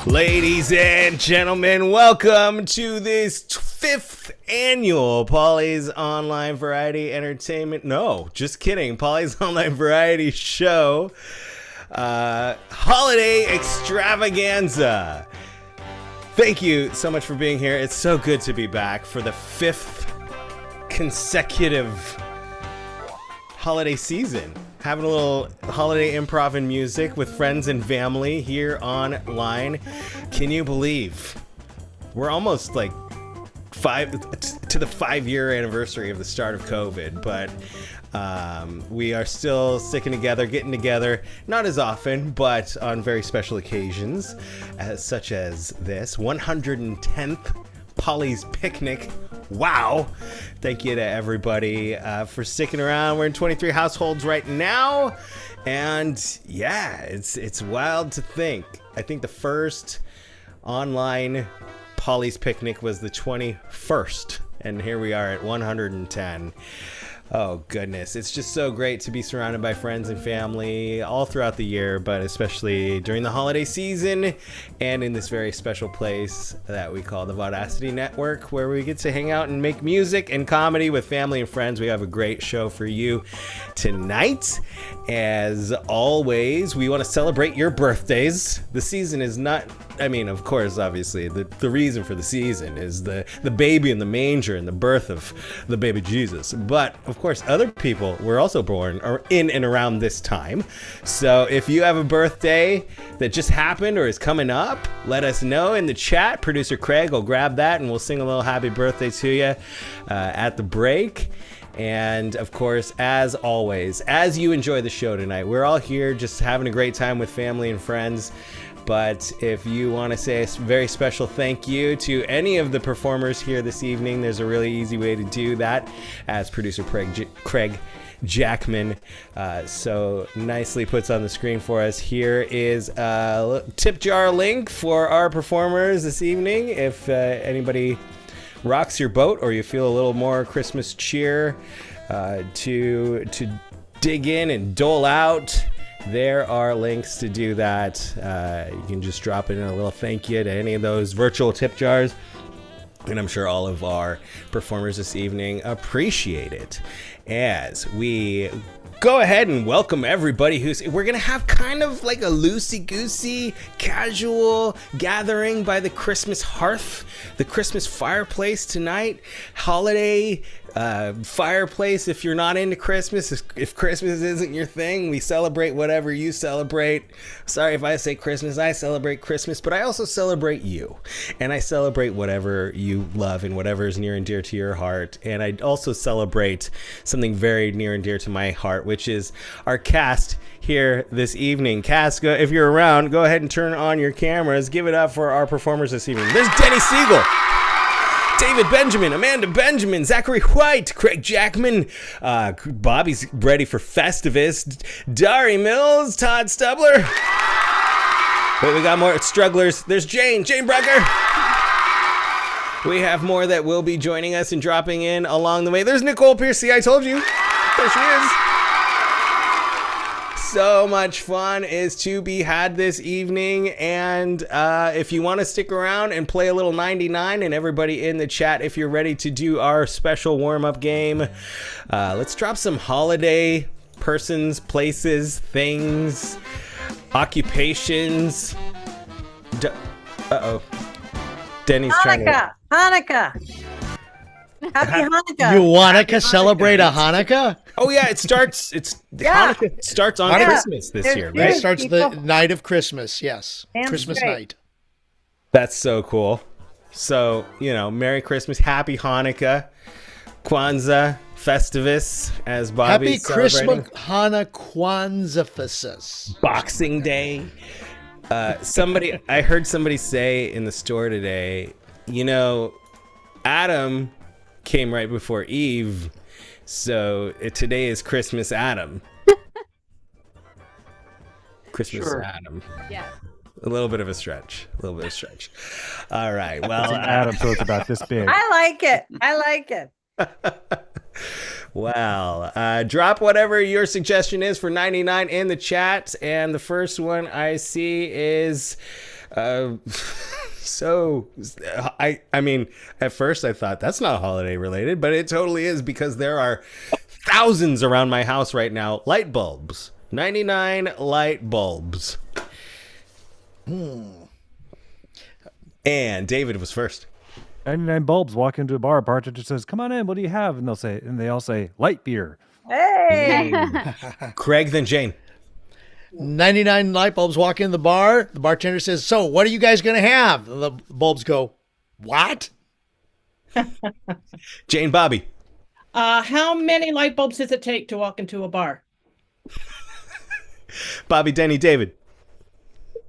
Ladies and gentlemen, welcome to this fifth annual Paulie's Online Variety Entertainment. No, just kidding. Paulie's Online Variety Show. Holiday Extravaganza. Thank you so much for being here. It's so good to be back for the fifth consecutive holiday season. Having a little holiday improv and music with friends and family here online. Can you believe we're almost like to the 5-year anniversary of the start of COVID, but we are still sticking together, getting together, not as often, but on very special occasions, such as this 110th Paulie's Picnic. Wow. Thank you to everybody for sticking around. We're in 23 households right now. And yeah, it's wild to think. I think the first online Paulie's Picnic was the 21st. And here we are at 110. Oh, goodness. It's just so great to be surrounded by friends and family all throughout the year, but especially during the holiday season and in this very special place that we call the Vaudacity Network, where we get to hang out and make music and comedy with family and friends. We have a great show for you tonight. As always, we want to celebrate your birthdays. The season is not... of course, obviously, the reason for the season is the baby in the manger and the birth of the baby Jesus. But, of course, other people were also born or in and around this time. So if you have a birthday that just happened or is coming up, let us know in the chat. Producer Craig will grab that and we'll sing a little happy birthday to you at the break. And of course, as always, as you enjoy the show tonight, we're all here just having a great time with family and friends. But if you want to say a very special thank you to any of the performers here this evening, there's a really easy way to do that, as producer Craig Jackman so nicely puts on the screen for us. Here is a tip jar link for our performers this evening. If anybody rocks your boat or you feel a little more Christmas cheer to dig in and dole out, there are links to do that. You can just drop in a little thank you to any of those virtual tip jars. And I'm sure all of our performers this evening appreciate it. As we go ahead and welcome everybody we're going to have kind of like a loosey-goosey, casual gathering by the Christmas hearth, the Christmas fireplace tonight. Holiday fireplace. If you're not into Christmas, if Christmas isn't your thing, we celebrate whatever you celebrate. Sorry if I say Christmas, I celebrate Christmas, but I also celebrate you, and I celebrate whatever you love and whatever is near and dear to your heart. And I also celebrate something very near and dear to my heart, which is our cast here this evening. Cast, if you're around, go ahead and turn on your cameras. Give it up for our performers this evening. There's Denny Siegel, David Benjamin, Amanda Benjamin, Zachary White, Craig Jackman, Bobby's ready for Festivus, Dari Mills, Todd Stubler. Wait, we got more strugglers. There's Jane Brugger. We have more that will be joining us and dropping in along the way. There's Nicole Piercy, I told you. There she is. So much fun is to be had this evening, and if you want to stick around and play a little 99, and everybody in the chat, if you're ready to do our special warm-up game, let's drop some holiday persons, places, things, occupations. Denny's trying to... Hanukkah. Happy Hanukkah. You want to celebrate a Hanukkah? Oh yeah, Hanukkah starts on Christmas this year, right? It starts the night of Christmas, yes. Christmas night. That's so cool. So, Merry Christmas, Happy Hanukkah, Kwanzaa, Festivus, as Bobby's celebrating. Happy Christmas, Kwanzaa, Boxing Day. I heard somebody say in the store today, Adam came right before Eve, so today is Christmas Adam. Christmas Adam. Yeah. A little bit of a stretch. All right. Well, Adam, so it's about this big. I like it. Well, drop whatever your suggestion is for 99 in the chat. And the first one I see is So, I mean, at first I thought that's not holiday related, but it totally is because there are thousands around my house right now. Light bulbs. 99 light bulbs. And David was first. 99 bulbs walk into a bar. Bartender says, "Come on in. What do you have?" And they all say, "Light beer." Hey. Craig, then Jane. 99 light bulbs walk in the bar. The bartender says, "So, what are you guys going to have?" The bulbs go, "What?" Jane, Bobby. How many light bulbs does it take to walk into a bar? Bobby, Denny, David.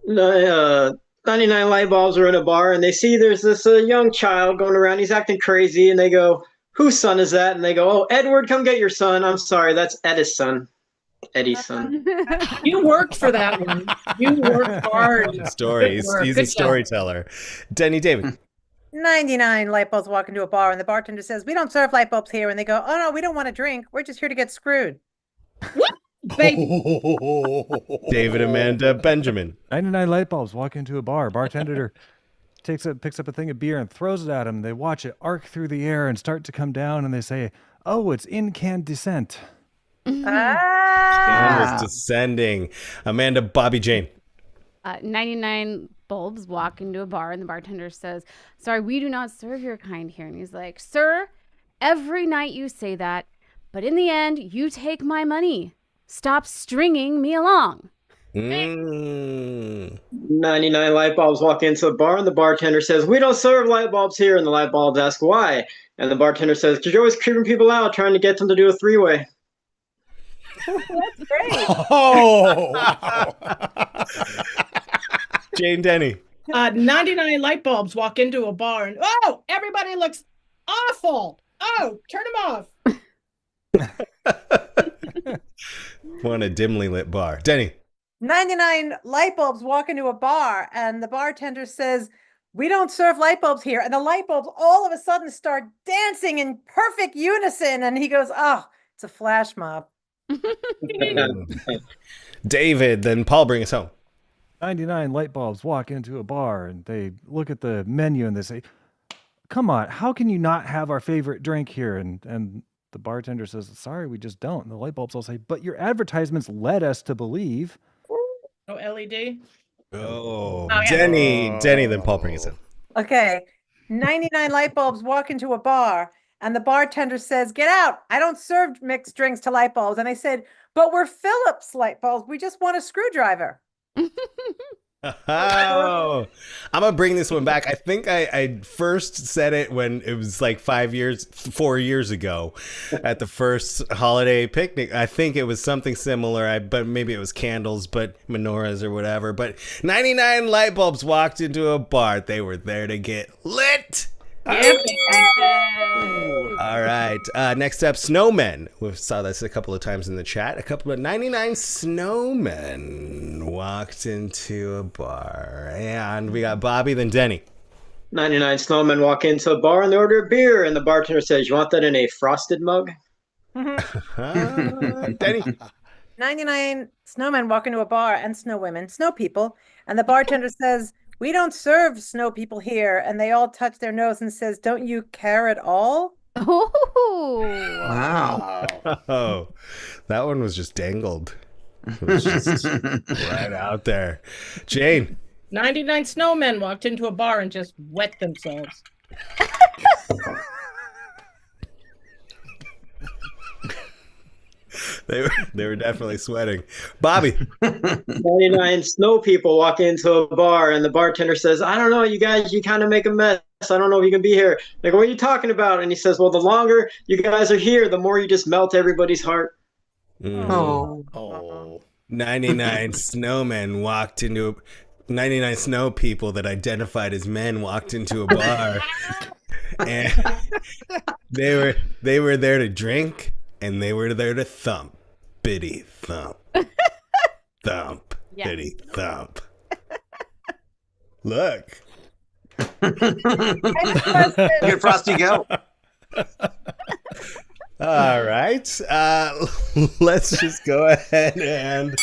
99 light bulbs are in a bar, and they see there's this young child going around. He's acting crazy, and they go, "Whose son is that?" And they go, "Oh, Edward, come get your son." "I'm sorry, that's Eddie's son." Eddie's son. You worked for that one. You worked hard. Stories. Good work. He's Good a storyteller. Denny, David. 99 light bulbs walk into a bar, and the bartender says, "We don't serve light bulbs here." And they go, "Oh, no, we don't want to drink. We're just here to get screwed." What? Baby. David, Amanda, Benjamin. 99 light bulbs walk into a bar. Bartender picks up a thing of beer and throws it at him. They watch it arc through the air and start to come down, and they say, "Oh, it's incandescent." Cameras descending. Amanda, Bobby, Jane. 99 bulbs walk into a bar, and the bartender says, "Sorry, we do not serve your kind here." And he's like, "Sir, every night you say that, but in the end, you take my money. Stop stringing me along." 99 light bulbs walk into a bar, and the bartender says, "We don't serve light bulbs here." And the light bulbs ask why. And the bartender says, "Because you're always creeping people out, trying to get them to do a three-way." That's great. Oh, wow. Jane, Denny. 99 light bulbs walk into a bar, and oh, everybody looks awful. Oh, turn them off. Want a dimly lit bar. Denny. 99 light bulbs walk into a bar, and the bartender says, "We don't serve light bulbs here." And the light bulbs all of a sudden start dancing in perfect unison. And he goes, "Oh, it's a flash mob." David, then Paul, bring us home. 99 light bulbs walk into a bar, and they look at the menu and they say, "Come on, how can you not have our favorite drink here?" And the bartender says, "Sorry, we just don't." And the light bulbs all say, "But your advertisements led us to believe." Oh, LED. Oh, yeah. Denny, then Paul, bring us in. Okay. 99 light bulbs walk into a bar, and the bartender says, "Get out. I don't serve mixed drinks to light bulbs." And I said, "But we're Phillips light bulbs. We just want a screwdriver." Oh, I'm gonna bring this one back. I think I first said it when it was like 4 years ago at the first holiday picnic. I think it was something similar, but maybe it was candles, but menorahs or whatever. But 99 light bulbs walked into a bar. They were there to get lit. All right. Next up, snowmen. We saw this a couple of times in the chat. A couple of 99 snowmen walked into a bar. And we got Bobby, then Denny. 99 snowmen walk into a bar, and they order a beer, and the bartender says, "You want that in a frosted mug?" Denny. 99 snowmen walk into a bar, and snow women, snow people. And the bartender says, "We don't serve snow people here." And they all touch their nose and says, "Don't you care at all?" Oh, Wow. Oh, that one was just dangled. It was just right out there. Jane. 99 snowmen walked into a bar and just wet themselves. They were definitely sweating. Bobby. 99 snow people walk into a bar, and the bartender says, "I don't know, you guys, you kind of make a mess. I don't know if you can be here." They go, "What are you talking about?" And he says, "Well, the longer you guys are here, the more you just melt everybody's heart." Oh. 99 snowmen walked into 99 snow people that identified as men walked into a bar. And they were there to drink, and they were there to thump. Bitty thump. Thump. Yes. Bitty thump. Look. Get Frosty go. All right. Let's just go ahead and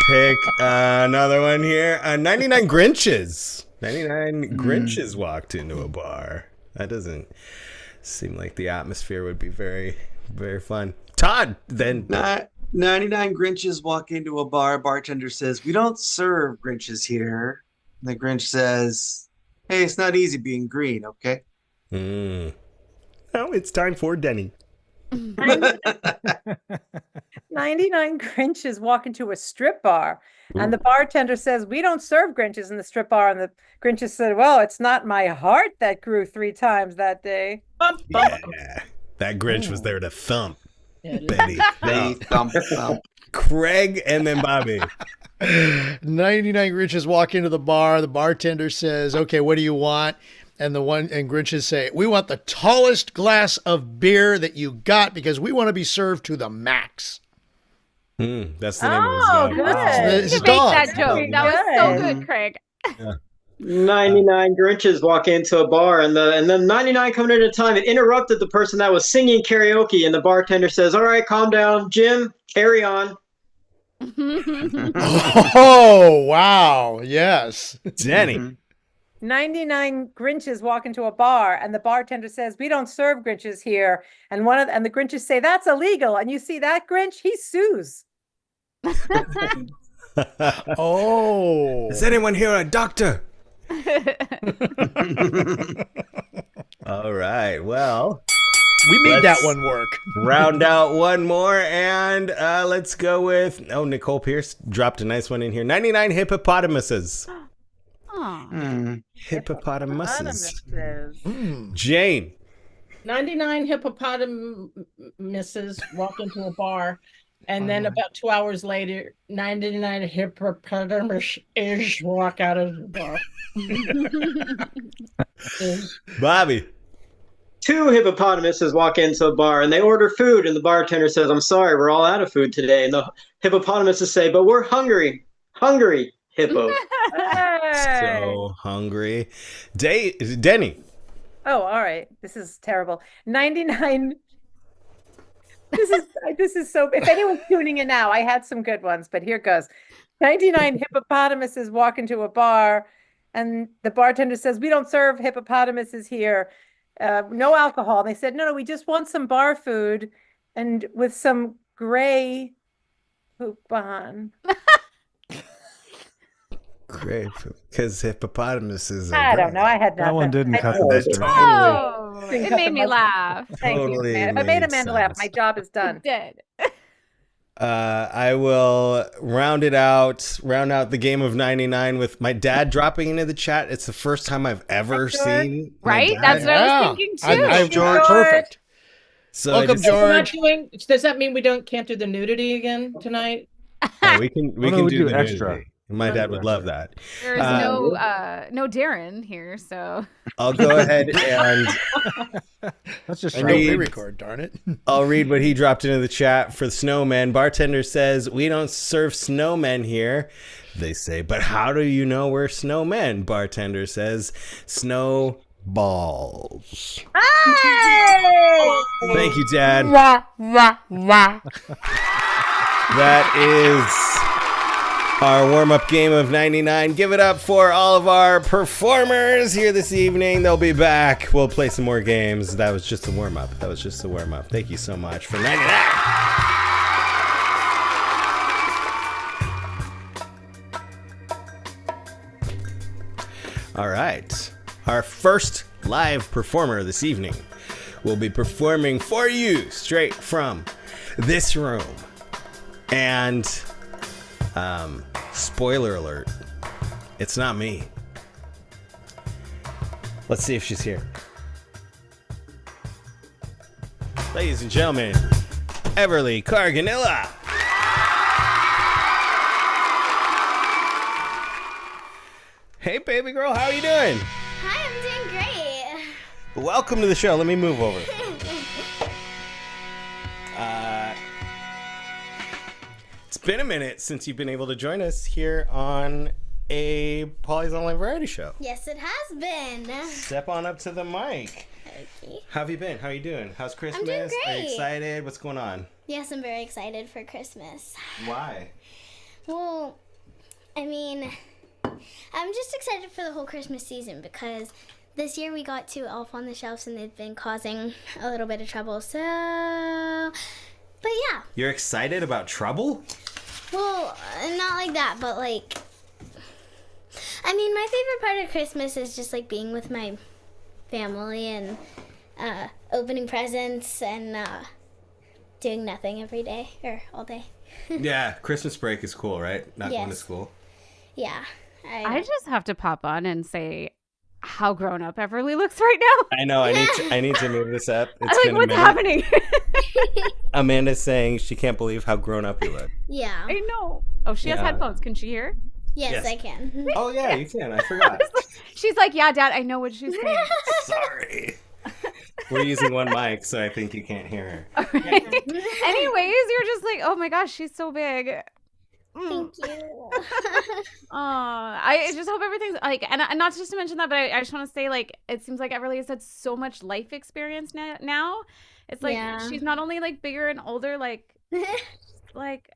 pick another one here. 99 Grinches. 99 Grinches walked into a bar. That doesn't seem like the atmosphere would be very, very fun. Todd, then. 99 Grinches walk into a bar. Bartender says, "We don't serve Grinches here." And the Grinch says, "Hey, it's not easy being green, okay?" Now it's time for Denny. 99 Grinches walk into a strip bar, and the bartender says, "We don't serve Grinches in the strip bar." And the Grinches said, "Well, it's not my heart that grew 3 times that day." Yeah, that Grinch was there to thump. Betty. They thump, thump. Craig and then Bobby. 99 Grinches walk into the bar. The bartender says, "Okay, what do you want?" And Grinches say, "We want the tallest glass of beer that you got because we want to be served to the max." That's the name of Oh, his good. dog. It's You a make dog. that joke. That was so Good. good, Craig. 99 Grinches walk into a bar, and then 99 coming at a time. It interrupted the person that was singing karaoke, and the bartender says, "All right, calm down, Jim, carry on." Oh, wow. Yes. Denny. 99 Grinches walk into a bar, and the bartender says, "We don't serve Grinches here." And the Grinches say, "That's illegal." And you see that Grinch, he sues. Oh. Is anyone here a doctor? All right. Well, We made that Let's- one work. round out one more, and let's go with. Oh, Nicole Pierce dropped a nice one in here. 99 hippopotamuses. Aw. Hippopotamuses. Hippopotamuses. Jane. 99 hippopotamuses walk into a bar, and then about 2 hours later, 99 hippopotamuses walk out of the bar. Bobby. 2 hippopotamuses walk into a bar, and they order food, and the bartender says, "I'm sorry, we're all out of food today." And the hippopotamuses say, "But we're hungry. Hungry, hippo." Hey. So hungry. Denny. Oh, all right. This is terrible. 99. This is so. If anyone's tuning in now, I had some good ones, but here goes. 99 hippopotamuses walk into a bar, and the bartender says, "We don't serve hippopotamuses here. No alcohol." And they said, "No, we just want some bar food, and with some gray poop on." Great. Because hippopotamuses are I don't know. I had That one nothing. didn't cut the That's mustard. Oh, Didn't it cut made the me mustard. laugh. Thank Totally you. I made made Amanda laugh. sense. My job is done. It did. I will round out the game of 99 with my dad dropping into the chat. It's the first time I've ever George. seen my Right? dad. That's what I was thinking too. George. George. Perfect. So I Welcome, just- So we're not George. does that mean we can't do the nudity again tonight? Oh, we can no, do we do the extra. nudity. My dad would love that. There's no Darren here, so I'll go ahead and That's just I know know we pre-record, darn it. I'll read what he dropped into the chat for Snowman. Bartender says, "We don't serve snowmen here." They say, "But how do you know we're snowmen?" Bartender says, "Snowballs." Hey! Thank you, Dad. That is our warm-up game of 99. Give it up for all of our performers here this evening. They'll be back. We'll play some more games. That was just a warm-up. Thank you so much for 99. All right. Our first live performer this evening will be performing for you straight from this room. And spoiler alert, it's not me. Let's see if she's here. Ladies and gentlemen, Everly Carganilla. Hey, baby girl, how are you doing? Hi, I'm doing great. Welcome to the show. Let me move over. It's been a minute since you've been able to join us here on a Paulie's Online Variety Show. Yes, it has been. Step on up to the mic. Okay. How have you been? How are you doing? How's Christmas? doing Are you great. excited? What's going on? Yes, I'm very excited for Christmas. Why? Well, I mean, I'm just excited for the whole Christmas season because this year we got to Elf on the Shelves and they've been causing a little bit of trouble. So, but yeah. You're excited about trouble? Well, not like that, but like, I mean, my favorite part of Christmas is just like being with my family and opening presents and doing nothing every day or all day. Yeah, Christmas break is cool, right? Not going to Yes. school. Yeah. I just have to pop on and say how grown up Everly looks right now. I know. I need to move this up. It's I'm been like, a what's minute. happening? Amanda's saying she can't believe how grown up you look. Yeah. I know. Oh, she has Yeah. headphones. Can she hear? Yes, Yes. I can. Oh yeah, you can. I forgot. She's like, yeah, Dad, I know what she's saying. Sorry. We're using one mic, so I think you can't hear her. Anyways, you're just like, oh my gosh, she's so big. Thank you. I just hope everything's like, and not just to mention that, but I just want to say, like, it seems like Everly has had so much life experience now. It's like Yeah. she's not only like bigger and older, like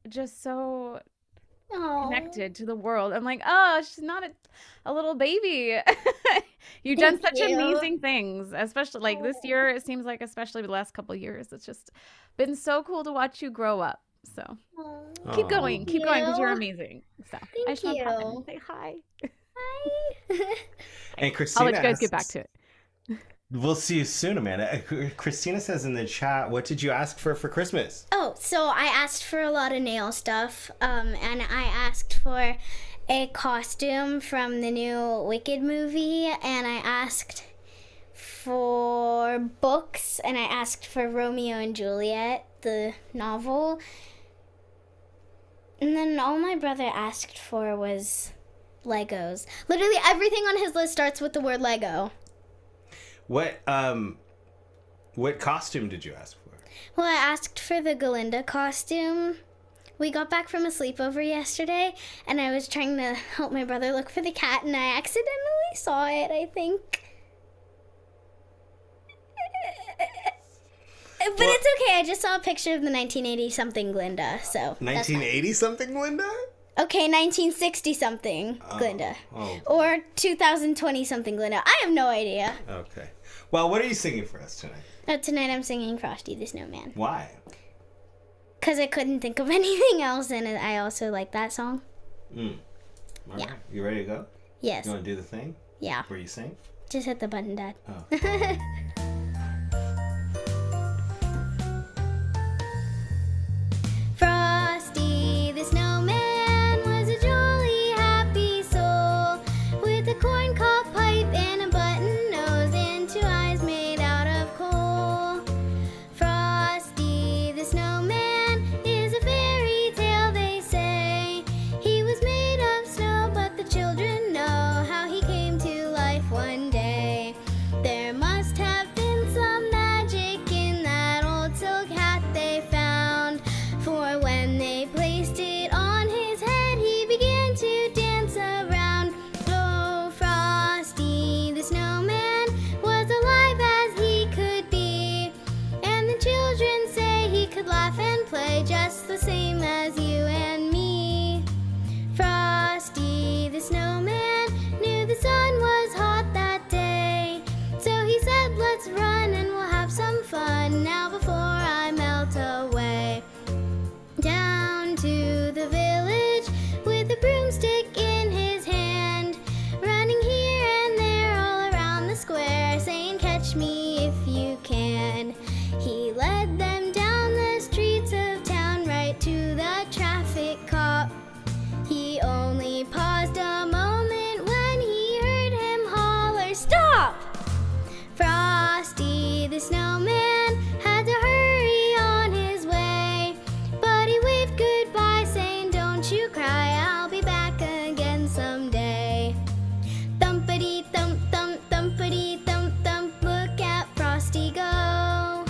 just so Aw. connected to the world. I'm like, oh, she's not a little baby. You've done Thank such you. amazing things, especially like this year. It seems like, especially the last couple of years, it's just been so cool to watch you grow up. So Aw. keep Aw. going because you're you. amazing. So I Thank just want to pop in you. and say hi. Hi. And Christina, I'll let you guys get back asks- to it. We'll see you soon, Amanda. Christina says in the chat, "What did you ask for Christmas?" Oh, so I asked for a lot of nail stuff, and I asked for a costume from the new Wicked movie, and I asked for books, and I asked for Romeo and Juliet, the novel. And then all my brother asked for was Legos. Literally everything on his list starts with the word Lego. What costume did you ask for? Well, I asked for the Galinda costume. We got back from a sleepover yesterday, and I was trying to help my brother look for the cat, and I accidentally saw it, I think. But it's okay. I just saw a picture of the 1980-something Glinda, so that's fine. 1980 something, Linda? Okay, 1960-something Glinda. Oh, Or 2020-something Glinda. I have no idea. okay. Well, what are you singing for us tonight? Tonight I'm singing Frosty the Snowman. Why? Because I couldn't think of anything else, and I also like that song. All Yeah. right. You ready to go? Yes. You want to do the thing Yeah. where you sing? Just hit the button, Dad. Oh. Frosty the Snowman was a jolly, happy soul with a corncob pipe and a button nose and 2 eyes made out of coal. Frosty the Snowman is a fairy tale, they say. He was made of snow, but the children know how he came to life one day. There must have been some magic in that old silk hat they found, for when they placed it on his head, he began to dance around. Oh, Frosty the Snowman was alive as he could be, and the children say he could laugh and play just the same as you and me. Frosty the Snowman knew the sun was hot that day, so he said, let's run and we'll have some fun now before I melt away. Down to the village with a broomstick in his hand, running here and there all around the square, saying, catch me if you can. He led them down the streets of town right to the traffic cop. He only paused a moment when he heard him holler, stop! Frosty the Snowman had to hurry on his way, but he waved goodbye saying, don't you cry, I'll be back again someday. Thumpity thump thump, thumpity thump thump, look at Frosty go.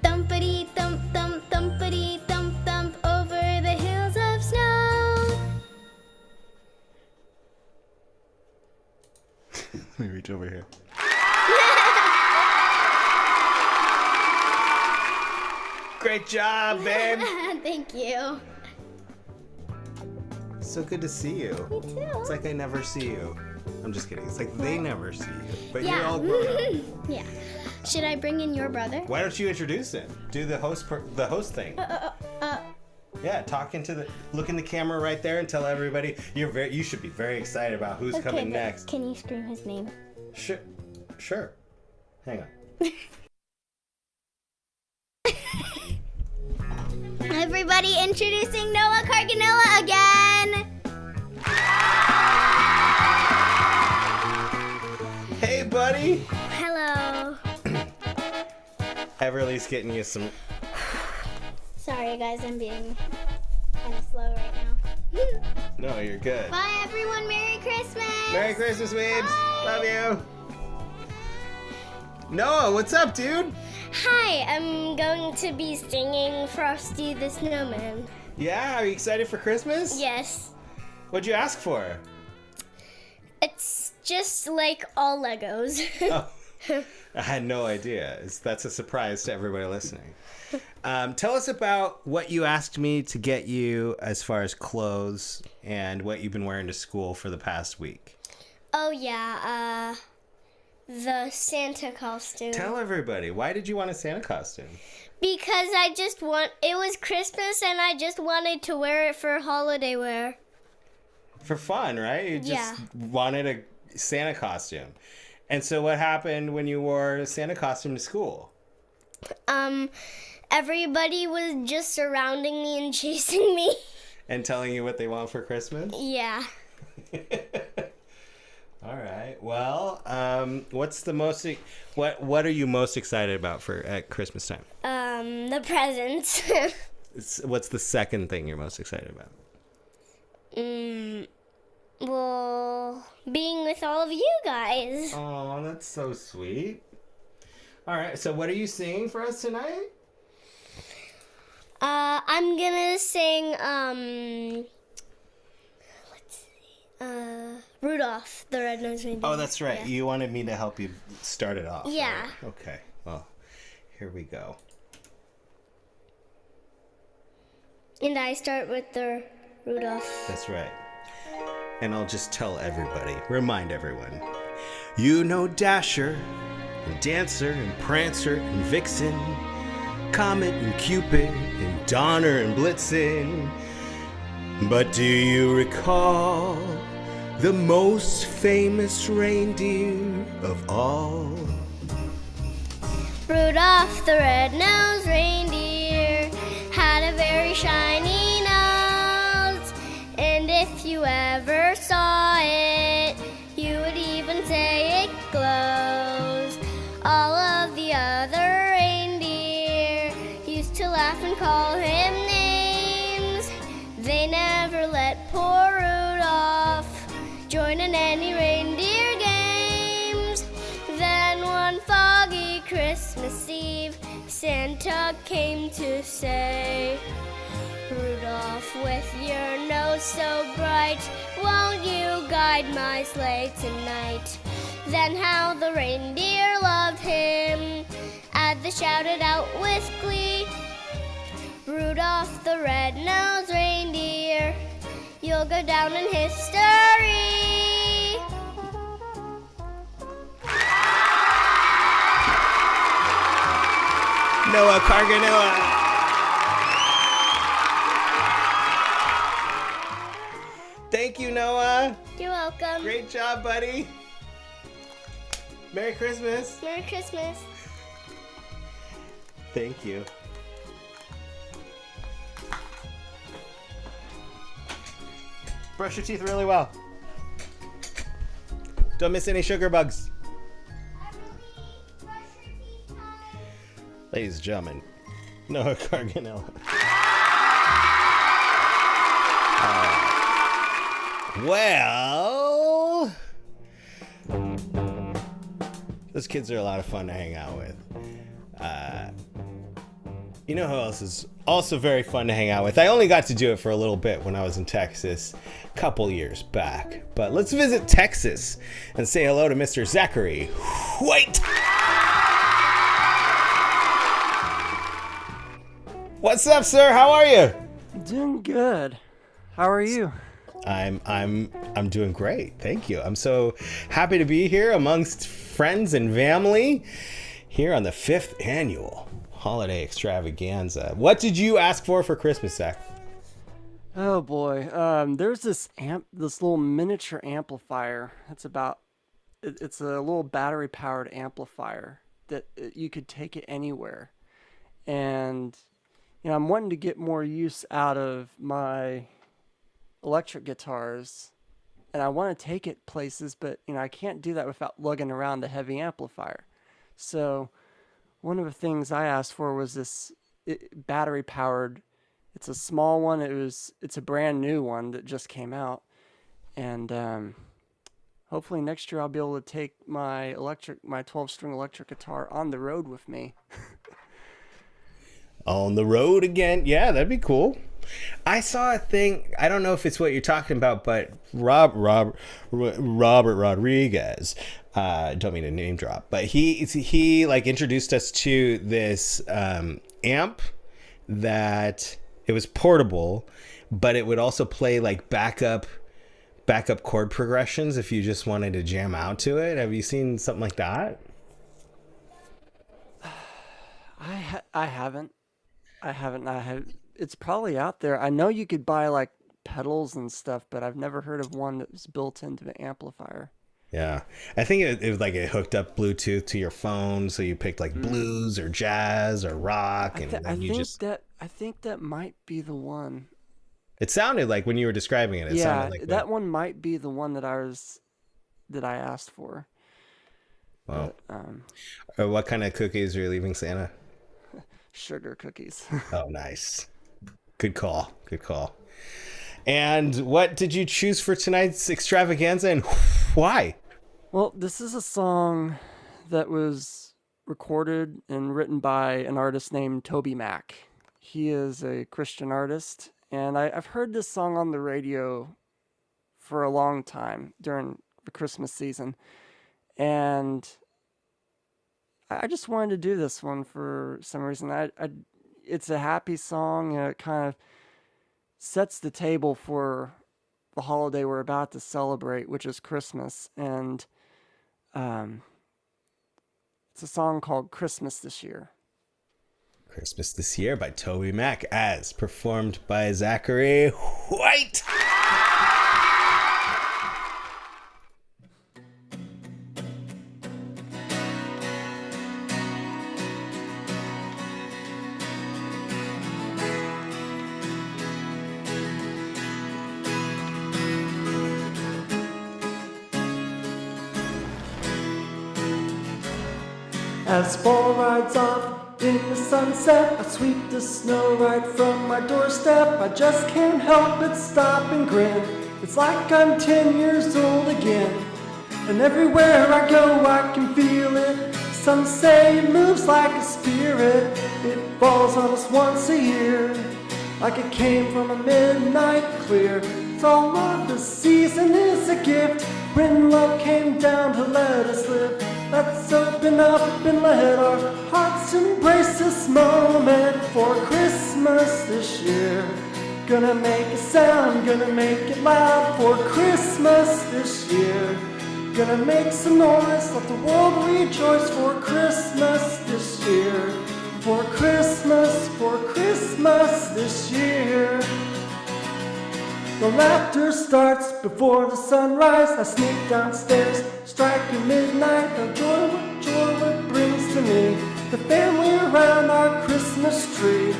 Thumpity thump thump, thumpity thump thump, over the hills of snow. Let me reach over here. Great job, babe. Thank you. So good to see you. Me too. It's like I never see you. I'm just kidding. It's like they never see you. But you're Yeah. all grown up. Yeah. Should I bring in your brother? Why don't you introduce him? Do the host thing. Yeah, look in the camera right there and tell everybody you should be very excited about who's coming but next. Can you scream his name? Sure. Hang on. Everybody introducing Noah Carganella again. Hey, buddy. Hello. Everly's getting you some. Sorry guys, I'm being kind of slow right now. No, you're good. Bye everyone, Merry Christmas. Merry Christmas, Weebs. Bye. Love you. Noah, what's up, dude? Hi, I'm going to be singing Frosty the Snowman. Yeah, are you excited for Christmas? Yes. What'd you ask for? It's just like all Legos. Oh, I had no idea. That's a surprise to everybody listening. Tell us about what you asked me to get you as far as clothes and what you've been wearing to school for the past week. Oh yeah, the Santa costume. Tell everybody, why did you want a Santa costume? Because it was Christmas and I just wanted to wear it for holiday wear. For fun, right? You just wanted a Santa costume. And so what happened when you wore a Santa costume to school? Everybody was just surrounding me and chasing me. And telling you what they want for Christmas? Yeah. All right. Well, what are you most excited about at Christmas time? The presents. What's the second thing you're most excited about? Well, being with all of you guys. Oh, that's so sweet. All right. So what are you singing for us tonight? I'm gonna sing, Rudolph the Red-Nosed Reindeer. Oh, that's right. Yeah. You wanted me to help you start it off. Yeah. Right? Okay. Well, here we go. And I start with the Rudolph. That's right. And I'll just remind everyone. You know Dasher, and Dancer, and Prancer, and Vixen, Comet, and Cupid, and Donner, and Blitzen. But do you recall the most famous reindeer of all? Rudolph the red-nosed reindeer had a very shiny nose, and if you ever saw it, you would even say it glows. All of the other reindeer used to laugh and call him names. They never let poor Rudolph join in any reindeer games. Then one foggy Christmas Eve, Santa came to say, Rudolph, with your nose so bright, won't you guide my sleigh tonight? Then how the reindeer loved him, as they shouted out with glee, Rudolph the red-nosed reindeer, you'll go down in history. Noah Carganella. Thank you, Noah. You're welcome. Great job, buddy. Merry Christmas. Merry Christmas. Thank you. Brush your teeth really well. Don't miss any sugar bugs. Ladies and gentlemen, Noah Carganella. Well, those kids are a lot of fun to hang out with. You know who else is also very fun to hang out with? I only got to do it for a little bit when I was in Texas a couple years back. But let's visit Texas and say hello to Mr. Zachary White. What's up, sir? How are you? Doing good. How are you? I'm doing great. Thank you. I'm so happy to be here amongst friends and family here on the 5th annual holiday extravaganza. What did you ask for Christmas, Zach? Oh boy, there's this little miniature amplifier. It's a little battery powered amplifier that you could take it anywhere. And I'm wanting to get more use out of my electric guitars, and I want to take it places, but I can't do that without lugging around a heavy amplifier. So one of the things I asked for was this battery powered. It's a small one. It's a brand new one that just came out, and hopefully next year I'll be able to take my 12-string electric guitar on the road with me. On the road again? Yeah, that'd be cool. I saw a thing. I don't know if it's what you're talking about, but Robert Rodriguez. Don't mean to name drop, but he like introduced us to this amp that it was portable, but it would also play like backup chord progressions if you just wanted to jam out to it. Have you seen something like that? I haven't. It's probably out there. I know you could buy like pedals and stuff, but I've never heard of one that was built into the amplifier. Yeah, I think it was like it hooked up Bluetooth to your phone, so you picked like blues or jazz or rock, and then I think that might be the one. It sounded like when you were describing it. Sounded like that one might be the one that I asked for. Wow. But, what kind of cookies are you leaving Santa? Sugar cookies. Oh, nice. Good call. And what did you choose for tonight's extravaganza, and why? Well, this is a song that was recorded and written by an artist named Toby Mac. He is a Christian artist, and I've heard this song on the radio for a long time during the Christmas season. And I just wanted to do this one for some reason. It's a happy song, and it kind of sets the table for the holiday we're about to celebrate, which is Christmas. And it's a song called Christmas This Year. Christmas This Year by Toby Mac, as performed by Zachary White. As fall rides off in the sunset, I sweep the snow right from my doorstep. I just can't help but stop and grin. It's like I'm 10 years old again. And everywhere I go I can feel it. Some say it moves like a spirit. It falls on us once a year, like it came from a midnight clear. It's all of the season is a gift, when love came down to let us live. Let's open up and let our hearts embrace this moment for Christmas this year. Gonna make a sound, gonna make it loud for Christmas this year. Gonna make some noise, let the world rejoice for Christmas this year. For Christmas this year. The laughter starts before the sunrise. I sneak downstairs, striking midnight. Oh, joy, what it brings to me. The family around our Christmas tree.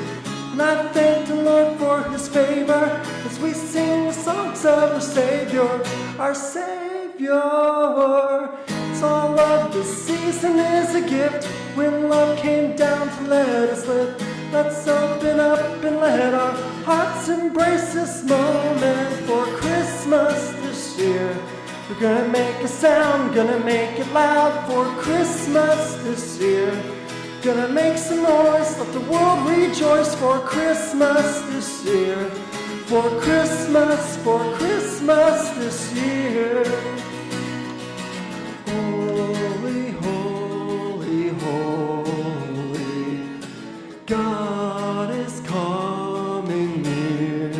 And I thank the Lord for his favor as we sing the songs of our Savior, our Savior. It's all of the season is a gift, when love came down to let us live. Let's open up and let our hearts embrace this moment for Christmas this year. We're gonna make a sound, gonna make it loud for Christmas this year. Gonna make some noise, let the world rejoice for Christmas this year. For Christmas this year. Holy, holy, holy, God is coming near.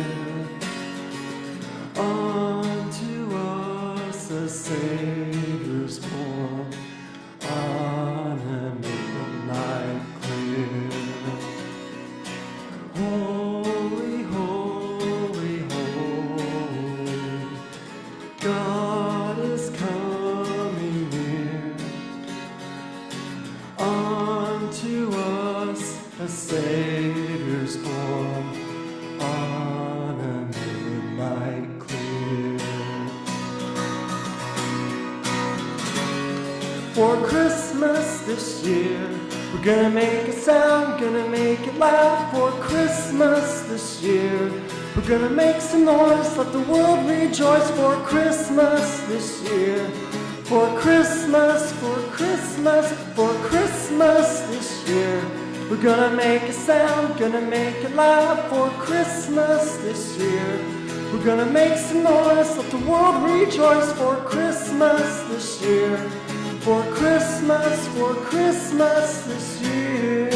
For Christmas this year, we're gonna make a sound, gonna make it loud. For Christmas this year, we're gonna make some noise, let the world rejoice. For Christmas this year, for Christmas, for Christmas, for Christmas this year, we're gonna make a sound, gonna make it loud. For Christmas this year, we're gonna make some noise, let the world rejoice. For Christmas this year, for Christmas this year.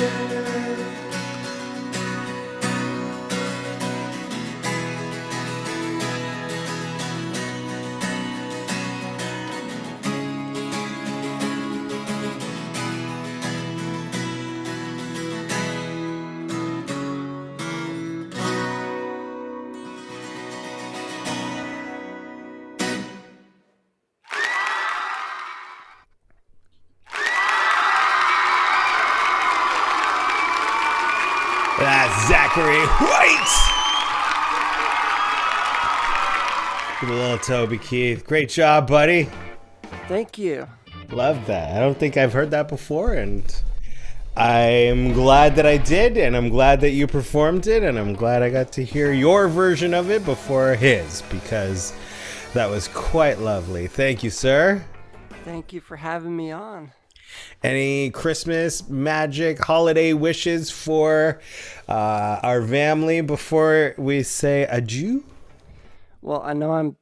That's Zachary White. Give a little Toby Keith. Great job, buddy. Thank you. Love that. I don't think I've heard that before, and I'm glad that I did, and I'm glad that you performed it, and I'm glad I got to hear your version of it before his, because that was quite lovely. Thank you, sir. Thank you for having me on. Any Christmas magic holiday wishes for our family before we say adieu? Well, I know I'm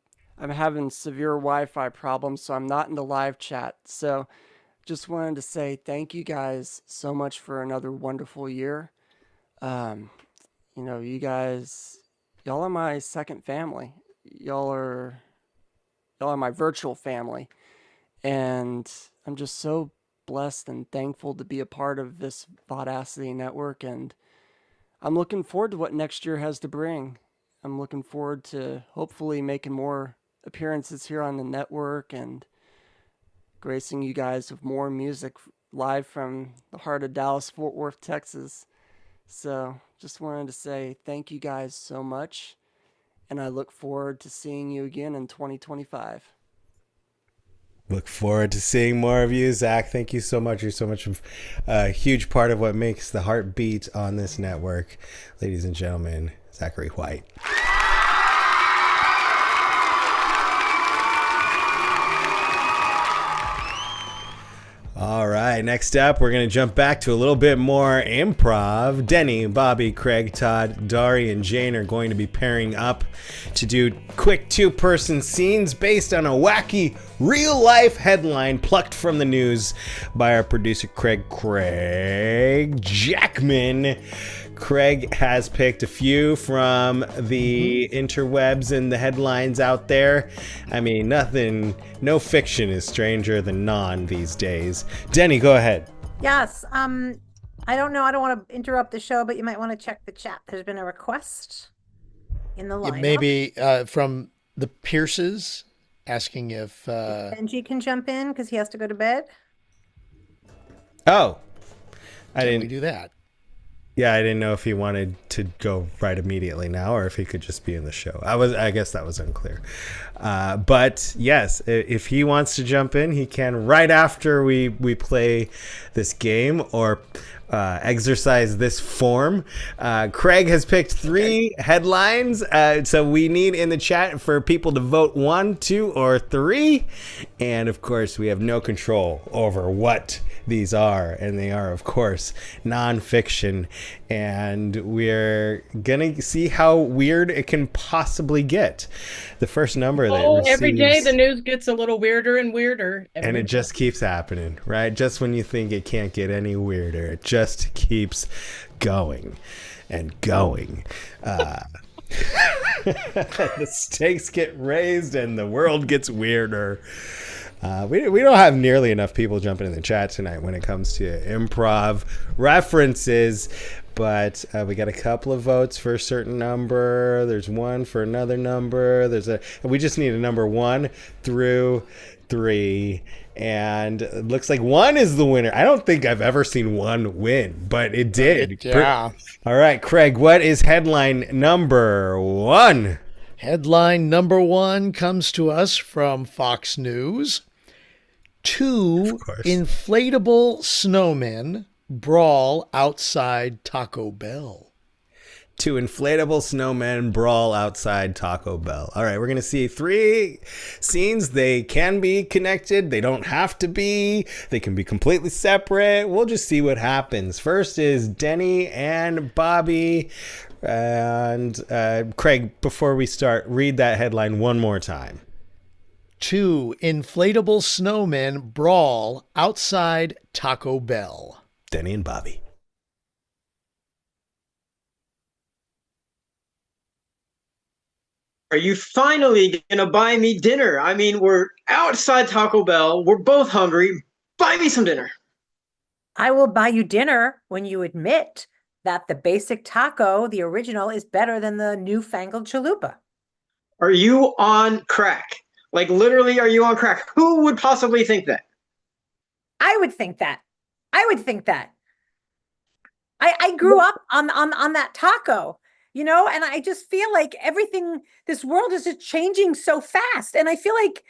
having severe Wi-Fi problems, so I'm not in the live chat. So just wanted to say thank you guys so much for another wonderful year. You know, you guys, y'all are my second family. Y'all are my virtual family. And I'm just so blessed and thankful to be a part of this Vaudacity network, and I'm looking forward to what next year has to bring. I'm looking forward to hopefully making more appearances here on the network and gracing you guys with more music live from the heart of Dallas, Fort Worth, Texas. So just wanted to say thank you guys so much, and I look forward to seeing you again in 2025. Look forward to seeing more of you, Zach. Thank you so much. You're so much a huge part of what makes the heartbeat on this network. Ladies and gentlemen, Zachary White. All right, next up, we're going to jump back to a little bit more improv. Denny, Bobby, Craig, Todd, Dari, and Jane are going to be pairing up to do quick two-person scenes based on a wacky real-life headline plucked from the news by our producer, Craig Jackman. Craig has picked a few from the interwebs and the headlines out there. I mean, no fiction is stranger than non these days. Denny, go ahead. Yes. I don't know. I don't want to interrupt the show, but you might want to check the chat. There's been a request in the lineup. Maybe from the Pierces asking if Benji can jump in because he has to go to bed. Oh, we do that. Yeah, I didn't know if he wanted to go right immediately now or if he could just be in the show. I guess that was unclear. But yes, if he wants to jump in, he can right after we play this game or exercise this form. Craig has picked 3 headlines. So we need in the chat for people to vote 1, 2, or 3. And of course, we have no control over what these are, and they are, of course, nonfiction, and we're gonna see how weird it can possibly get. The first number that receives, every day the news gets a little weirder and weirder, and it just keeps happening, right? Just when you think it can't get any weirder, it just keeps going and going. The stakes get raised and the world gets weirder. We don't have nearly enough people jumping in the chat tonight when it comes to improv references, but we got a couple of votes for a certain number. There's one for another number. We just need a number 1 through 3, and it looks like 1 is the winner. I don't think I've ever seen 1 win, but it did. Yeah. All right, Craig, what is headline number 1? Headline number 1 comes to us from Fox News. 2 Of course. inflatable snowmen brawl outside Taco Bell. 2 inflatable snowmen brawl outside Taco Bell. All right, we're going to see 3 scenes. They can be connected. They don't have to be. They can be completely separate. We'll just see what happens. First is Denny and Bobby. And Craig, before we start, read that headline one more time. 2 inflatable snowmen brawl outside Taco Bell. Denny and Bobby. Are you finally gonna buy me dinner? I mean, we're outside Taco Bell. We're both hungry. Buy me some dinner. I will buy you dinner when you admit that the basic taco, the original, is better than the newfangled chalupa. Are you on crack? Like, literally, are you on crack? Who would possibly think that? I would think that. I would think that. I grew up on that taco, you know, and I just feel like everything, this world is just changing so fast. And I feel like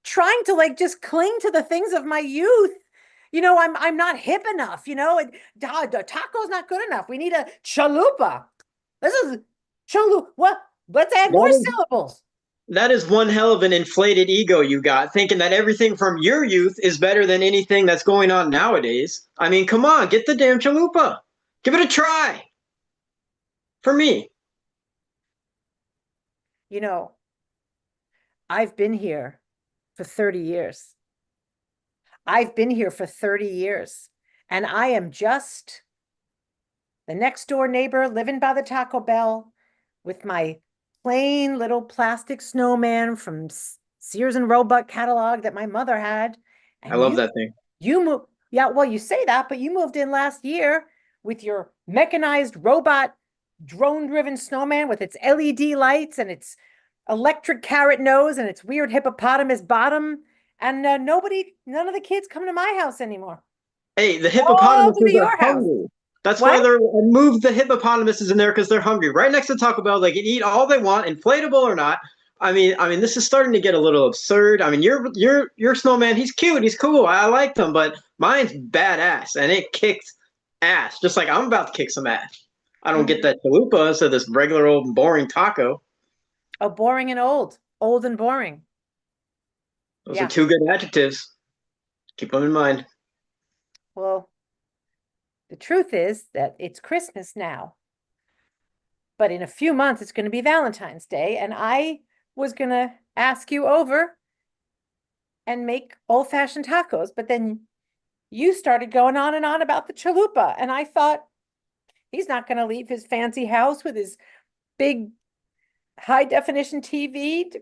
trying to like just cling to the things of my youth. You know, I'm not hip enough, you know, the taco's not good enough. We need a chalupa. This is chalupa. What? Let's add more syllables. That is one hell of an inflated ego you got, thinking that everything from your youth is better than anything that's going on nowadays. I mean, come on, get the damn chalupa. Give it a try. For me. You know, I've been here for 30 years. I've been here for 30 years, and I am just the next door neighbor living by the Taco Bell with my plain little plastic snowman from Sears and Roebuck catalog that my mother had. And I love that thing. You moved, yeah, well, you say that, but you moved in last year with your mechanized robot drone-driven snowman with its LED lights and its electric carrot nose and its weird hippopotamus bottom. And none of the kids come to my house anymore. Hey, the hippopotamuses are house. hungry. That's What? why they're moved the hippopotamuses in there, because they're hungry. Right next to Taco Bell, they can eat all they want, inflatable or not. I mean, this is starting to get a little absurd. I mean, your snowman, he's cute, he's cool, I like them, but mine's badass, and it kicked ass. Just like I'm about to kick some ass. I don't get that chalupa instead of this regular old boring taco. Oh, boring and old and boring. Those Yeah. are 2 good adjectives. Keep them in mind. Well, the truth is that it's Christmas now. But in a few months, it's going to be Valentine's Day. And I was going to ask you over and make old-fashioned tacos. But then you started going on and on about the chalupa. And I thought, he's not going to leave his fancy house with his big high-definition TV to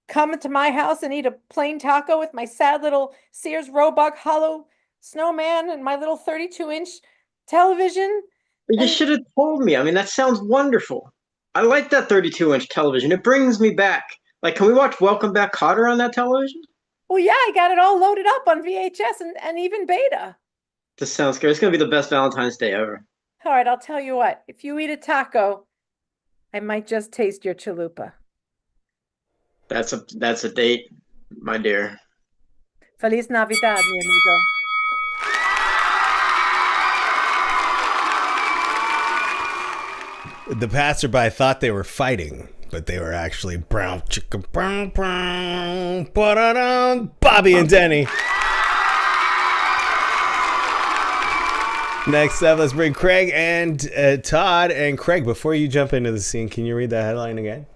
come into my house and eat a plain taco with my sad little Sears Roebuck hollow snowman and my little 32-inch television. But you should have told me. I mean, that sounds wonderful. I like that 32-inch television. It brings me back. Like, can we watch Welcome Back, Kotter on that television? Well, yeah, I got it all loaded up on VHS and even beta. This sounds good. It's going to be the best Valentine's Day ever. All right, I'll tell you what. If you eat a taco, I might just taste your chalupa. That's a date, my dear. Feliz Navidad, mi amigo. The passerby thought they were fighting, but they were actually brown chicken, brown, ba-da-dum, Bobby and Denny. Next up, let's bring Craig and Todd. And Craig, before you jump into the scene, can you read that headline again?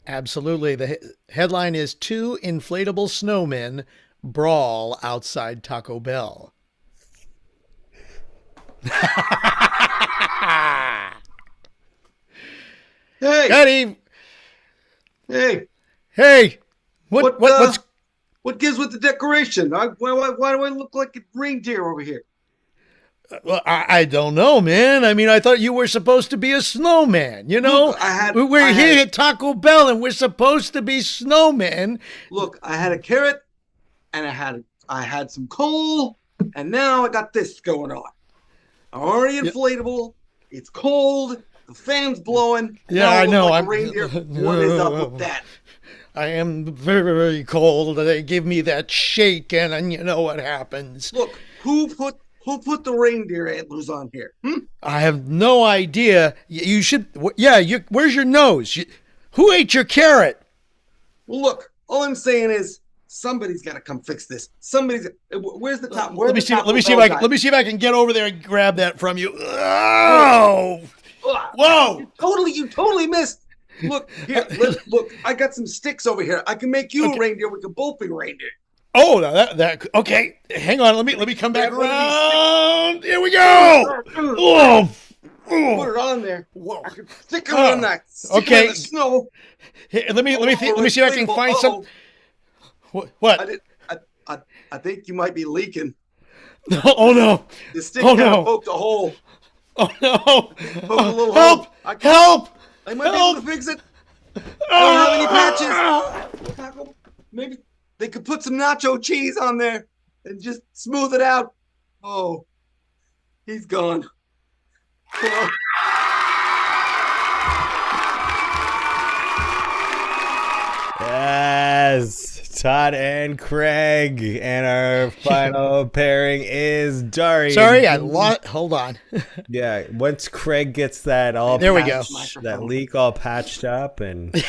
Absolutely. The headline is 2 inflatable snowmen brawl outside Taco Bell. Hey, Eddie! hey, Hey! What's... what gives with the decoration? Why do I look like a reindeer over here? Well, I don't know, man. I mean, I thought you were supposed to be a snowman, you know? Look, we're here at Taco Bell and we're supposed to be snowmen. Look, I had a carrot and I had some coal, and now I got this going on. I'm already inflatable. It's cold. The fan's blowing. Yeah, I know. Like a reindeer. What is up with that? I am very cold. They give me that shake, and you know what happens. Look, who put the reindeer antlers on here? I have no idea. You should. Yeah, where's your nose? Who ate your carrot? Well, look, all I'm saying is somebody's got to come fix this. Where's the top? Let me see if I can get over there and grab that from you. Oh! Whoa! You totally missed. Look here. Look, I got some sticks over here. I can make you a reindeer. We can both be reindeer. Oh, that okay. Hang on. Let me come back around. Here we go. Oh. Put it on there. Whoa. I can stick it on that. Okay. In the snow. Here, let me see if I can find some. What? I think you might be leaking. No, oh no. The stick poked a hole. Oh no. Poked a little help! hole. Help! I might be able to fix it. I don't have any patches. Maybe they could put some nacho cheese on there and just smooth it out. Oh, he's gone. Oh. Yes, Todd and Craig, and our final pairing is Dari. Sorry, hold on. Yeah, once Craig gets that all there patched, we go. That leak all patched up, and he's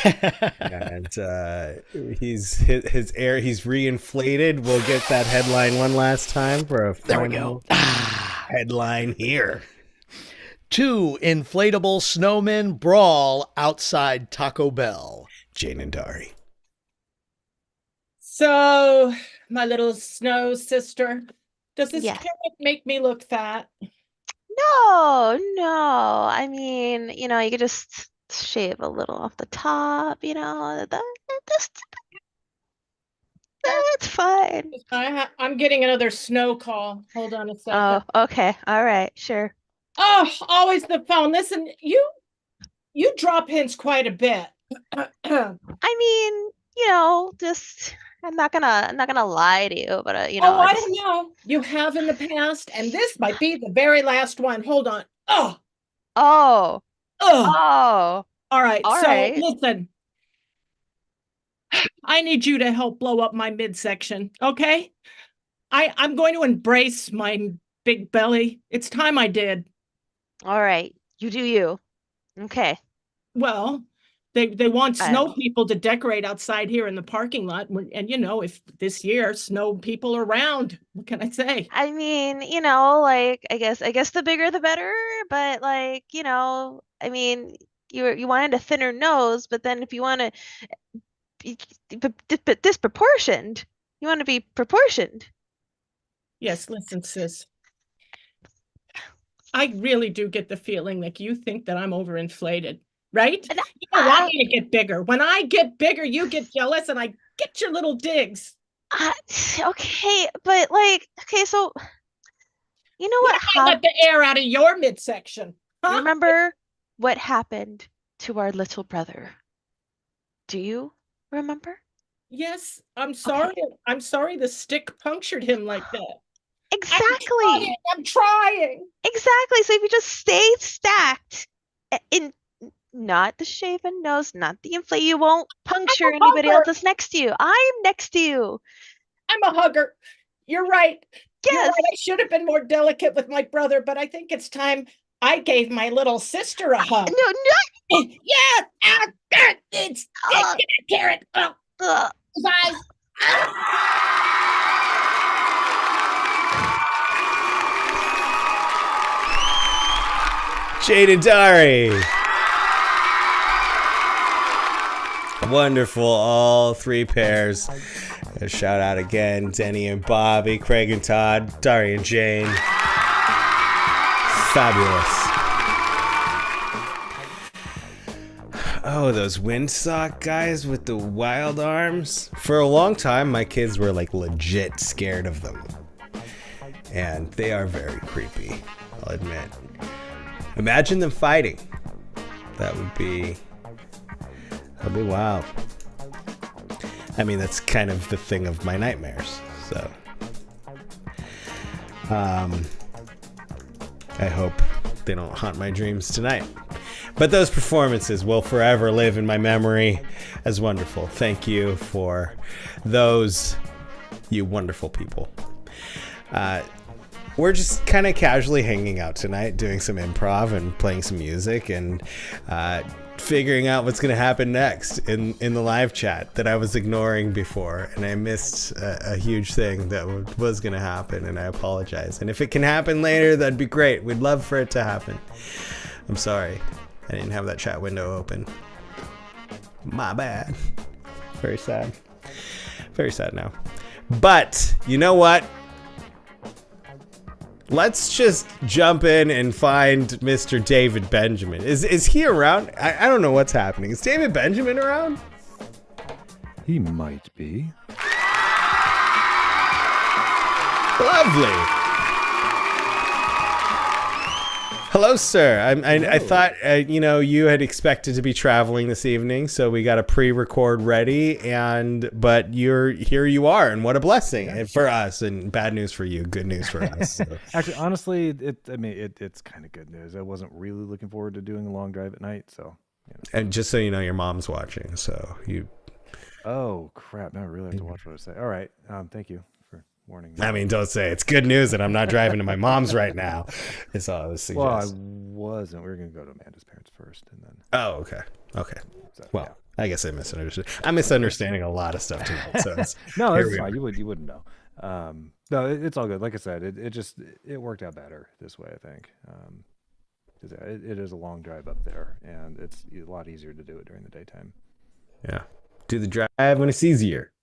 reinflated. We'll get that headline one last time for a final headline here. 2 inflatable snowmen brawl outside Taco Bell. Jane and Dari. So, my little snow sister, does this Yes. carrot make me look fat? No. I mean, you could just shave a little off the top, that's fine. I'm getting another snow call. Hold on a second. Oh, okay. All right. Sure. Oh, always the phone. Listen, you drop hints quite a bit. I mean, just I'm not gonna lie to you, but I don't know. You have in the past, and this might be the very last one. Hold on. Oh. All right. Listen. I need you to help blow up my midsection, okay? I'm going to embrace my big belly. It's time I did. All right. You do you. Okay. Well, they want snow people to decorate outside here in the parking lot. And, if this year snow people are around, what can I say? I mean, I guess the bigger the better. But I mean, you wanted a thinner nose, but then if you want to be disproportioned, you want to be proportioned. Yes, listen, sis. I really do get the feeling like you think that I'm overinflated, right? You don't want me to get bigger. When I get bigger, you get jealous and I get your little digs. Okay, but so you know what happened? Let the air out of your midsection. Huh? Remember what happened to our little brother? Do you remember? Yes, I'm sorry. Okay. I'm sorry the stick punctured him like that. Exactly. I'm trying. Exactly. So if you just stay stacked in not the shaven nose, not the inflate, you won't puncture anybody else that's next to you. I'm next to you. I'm a hugger. You're right. Yes. You're right. I should have been more delicate with my brother, but I think it's time I gave my little sister a hug. No. Yeah. It's carrot. Bye. Jade and Dari. Wonderful, all 3 pairs. A shout out again, Denny and Bobby, Craig and Todd, Dari and Jane. Fabulous. Oh, those windsock guys with the wild arms. For a long time, my kids were legit scared of them. And they are very creepy, I'll admit. Imagine them fighting. That'd be wild. I mean, that's kind of the thing of my nightmares. So, I hope they don't haunt my dreams tonight. But those performances will forever live in my memory as wonderful. Thank you for those, you wonderful people. We're just kind of casually hanging out tonight, doing some improv and playing some music and figuring out what's going to happen next in the live chat that I was ignoring before. And I missed a huge thing that was going to happen, and I apologize. And if it can happen later, that'd be great. We'd love for it to happen. I'm sorry. I didn't have that chat window open. My bad. Very sad. Very sad now. But you know what? Let's just jump in and find Mr. David Benjamin. Is he around? I don't know what's happening. Is David Benjamin around? He might be. Lovely. Hello, sir. I thought, you had expected to be traveling this evening, so we got a pre-record ready, but here you are, and what a blessing for us, and bad news for you, good news for us. So. Actually, honestly, it's kind of good news. I wasn't really looking forward to doing a long drive at night, so. And just so you know, your mom's watching, so you. Oh crap! Now I really have to watch what I say. All right, thank you for warning me. I mean, don't say it's good news that I'm not driving to my mom's right now. It's all I was suggesting. Well, I wasn't. We were going to go to Amanda's parents first, and then. Oh, okay. So, well, yeah. I guess I misunderstood. I'm misunderstanding a lot of stuff tonight. So no, that's fine. You wouldn't know. No, it's all good. Like I said, it worked out better this way, I think. Because it is a long drive up there, and it's a lot easier to do it during the daytime. Yeah, do the drive when it's easier.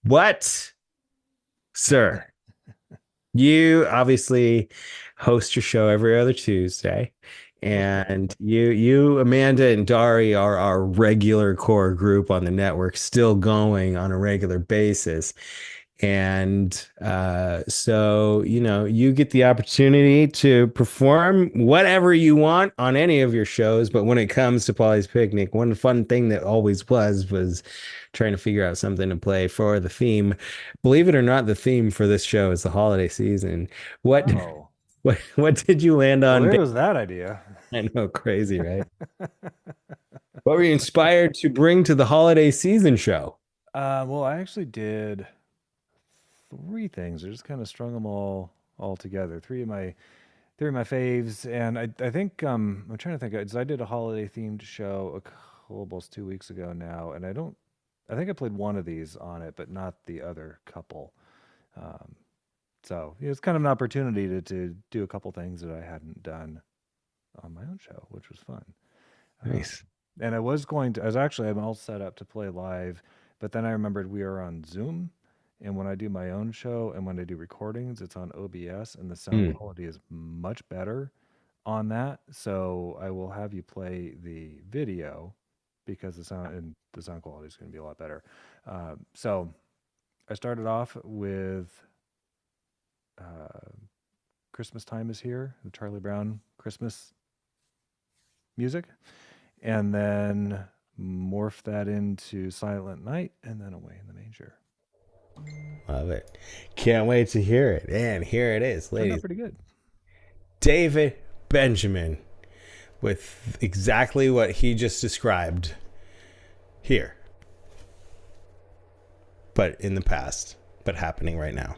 What? Sir, you obviously host your show every other Tuesday, and you, Amanda, and Dari are our regular core group on the network, still going on a regular basis. And so, you get the opportunity to perform whatever you want on any of your shows. But when it comes to Paulie's Picnic, one fun thing that always was trying to figure out something to play for the theme. Believe it or not, the theme for this show is the holiday season. What did you land on? Where was that idea? I know, crazy, right? What were you inspired to bring to the holiday season show? Well, I actually did 3 things. I just kind of strung them all together. 3 of my faves, and I think I'm trying to think. I did a holiday themed show almost 2 weeks ago now, and I think I played one of these on it, but not the other couple. So it's kind of an opportunity to do a couple things that I hadn't done on my own show, which was fun. Nice. And I'm all set up to play live, but then I remembered we are on Zoom. And when I do my own show and when I do recordings, it's on OBS, and the sound quality is much better on that. So I will have you play the video because the sound quality is going to be a lot better. So I started off with Christmas Time Is Here, the Charlie Brown Christmas music, and then morphed that into Silent Night, and then Away in the Manger. Love it. Can't wait to hear it. And here it is, ladies. Pretty good. David Benjamin with exactly what he just described here. But in the past, but happening right now.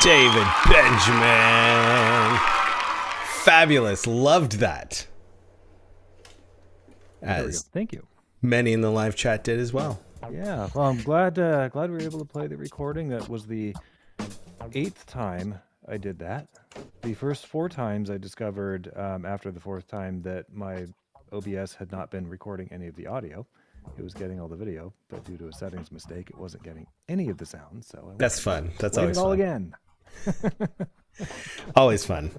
David Benjamin. Fabulous. Loved that. There we go. As Thank you. many in the live chat did as well. Yeah, well, I'm glad we were able to play the recording. That was the 8th time I did that. The first 4 times I discovered after the 4th time that my OBS had not been recording any of the audio. It was getting all the video, but due to a settings mistake, it wasn't getting any of the sound. So I went That's fun. That's played always it all fun. again. Always fun.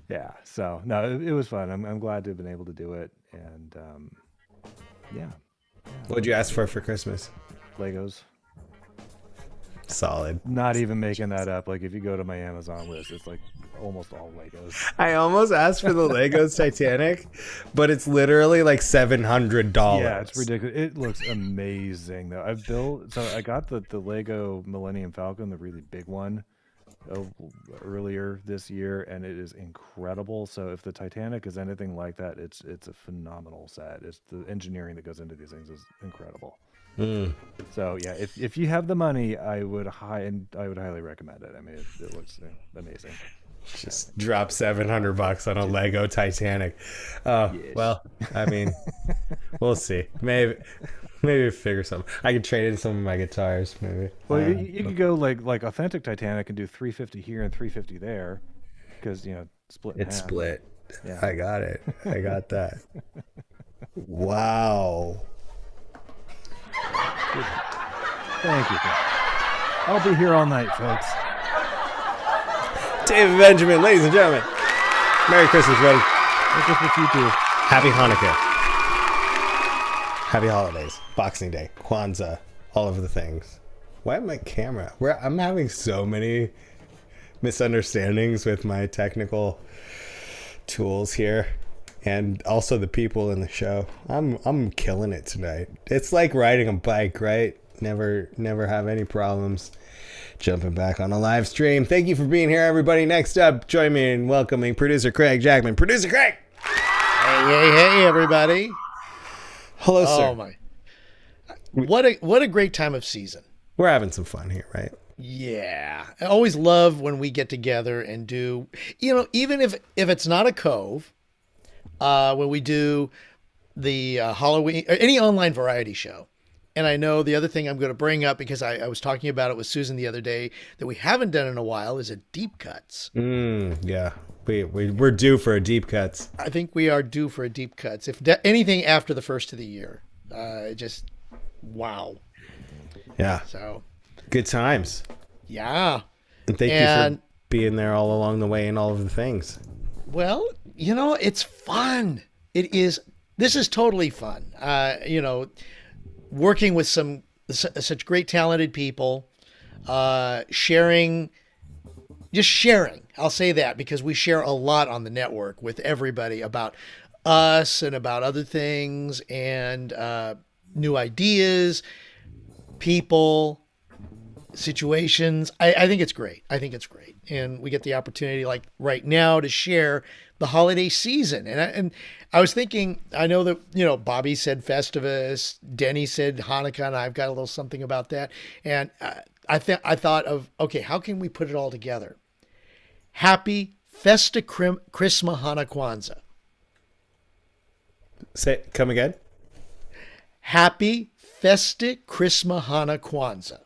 Yeah, so no, it was fun. I'm glad to have been able to do it, and yeah. What'd you ask for Christmas? Legos. Solid. Not even making that up. Like if you go to my Amazon list, it's like almost all Legos. I almost asked for the Legos Titanic, but it's literally like $700. Yeah, it's ridiculous. It looks amazing though. I got the Lego Millennium Falcon, the really big one, earlier this year, and it is incredible. So if the Titanic is anything like that, it's a phenomenal set. It's the engineering that goes into these things is incredible. So yeah, if you have the money, I would highly recommend it. I mean, it looks amazing. Just drop $700 on a Lego Titanic. Oh, Yes. well, I mean, we'll see. Maybe figure something. I could trade in some of my guitars, maybe. Well, you could go like authentic Titanic and do 350 here and 350 there, because split. In It's half. split. Yeah. I got it. I got that. Wow. Thank you. I'll be here all night, folks. David Benjamin, ladies and gentlemen. Merry Christmas, buddy. Merry Christmas to you too. Happy Hanukkah. Happy holidays. Boxing Day. Kwanzaa. All of the things. Why my camera? I'm having so many misunderstandings with my technical tools here. And also the people in the show. I'm killing it tonight. It's like riding a bike, right? Never have any problems jumping back on a live stream. Thank you for being here, everybody. Next up, join me in welcoming producer Craig Jackman. Producer Craig! Hey, everybody. Hello, sir. Oh, my. What a great time of season. We're having some fun here, right? Yeah. I always love when we get together and do, even if it's not a cove, when we do the Halloween or any online variety show. And I know the other thing I'm going to bring up, because I was talking about it with Susan the other day, that we haven't done in a while, is a deep cuts. Yeah. We're due for a deep cuts. I think we are due for a deep cuts. If anything after the first of the year, just wow. Yeah. So good times. Yeah. And thank you for being there all along the way and all of the things. Well, it's fun. It is. This is totally fun. Working with such great talented people, sharing. I'll say that because we share a lot on the network with everybody about us and about other things and new ideas, people, situations. I think it's great. And we get the opportunity like right now to share the holiday season. And I was thinking, I know that, Bobby said Festivus, Denny said Hanukkah, and I've got a little something about that. And I thought of, okay, how can we put it all together? Happy Festa Chrisma Hana Kwanzaa. Come again? Happy Festa Chrisma Hana Kwanzaa.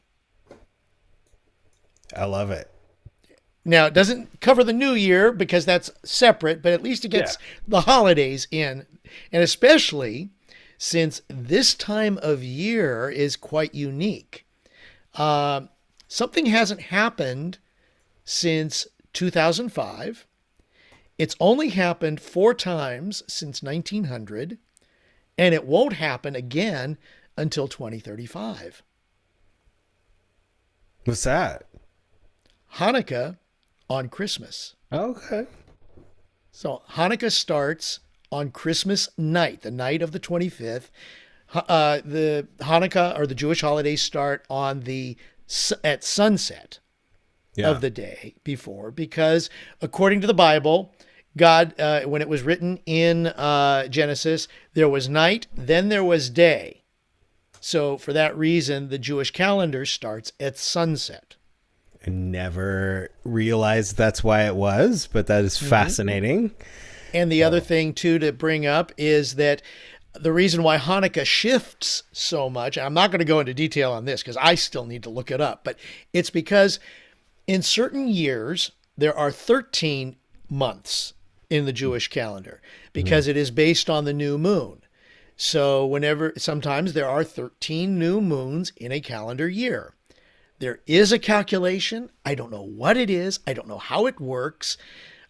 I love it. Now, it doesn't cover the new year because that's separate, but at least it gets the holidays in. And especially since this time of year is quite unique. Something hasn't happened since 2005. It's only happened 4 times since 1900, and it won't happen again until 2035. What's that? Hanukkah on Christmas. Okay. So Hanukkah starts on Christmas night, the night of the 25th. The Hanukkah or the Jewish holidays start at sunset of the day before, because according to the Bible, God, when it was written in Genesis, there was night, then there was day. So for that reason, the Jewish calendar starts at sunset. I never realized that's why it was, but that is fascinating. And the other thing, too, to bring up is that the reason why Hanukkah shifts so much, I'm not going to go into detail on this because I still need to look it up, but it's because in certain years, there are 13 months in the Jewish calendar because it is based on the new moon. So sometimes there are 13 new moons in a calendar year. There is a calculation. I don't know what it is. I don't know how it works.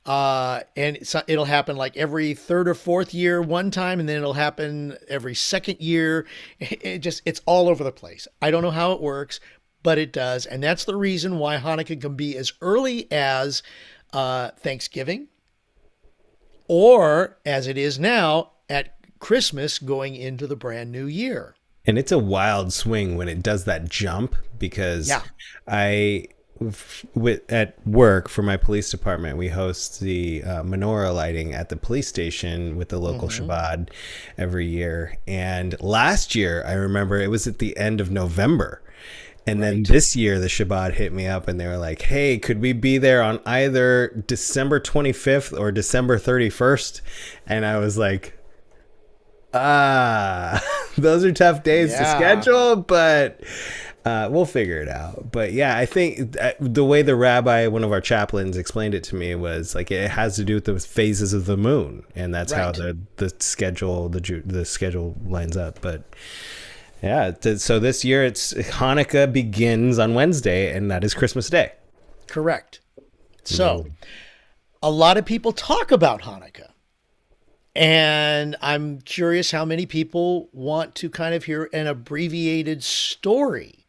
And it'll happen like every third or fourth year one time, and then it'll happen every second year. It's all over the place. I don't know how it works, but it does. And that's the reason why Hanukkah can be as early as Thanksgiving, or as it is now at Christmas going into the brand new year. And it's a wild swing when it does that jump, because at work for my police department, we host the menorah lighting at the police station with the local Shabbat every year. And last year, I remember it was at the end of November. And then this year, the Shabbat hit me up and they were like, hey, could we be there on either December 25th or December 31st? And I was like, those are tough days to schedule, but we'll figure it out. But yeah, I think the way the rabbi, one of our chaplains, explained it to me was like it has to do with the phases of the moon, and that's how the schedule the schedule lines up. But yeah, so this year it's Hanukkah begins on Wednesday, and that is Christmas Day. Correct. So a lot of people talk about Hanukkah. And I'm curious how many people want to kind of hear an abbreviated story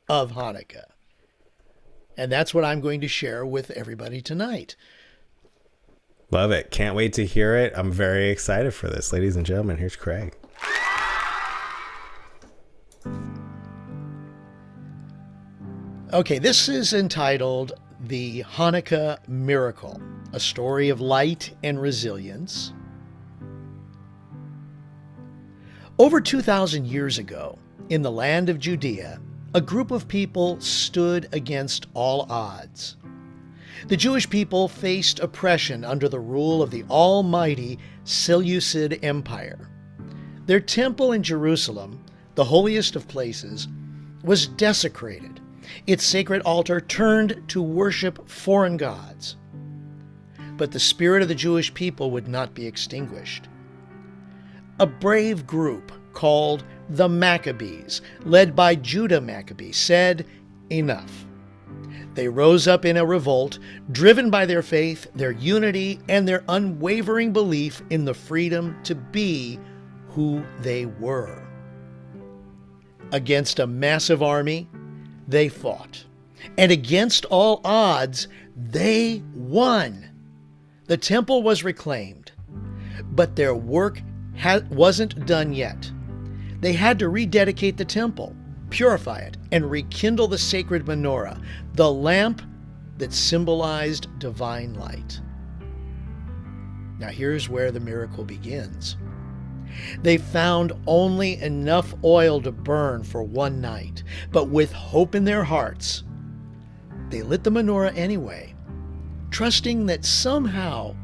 of Hanukkah. And that's what I'm going to share with everybody tonight. Love it. Can't wait to hear it. I'm very excited for this. Ladies and gentlemen, here's Craig. Okay, this is entitled The Hanukkah Miracle, a story of light and resilience. Over 2,000 years ago, in the land of Judea, a group of people stood against all odds. The Jewish people faced oppression under the rule of the almighty Seleucid Empire. Their temple in Jerusalem, the holiest of places, was desecrated, its sacred altar turned to worship foreign gods. But the spirit of the Jewish people would not be extinguished. A brave group called the Maccabees, led by Judah Maccabee, said, "Enough." They rose up in a revolt, driven by their faith, their unity, and their unwavering belief in the freedom to be who they were. Against a massive army, they fought. And against all odds, they won. The temple was reclaimed, but their work wasn't done yet. They had to rededicate the temple, purify it, and rekindle the sacred menorah, the lamp that symbolized divine light. Now here's where the miracle begins. They found only enough oil to burn for one night, but with hope in their hearts, they lit the menorah anyway, trusting that somehow,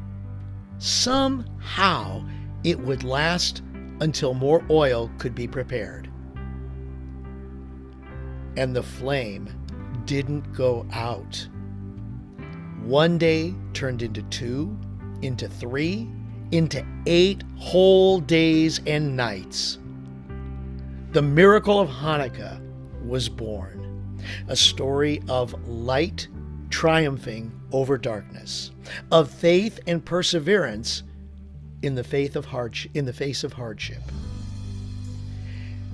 it would last until more oil could be prepared. And the flame didn't go out. One day turned into 2, into 3, into 8 whole days and nights. The miracle of Hanukkah was born, a story of light triumphing over darkness, of faith and perseverance in the face of hardship.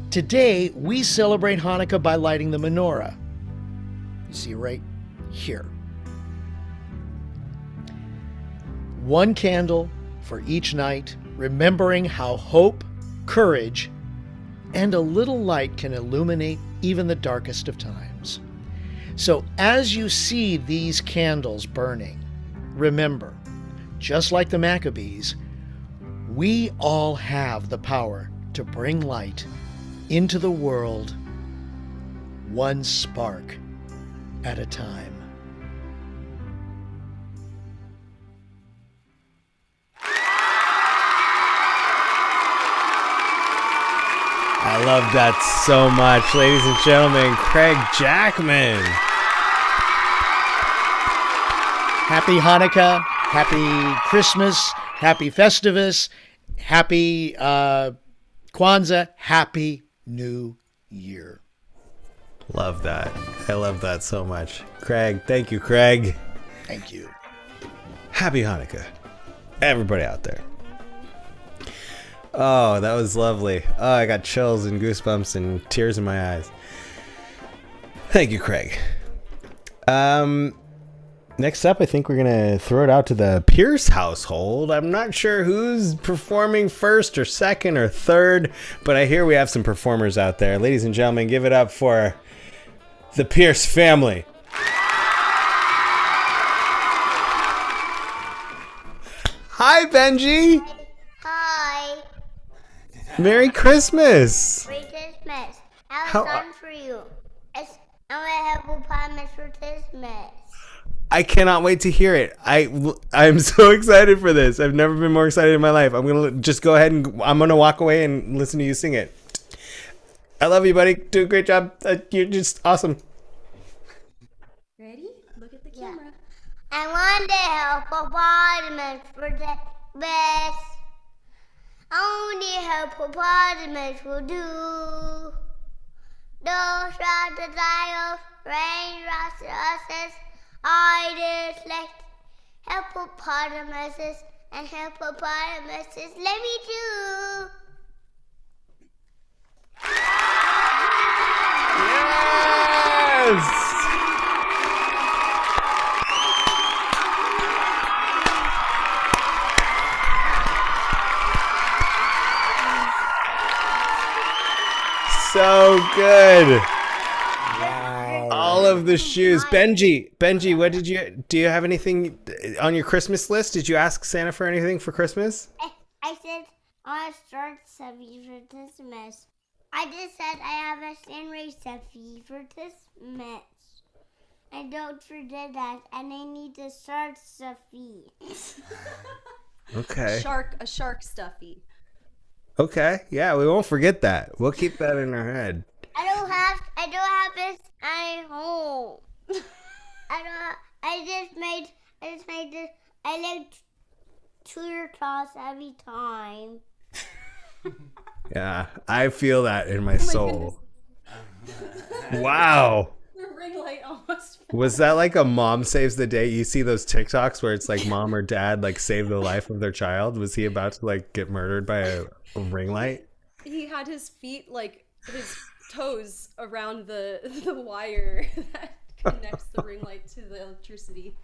Today, we celebrate Hanukkah by lighting the menorah. You see right here. One candle for each night, remembering how hope, courage, and a little light can illuminate even the darkest of times. So as you see these candles burning, remember, just like the Maccabees, we all have the power to bring light into the world, one spark at a time. I love that so much, ladies and gentlemen. Craig Jackman. Happy Hanukkah, happy Christmas, happy Festivus, happy Kwanzaa, happy New Year. Love that. I love that so much. Craig, thank you, Craig. Thank you. Happy Hanukkah, everybody out there. Oh, that was lovely. Oh, I got chills and goosebumps and tears in my eyes. Thank you, Craig. Next up, I think we're gonna throw it out to the Pierce household. I'm not sure who's performing first or second or third, but I hear we have some performers out there. Ladies and gentlemen, give it up for the Pierce family. Hi, Benji. Hi. Merry Christmas. Merry Christmas. I have How- a song for you. It's I'm gonna have a promise for Christmas. I cannot wait to hear it. I'm so excited for this. I've never been more excited in my life. I'm gonna just go ahead and I'm gonna walk away and listen to you sing it. I love you, buddy. Do a great job. You're just awesome. Ready? Look at the camera. I want to help a vitamin for the best. Only hippopotamus will do. Those are the dials, rain, rhinoceroses. I dislike hippopotamuses and hippopotamuses. Let me do. Yes! So good. All of the shoes. Benji, what do you have anything on your Christmas list? Did you ask Santa for anything for Christmas? I said I want to start something for Christmas. I just said I have a stingray recipe for Christmas. I don't forget that, and I need to start stuffy. Okay. A shark stuffy. Okay. Yeah, we won't forget that. We'll keep that in our head. I don't have this at home. I just made this. I like tutor class every time. Yeah, I feel that in my soul. Wow. The ring light almost. Was that like a mom saves the day? You see those TikToks where it's like mom or dad like save the life of their child? Was he about to like get murdered by a ring light? He had his feet, like his toes, around the wire that connects the ring light to the electricity.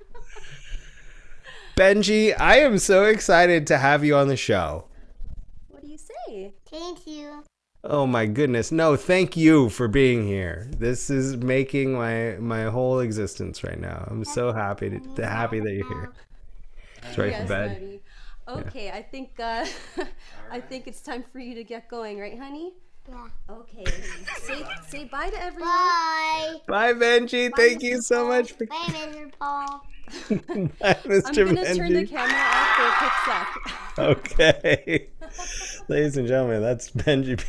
Benji, I am so excited to have you on the show. What do you say? Thank you. Oh my goodness. No, thank you for being here. This is making my whole existence right now. I'm so happy that you're here. It's right Yes, for bed. honey. Okay, yeah. I think it's time for you to get going, right, honey? Yeah. Okay. Say bye to everyone. Bye. Bye, Benji. Bye, Thank Mr. you so Paul. much for Bye, Mr. Paul. Bye, Mr. I'm gonna Benji. turn the camera off for a quick sec. Okay. Ladies and gentlemen, that's Benji.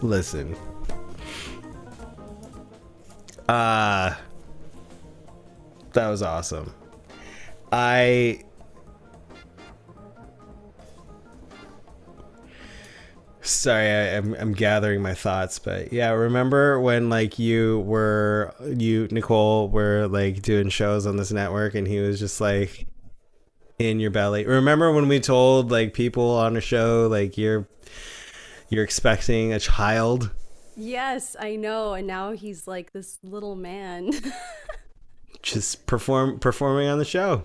Listen. That was awesome. Sorry, I'm gathering my thoughts, but yeah, remember when like you Nicole were like doing shows on this network and he was just like in your belly? Remember when we told like people on a show like you're expecting a child? Yes, I know, and now he's like this little man. Just performing on the show.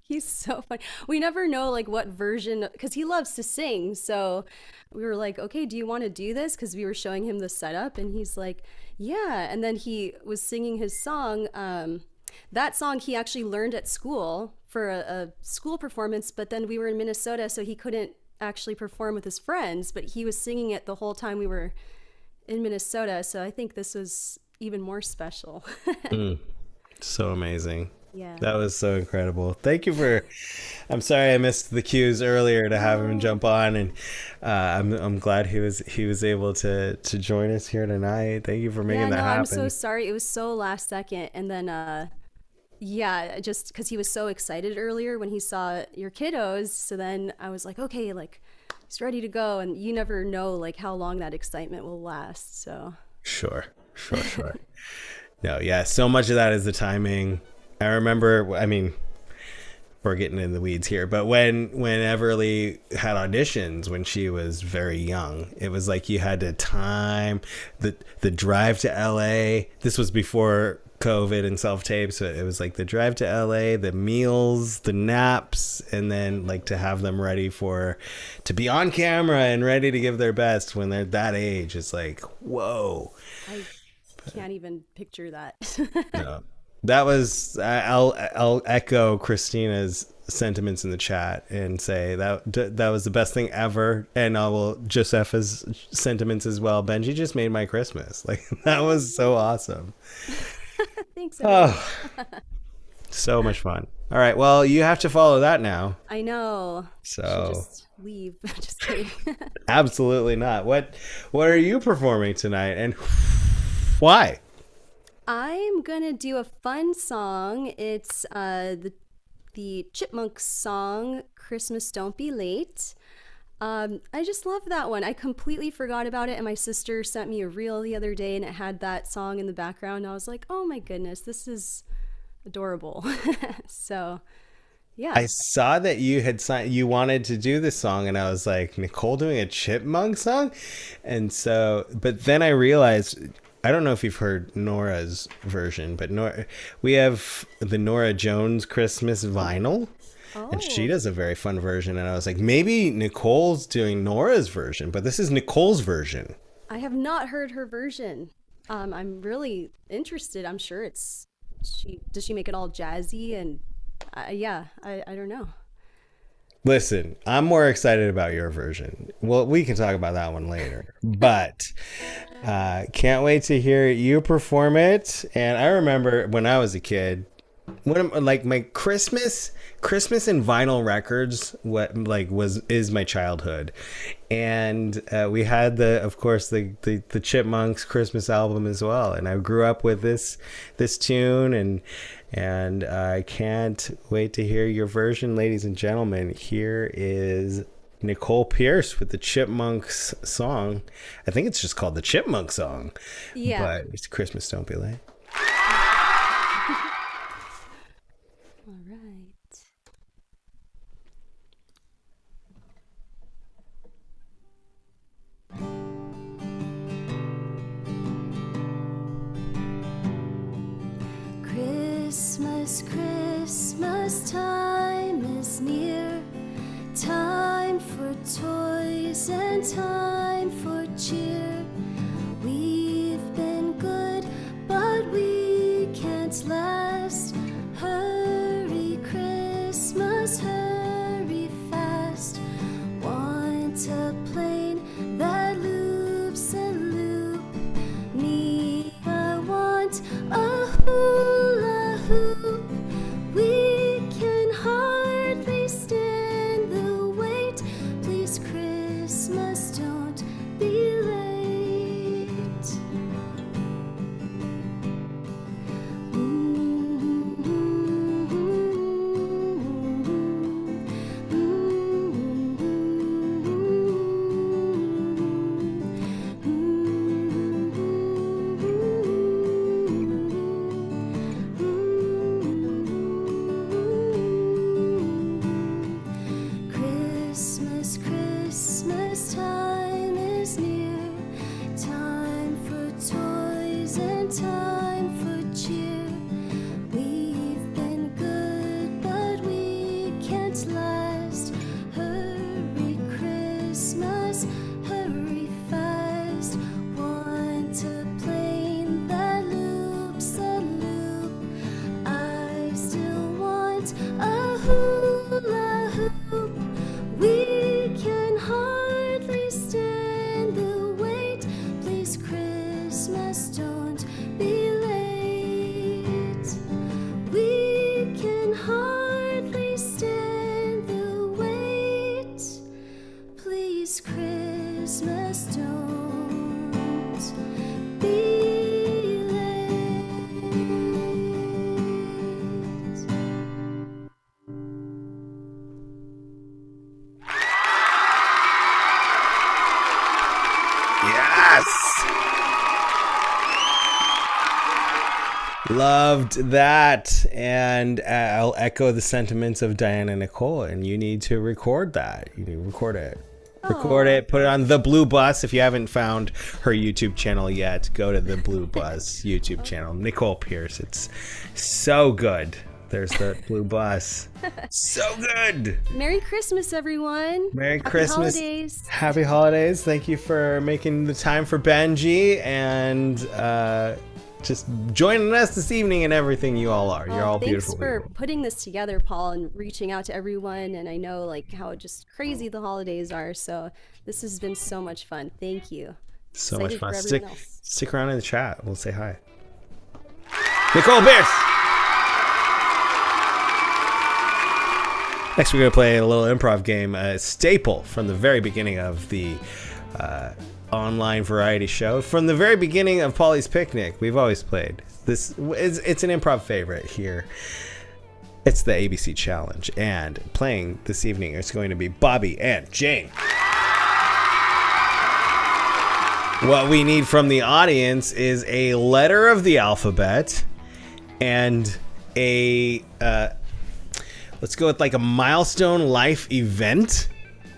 He's so funny. We never know like what version, because he loves to sing. So we were like, okay, do you want to do this? Because we were showing him the setup, and he's like, yeah. And then he was singing his song, that song he actually learned at school for a school performance, but then we were in Minnesota, so he couldn't actually perform with his friends, but he was singing it the whole time we were in Minnesota. So I think this was even more special. So amazing. Yeah. That was so incredible. Thank you for, I'm sorry I missed the cues earlier to have him jump on, and I'm glad he was able to join us here tonight. Thank you for making that happen. I'm so sorry. It was so last second. And then, just because he was so excited earlier when he saw your kiddos. So then I was like, okay, like he's ready to go. And you never know like how long that excitement will last. So Sure. No, yeah, so much of that is the timing. I remember, I mean, we're getting in the weeds here, but when Everly had auditions when she was very young, it was like you had to time the drive to LA. This was before COVID and self-tape, so it was like the drive to LA, the meals, the naps, and then like to have them ready to be on camera and ready to give their best when they're that age. It's like, whoa. I can't even picture that. No. That was, I'll echo Christina's sentiments in the chat and say that was the best thing ever. And I will Josefa's sentiments as well. Benji just made my Christmas. Like, that was so awesome. Thanks. Oh, so much fun. All right. Well, you have to follow that now. I know. So just leave. Just kidding. Absolutely not. What are you performing tonight, and why? I'm gonna do a fun song. It's the Chipmunks song, "Christmas Don't Be Late." I just love that one. I completely forgot about it, and my sister sent me a reel the other day, and it had that song in the background. And I was like, "Oh my goodness, this is adorable!" So, yeah. I saw that you had you wanted to do this song, and I was like, Nicole doing a Chipmunk song, and so, but then I realized. I don't know if you've heard Nora's version, but we have the Nora Jones Christmas vinyl, and she does a very fun version. And I was like, maybe Nicole's doing Nora's version, but this is Nicole's version. I have not heard her version. I'm really interested. I'm sure does she make it all jazzy? And I don't know. Listen, I'm more excited about your version. Well, we can talk about that one later, but can't wait to hear you perform it. And I remember when I was a kid, like my Christmas and vinyl records, is my childhood. And we had of course the Chipmunks Christmas album as well. And I grew up with this tune, and I can't wait to hear your version, ladies and gentlemen. Here is Nicole Pierce with the Chipmunks song. I think it's just called the Chipmunk song. Yeah. But it's Christmas Don't Be Late. All right. Christmas, Christmas time is near. Time for toys and time for cheer. We've been good, but we can't last. Hurry, Christmas, hurry fast. Want a plane that loops and loop me. I want a hula hoop. We can hardly stand the wait. Please, Christmas, don't Loved that. And I'll echo the sentiments of Diana Nicole. And you need to record that. You need to record it. Record it, put it on The Blue Bus. If you haven't found her YouTube channel yet, go to The Blue Bus YouTube channel. Nicole Pierce. It's so good. There's the Blue Bus. So good. Merry Christmas, everyone. Merry Happy Christmas. Holidays. Happy holidays. Thank you for making the time for Benji and just joining us this evening and everything you all are. You're all beautiful. Thanks for putting this together, Paul, and reaching out to everyone. And I know like how just crazy the holidays are. So this has been so much fun. Thank you. So much Excited fun. for everyone else. Stick around in the chat. We'll say hi. Nicole Pierce. Next, we're going to play a little improv game, a staple from the very beginning of the online variety show. From the very beginning of Paulie's Picnic, we've always played this. It's an improv favorite here. It's the ABC Challenge. And playing this evening is going to be Bobby and Jane. What we need from the audience is a letter of the alphabet and a... let's go with like a milestone life event.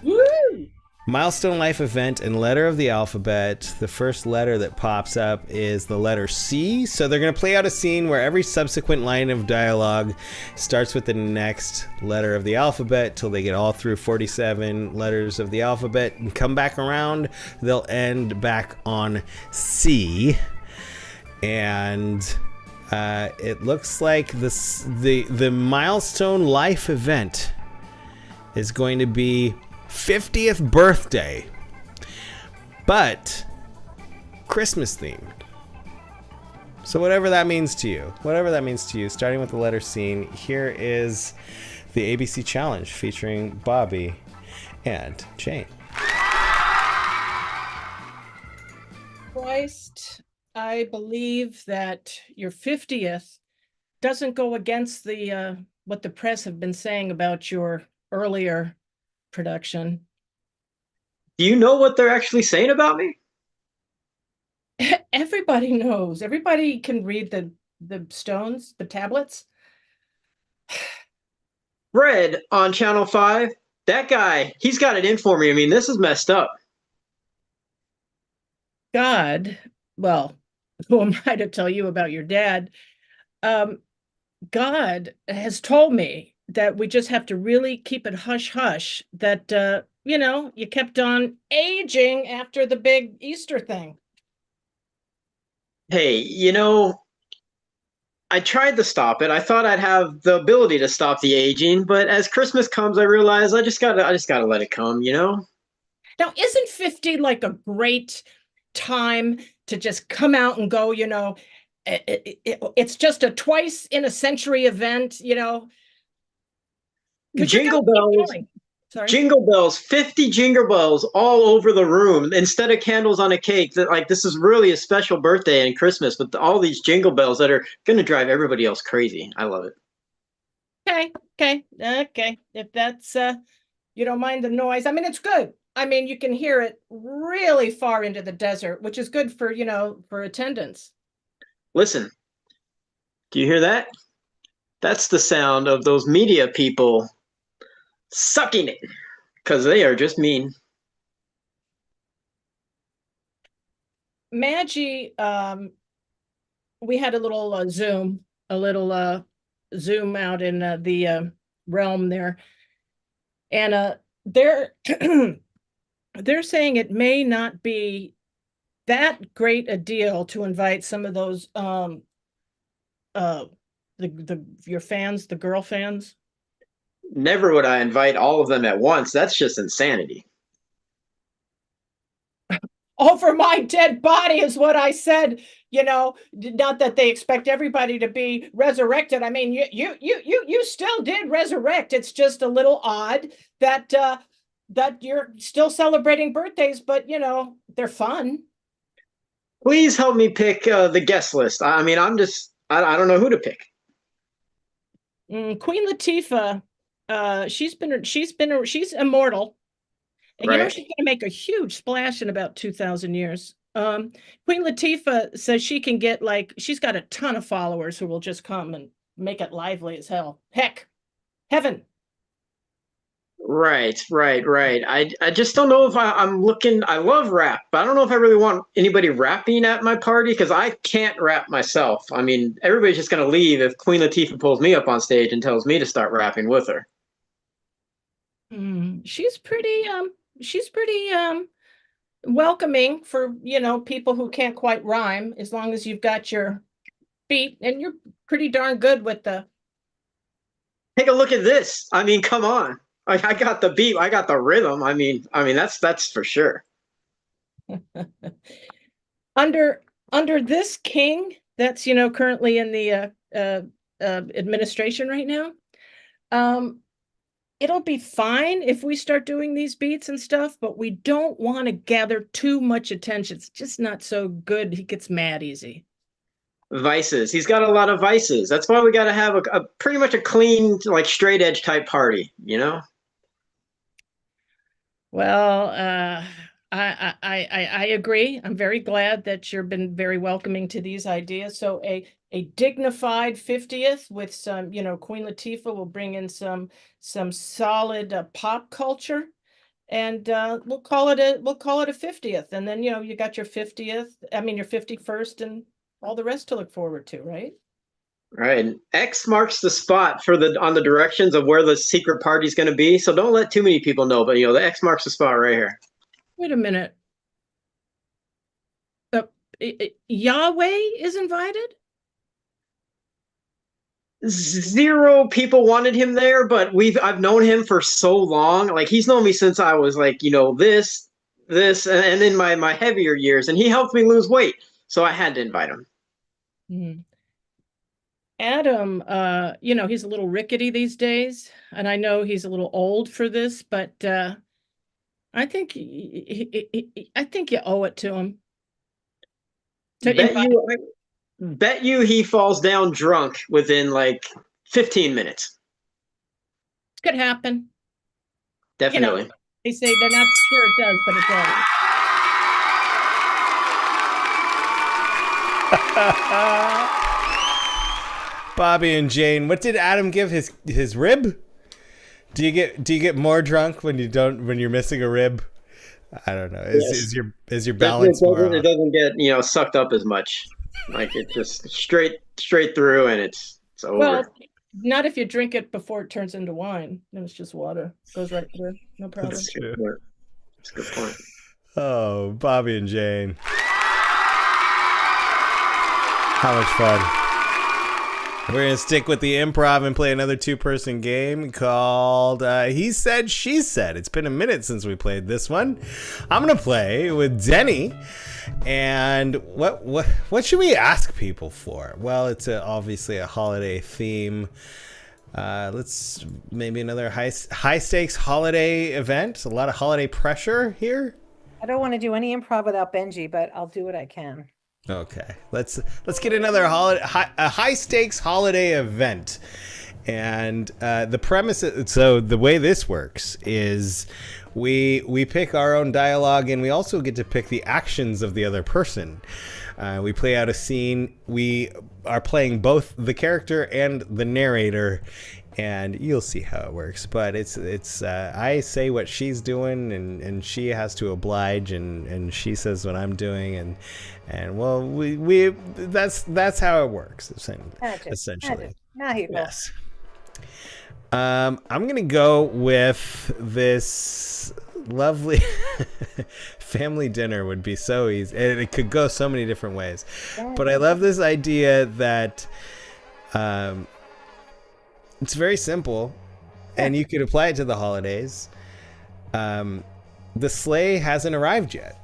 Woo! Milestone life event and letter of the alphabet. The first letter that pops up is the letter C. So they're going to play out a scene where every subsequent line of dialogue starts with the next letter of the alphabet till they get all through 47 letters of the alphabet and come back around. They'll end back on C. And it looks like the milestone life event is going to be 50th birthday, but Christmas themed. So whatever that means to you, starting with the letter C, here is the ABC Challenge featuring Bobby and Jane. Christ, I believe that your 50th doesn't go against the what the press have been saying about your earlier production. Do you know what they're actually saying about me? Everybody knows. Everybody can read the stones, the tablets. Red on Channel 5, that guy, he's got it in for me. I mean, this is messed up. God, well, who am I to tell you about your dad? God has told me that we just have to really keep it hush hush, that, you kept on aging after the big Easter thing. Hey, I tried to stop it. I thought I'd have the ability to stop the aging, but as Christmas comes, I realize I just gotta let it come, Now, isn't 50 like a great time to just come out and go, it's just a twice in a century event, Jingle bells. Sorry. Jingle bells, 50 jingle bells all over the room instead of candles on a cake. That like this is really a special birthday and Christmas with all these jingle bells that are going to drive everybody else crazy. I love it. Okay. If that's you don't mind the noise. I mean, it's good. I mean, you can hear it really far into the desert, which is good for, for attendance. Listen, do you hear that? That's the sound of those media people sucking it, because they are just mean. Maggie, we had a little Zoom out in the realm there, and they're they're saying it may not be that great a deal to invite some of those your fans, the girl fans. Never would I invite all of them at once. That's just insanity. Over my dead body is what I said. Not that they expect everybody to be resurrected. I mean, you still did resurrect. It's just a little odd that that you're still celebrating birthdays, but they're fun. Please help me pick the guest list. I mean, I don't know who to pick. Queen Latifah. She's immortal. And right. she's going to make a huge splash in about 2,000 years. Queen Latifah says she can get she's got a ton of followers who will just come and make it lively as hell. Heck, heaven. Right. I just don't know if I'm looking. I love rap, but I don't know if I really want anybody rapping at my party because I can't rap myself. I mean, everybody's just gonna leave if Queen Latifah pulls me up on stage and tells me to start rapping with her. She's pretty welcoming for people who can't quite rhyme, as long as you've got your beat and you're pretty darn good with the. Take a look at this. I mean, come on. I got the beat. I got the rhythm. I mean, that's for sure. Under this king that's currently in the administration right now, it'll be fine if we start doing these beats and stuff, but we don't want to gather too much attention. It's just not so good. He gets mad easy. Vices. He's got a lot of vices. That's why we got to have a pretty much a clean, like straight edge type party, Well, I agree. I'm very glad that you've been very welcoming to these ideas. So a dignified 50th with some, Queen Latifah will bring in some solid pop culture, and we'll call it a 50th. And then you got your 50th. I mean your 51st, and all the rest to look forward to, right? Right. X marks the spot on the directions of where the secret party is going to be. So don't let too many people know, but the X marks the spot right here. Wait a minute. Yahweh is invited? 0 people wanted him there, but I've known him for so long. Like he's known me since I was like, this, and in my heavier years, and he helped me lose weight. So I had to invite him. Adam, he's a little rickety these days, and I know he's a little old for this, but I think I think you owe it to him. Bet you he falls down drunk within like 15 minutes. Could happen. Definitely. They say they're not sure it does, but it does. Bobby and Jane, what did Adam give his rib? Do you get more drunk when you're missing a rib? I don't know. Is your balance more off? It doesn't get sucked up as much. Like it's just straight through, and it's over. Well, not if you drink it before it turns into wine. Then it's just water. Goes right through. No problem. That's a good point. Oh, Bobby and Jane. How much fun. We're going to stick with the improv and play another 2-person game called He Said, She Said. It's been a minute since we played this one. I'm going to play with Denny. And what should we ask people for? Well, it's obviously a holiday theme. Let's maybe another high stakes holiday event. A lot of holiday pressure here. I don't want to do any improv without Benji, but I'll do what I can. Okay, let's get another high stakes holiday event, and the premise. So the way this works is we pick our own dialogue, and we also get to pick the actions of the other person. We play out a scene. We are playing both the character and the narrator, and you'll see how it works. But it's I say what she's doing, and she has to oblige, and she says what I'm doing, and well, we that's how it works essentially. Yes. I'm gonna go with this lovely family dinner. Would be so easy, and it could go so many different ways. But I love this idea that it's very simple, and you could apply it to the holidays. The sleigh hasn't arrived yet.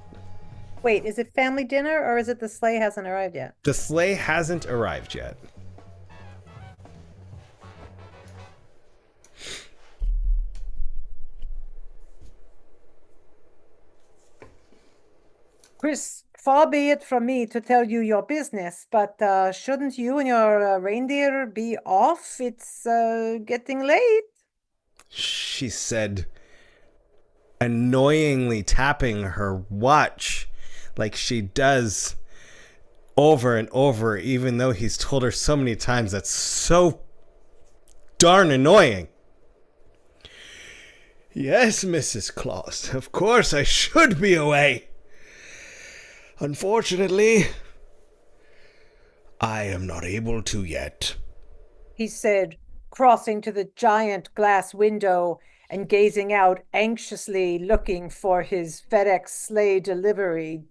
Wait, is it family dinner or is it the sleigh hasn't arrived yet? The sleigh hasn't arrived yet. Chris, far be it from me to tell you your business, but shouldn't you and your reindeer be off? It's getting late. She said, annoyingly tapping her watch like she does over and over, even though he's told her so many times. That's so darn annoying. Yes, Mrs. Claus, of course I should be away. Unfortunately, I am not able to yet. He said, crossing to the giant glass window and gazing out anxiously, looking for his FedEx sleigh delivery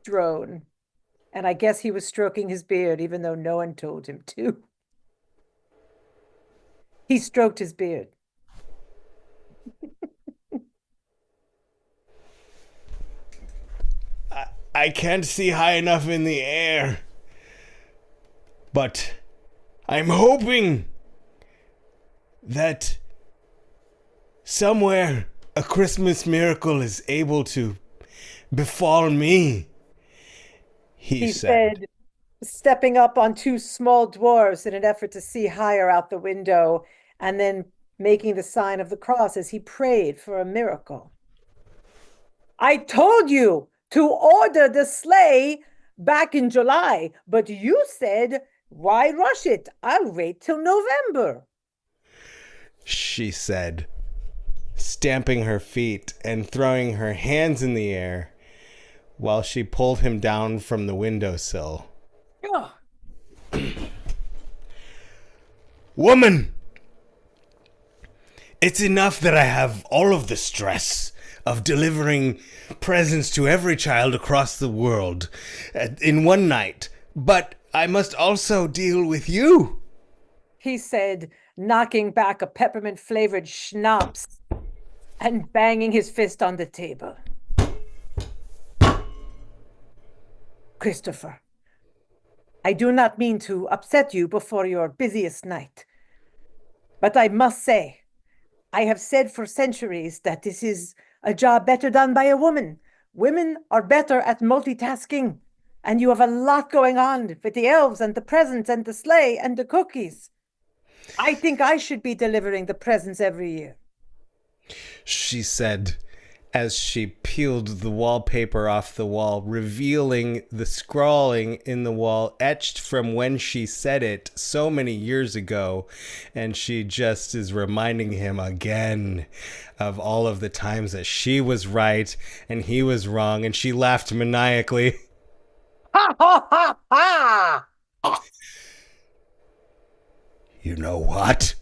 drone. And I guess he was stroking his beard, even though no one told him to. He stroked his beard. I can't see high enough in the air, but I'm hoping that somewhere a Christmas miracle is able to befall me, he said, stepping up on two small dwarves in an effort to see higher out the window, and then making the sign of the cross as he prayed for a miracle. I told you to order the sleigh back in July, but you said, why rush it? I'll wait till November, she said, stamping her feet and throwing her hands in the air while she pulled him down from the windowsill. Ugh. Woman, it's enough that I have all of the stress of delivering presents to every child across the world in one night, but I must also deal with you, he said, knocking back a peppermint-flavored schnapps and banging his fist on the table. Christopher, I do not mean to upset you before your busiest night, but I must say, I have said for centuries that this is a job better done by a woman. Women are better at multitasking, and you have a lot going on with the elves and the presents and the sleigh and the cookies. I think I should be delivering the presents every year, she said as she peeled the wallpaper off the wall, revealing the scrawling in the wall etched from when she said it so many years ago, and she just is reminding him again of all of the times that she was right and he was wrong, and she laughed maniacally. Ha ha ha ha! You know what?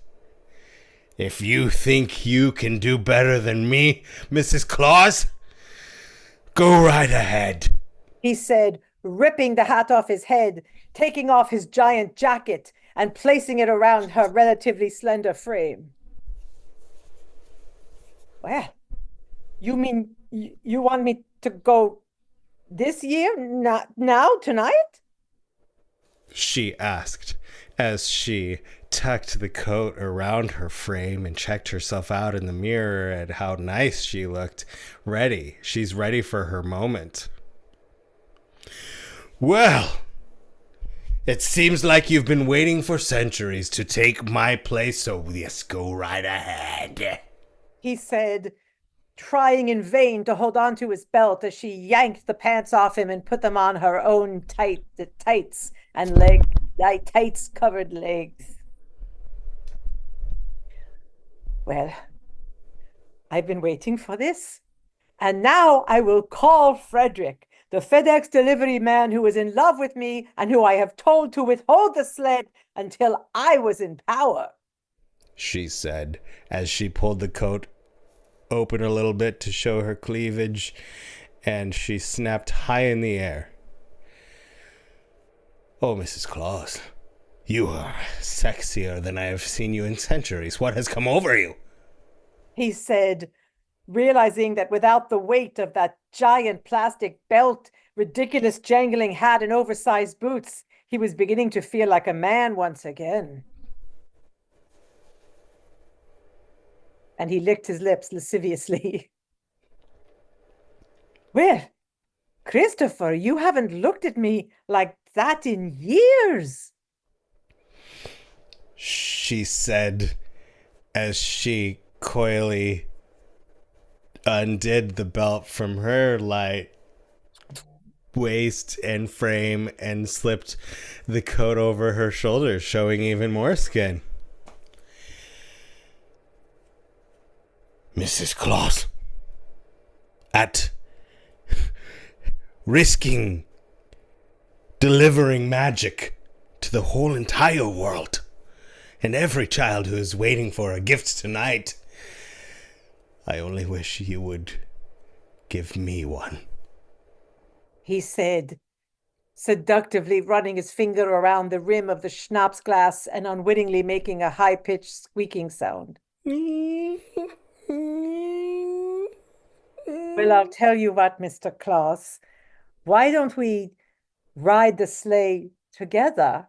If you think you can do better than me, Mrs. Claus, go right ahead, he said, ripping the hat off his head, taking off his giant jacket, and placing it around her relatively slender frame. Well, you mean you want me to go this year? Not now, tonight? She asked as she tucked the coat around her frame and checked herself out in the mirror at how nice she looked. Ready. She's ready for her moment. Well, it seems like you've been waiting for centuries to take my place, so yes, go right ahead, he said, trying in vain to hold on to his belt as she yanked the pants off him and put them on her own tights and tights-covered legs. Well, I've been waiting for this, and now I will call Frederick, the FedEx delivery man who is in love with me and who I have told to withhold the sled until I was in power, she said as she pulled the coat open a little bit to show her cleavage, and she snapped high in the air. Oh, Mrs. Claus, you are sexier than I have seen you in centuries. What has come over you? he said, realizing that without the weight of that giant plastic belt, ridiculous jangling hat, and oversized boots, he was beginning to feel like a man once again. And he licked his lips lasciviously. Well, Christopher, you haven't looked at me like that in years, she said as she coyly undid the belt from her light waist and frame and slipped the coat over her shoulders, showing even more skin. Mrs. Claus, at risking delivering magic to the whole entire world and every child who is waiting for a gift tonight, I only wish you would give me one. He said, seductively running his finger around the rim of the schnapps glass and unwittingly making a high-pitched squeaking sound. Well, I'll tell you what, Mr. Claus. Why don't we ride the sleigh together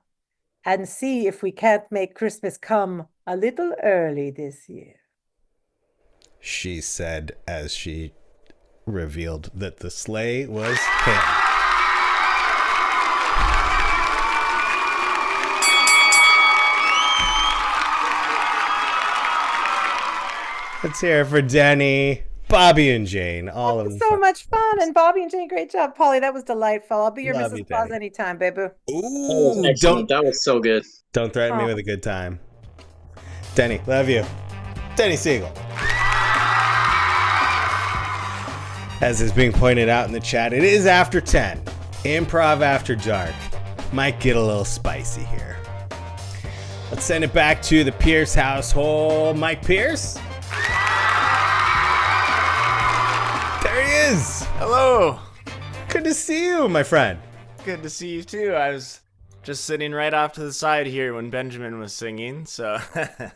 and see if we can't make Christmas come a little early this year? She said as she revealed that the sleigh was him. Let's hear it for Denny, Bobby, and Jane. All of them. So much fun. And Bobby and Jane, great job. Paulie, that was delightful. I'll be your Love Mrs. you, Claus Denny. anytime, baby. Ooh, That was so good. Don't threaten me with a good time. Denny, love you. Denny Siegel. As is being pointed out in the chat, it is after 10. Improv after dark. Might get a little spicy here. Let's send it back to the Pierce household. Mike Pierce. There he is. Hello. Good to see you, my friend. Good to see you too. I was just sitting right off to the side here when Benjamin was singing, so I've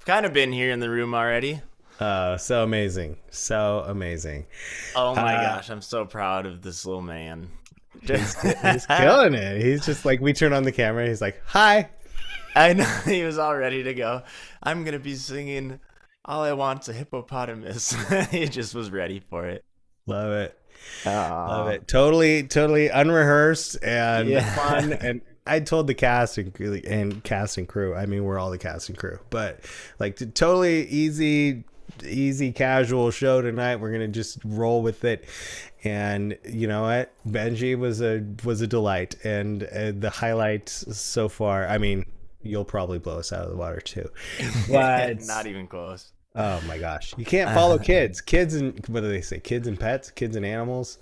kind of been here in the room already. So amazing. So amazing. Oh my gosh, I'm so proud of this little man. He's killing it. He's just like, we turn on the camera, he's like, hi. I know, he was all ready to go. I'm going to be singing All I Want's a Hippopotamus. He just was ready for it. Love it. Love it. Totally unrehearsed and fun. And I told the cast and cast and crew, I mean, we're all the cast and crew, but like totally easy casual show tonight. We're gonna just roll with it, and you know what, Benji was a delight, and the highlights so far, I mean, you'll probably blow us out of the water too, but not even close. Oh my gosh, you can't follow kids and what do they say, kids and pets, kids and animals.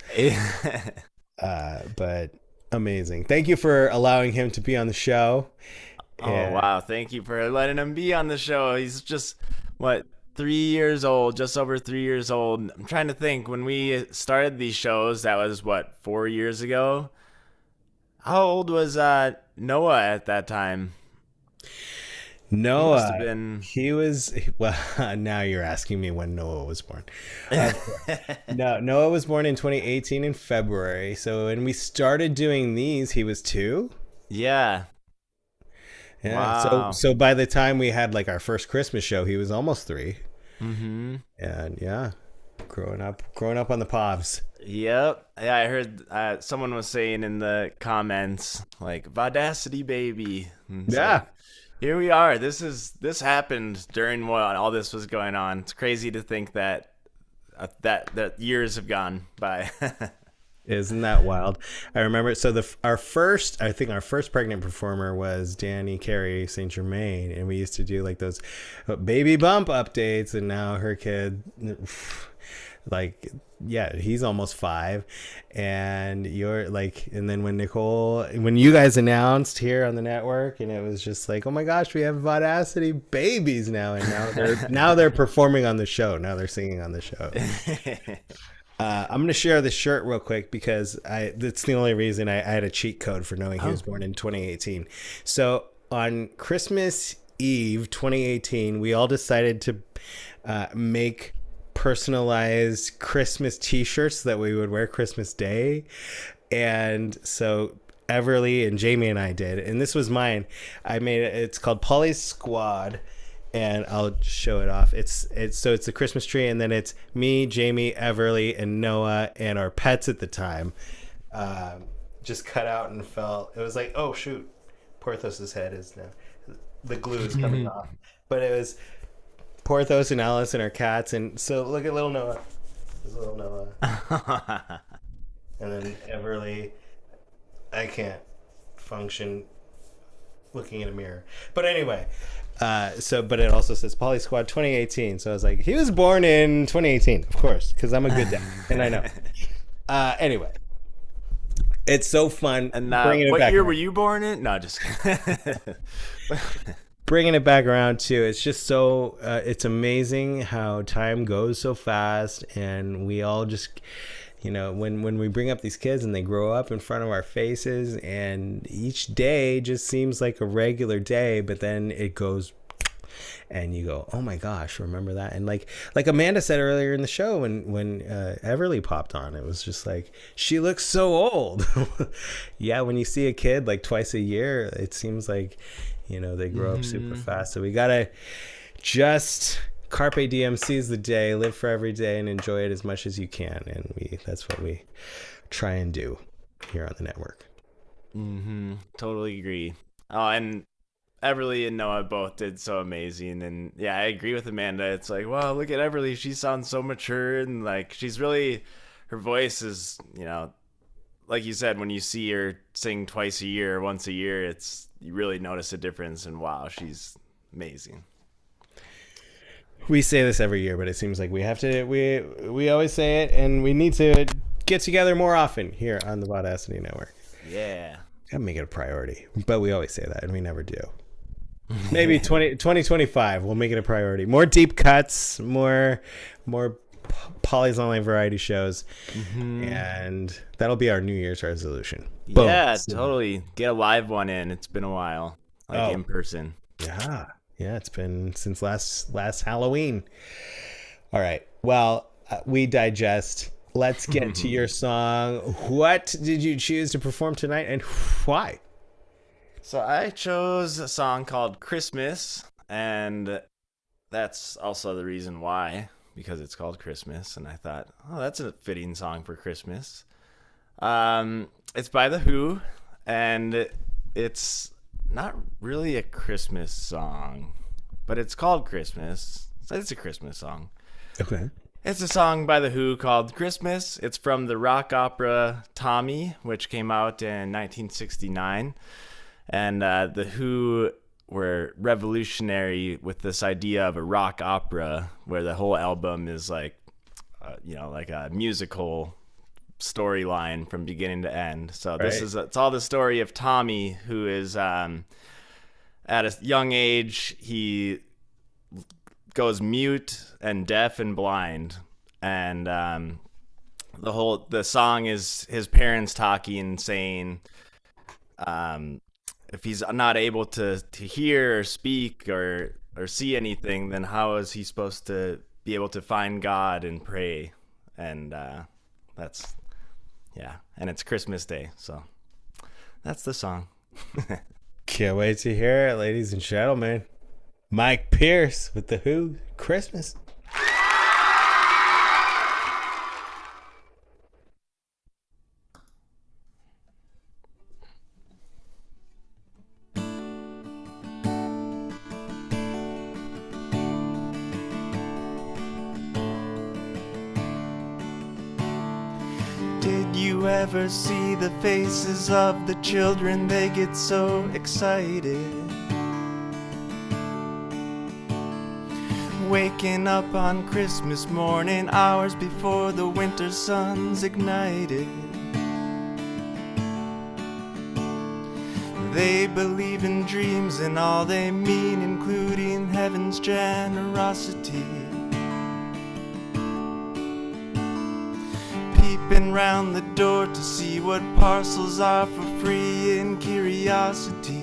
But amazing. Thank you for allowing him to be on the show. Oh wow, thank you for letting him be on the show. He's just what, 3 years old, just over 3 years old. I'm trying to think, when we started these shows, that was what, 4 years ago? How old was Noah at that time? Noah, he was well, now you're asking me when Noah was born. No, Noah was born in 2018 in February. So when we started doing these, he was 2. Yeah. Wow. So by the time we had like our first Christmas show, he was almost 3. Mm-hmm. And yeah, growing up on the povs. Yep. Yeah, I heard someone was saying in the comments like Vaudacity baby. Yeah. Here we are. This happened during when all this was going on. It's crazy to think that years have gone by. Isn't that wild? I remember. So our first pregnant performer was Danny Carey St. Germain, and we used to do like those baby bump updates. And now her kid, like, yeah, he's almost 5, and you're like, and then when you guys announced here on the network, and it was just like, oh my gosh, we have Vaudacity babies now, and now they're performing on the show. Now they're singing on the show. I'm going to share this shirt real quick because that's the only reason I had a cheat code for knowing he was born in 2018. So on Christmas Eve 2018, we all decided to make personalized Christmas t-shirts that we would wear Christmas Day. And so Everly and Jamie and I did, and this was mine. I made it. It's called Paulie's Squad. And I'll show it off. It's a Christmas tree, and then it's me, Jamie, Everly, and Noah, and our pets at the time. Just cut out and fell. It was like, oh shoot, Porthos's head is now, the glue is coming off. But it was Porthos and Alice and our cats, and so look at little Noah. There's little Noah. And then Everly, I can't function looking in a mirror. But anyway, but it also says Paulie Squad 2018. So I was like, he was born in 2018, of course, because I'm a good dad, and I know. Anyway, it's so fun. And bringing it what back year around. were you born in? No, just kidding. Bringing it back around too. It's just so it's amazing how time goes so fast, and we all just, when we bring up these kids and they grow up in front of our faces, and each day just seems like a regular day, but then it goes, and you go, oh my gosh, remember that? And like Amanda said earlier in the show, when Everly popped on, it was just like, she looks so old. Yeah, when you see a kid like twice a year, it seems like, they grow up super fast. So we gotta just carpe diem, seize the day, live for every day, and enjoy it as much as you can. And that's what we try and do here on the network. Totally agree. Oh, and Everly and Noah both did so amazing. And yeah, I agree with Amanda. It's like, wow, look at Everly. She sounds so mature, and like she's really, her voice is, like you said, when you see her sing twice a year, once a year, you really notice a difference. And wow, she's amazing. We say this every year, but it seems like we have to. We always say it, and we need to get together more often here on the Vaudacity Network. Yeah, gotta make it a priority, but we always say that, and we never do. Maybe 2025 we'll make it a priority. More deep cuts, more Paulie's Online variety shows, and that'll be our New Year's resolution. Boom. Yeah, totally. Get a live one in. It's been a while, in person. Yeah, it's been since last Halloween. All right. Well, we digest. Let's get to your song. What did you choose to perform tonight, and why? So I chose a song called Christmas, and that's also the reason why, because it's called Christmas, and I thought, oh, that's a fitting song for Christmas. It's by The Who, and it's not really a Christmas song, but it's called Christmas. So it's a Christmas song. Okay. It's a song by The Who called Christmas. It's from the rock opera Tommy, which came out in 1969. And The Who were revolutionary with this idea of a rock opera where the whole album is like, like a musical storyline from beginning to end. So it's all the story of Tommy, who is at a young age, he goes mute and deaf and blind, and the song is his parents talking and saying, if he's not able to hear or speak or see anything, then how is he supposed to be able to find God and pray? And that's, yeah, and it's Christmas Day, so that's the song. Can't wait to hear it, ladies and gentlemen. Mike Pierce with The Who, Christmas. Did you ever see the faces of the children? They get so excited. Waking up on Christmas morning, hours before the winter sun's ignited. They believe in dreams and all they mean, including heaven's generosity. Peeping round the door to see what parcels are for free in curiosity.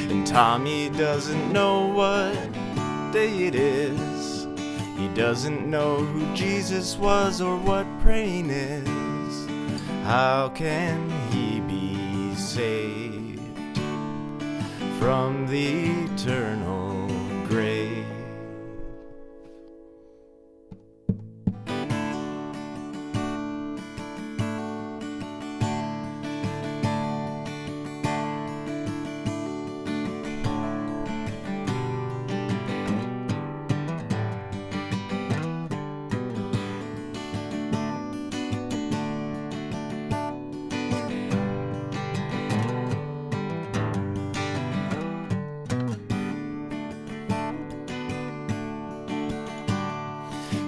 And Tommy doesn't know what day it is. He doesn't know who Jesus was or what praying is. How can he be saved from the eternal grave?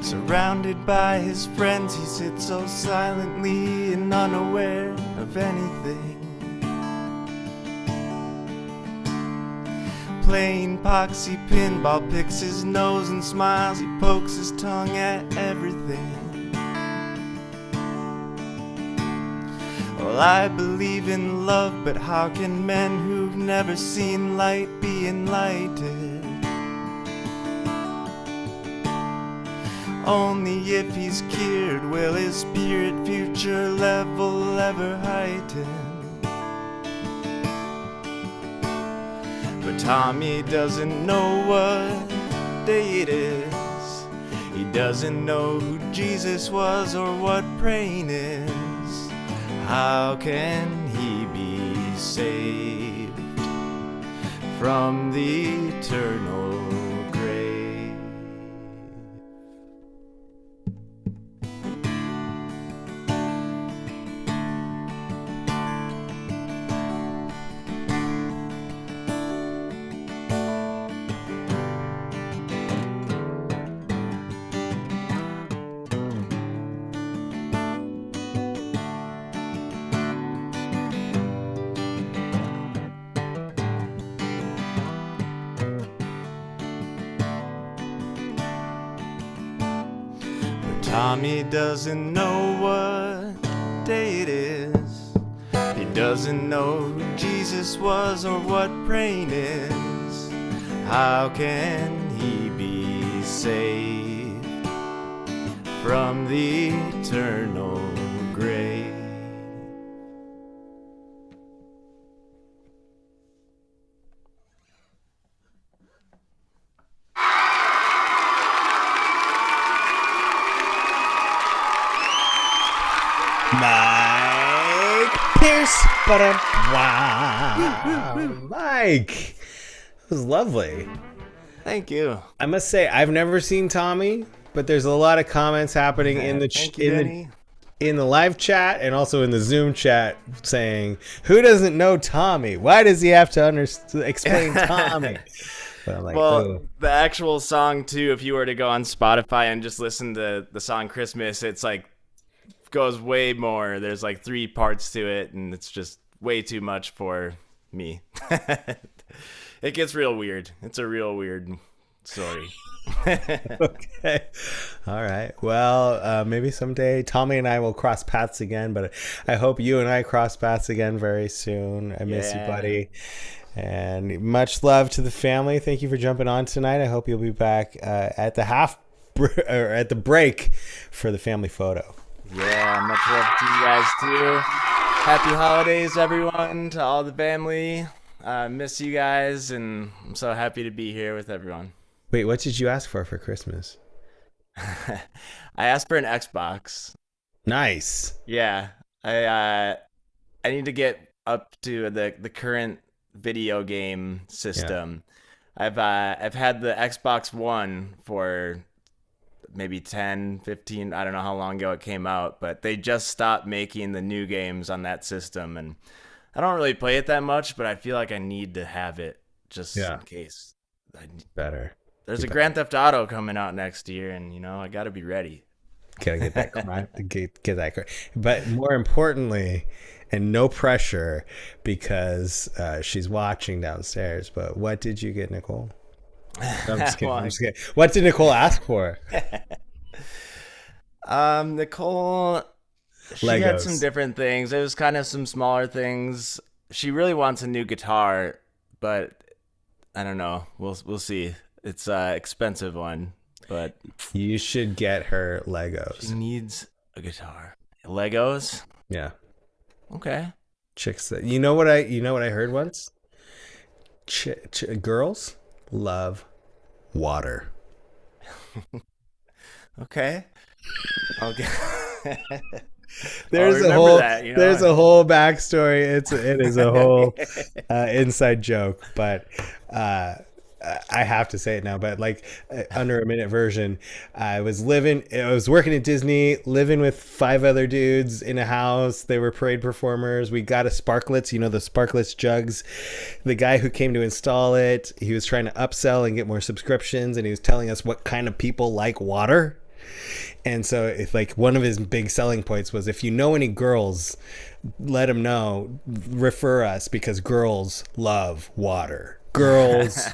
Surrounded by his friends, he sits so silently and unaware of anything. Playing poxy pinball, picks his nose and smiles, he pokes his tongue at everything. Well, I believe in love, but how can men who've never seen light be enlightened? Only if he's cured will his spirit future level ever heighten. But Tommy doesn't know what day it is. He doesn't know who Jesus was or what praying is. How can he be saved from the eternal grave? Tommy doesn't know what day it is. He doesn't know who Jesus was or what praying is. How can he be saved from the eternal grave? Mike Pierce. Wow. Mike. That was lovely. Thank you. I must say, I've never seen Tommy, but there's a lot of comments happening in the in the live chat and also in the Zoom chat saying, "Who doesn't know Tommy? Why does he have to explain Tommy?" But I'm like, well, the actual song too, if you were to go on Spotify and just listen to the song Christmas, it's like goes way more. There's like 3 parts to it, and it's just way too much for me. It gets real weird. It's a real weird story. Okay. All right. Well, maybe someday Tommy and I will cross paths again, but I hope you and I cross paths again very soon. I miss you, buddy. And much love to the family. Thank you for jumping on tonight. I hope you'll be back at the break for the family photo. Yeah, much love to you guys too. Happy holidays, everyone, to all the family. Miss you guys, and I'm so happy to be here with everyone. Wait, what did you ask for Christmas? I asked for an Xbox. Nice. Yeah, I need to get up to the current video game system. Yeah. I've had the Xbox One for maybe 10, 15, I don't know how long ago it came out, but they just stopped making the new games on that system, and I don't really play it that much, but I feel like I need to have it just in case. Better. There's a Grand Theft Auto coming out next year, and I got to be ready. Gotta get that crime, get that crime. But more importantly, and no pressure because she's watching downstairs, but what did you get, Nicole? I'm just kidding. I'm just kidding. What did Nicole ask for? Nicole, she had some different things. It was kind of some smaller things. She really wants a new guitar, but I don't know. We'll see. It's an expensive one, but you should get her Legos. She needs a guitar. Legos? Yeah. Okay. Chicks. You know what I heard once? Girls love water. Okay. There's a whole there's a whole backstory. It is a whole inside joke, but I have to say it now. But like under a minute version, I was working at Disney, living with 5 other dudes in a house. They were parade performers. We got a Sparklets, the Sparklets jugs. The guy who came to install it, he was trying to upsell and get more subscriptions, and he was telling us what kind of people like water. And so if like one of his big selling points was, if you know any girls, let them know, refer us, because girls love water. Girls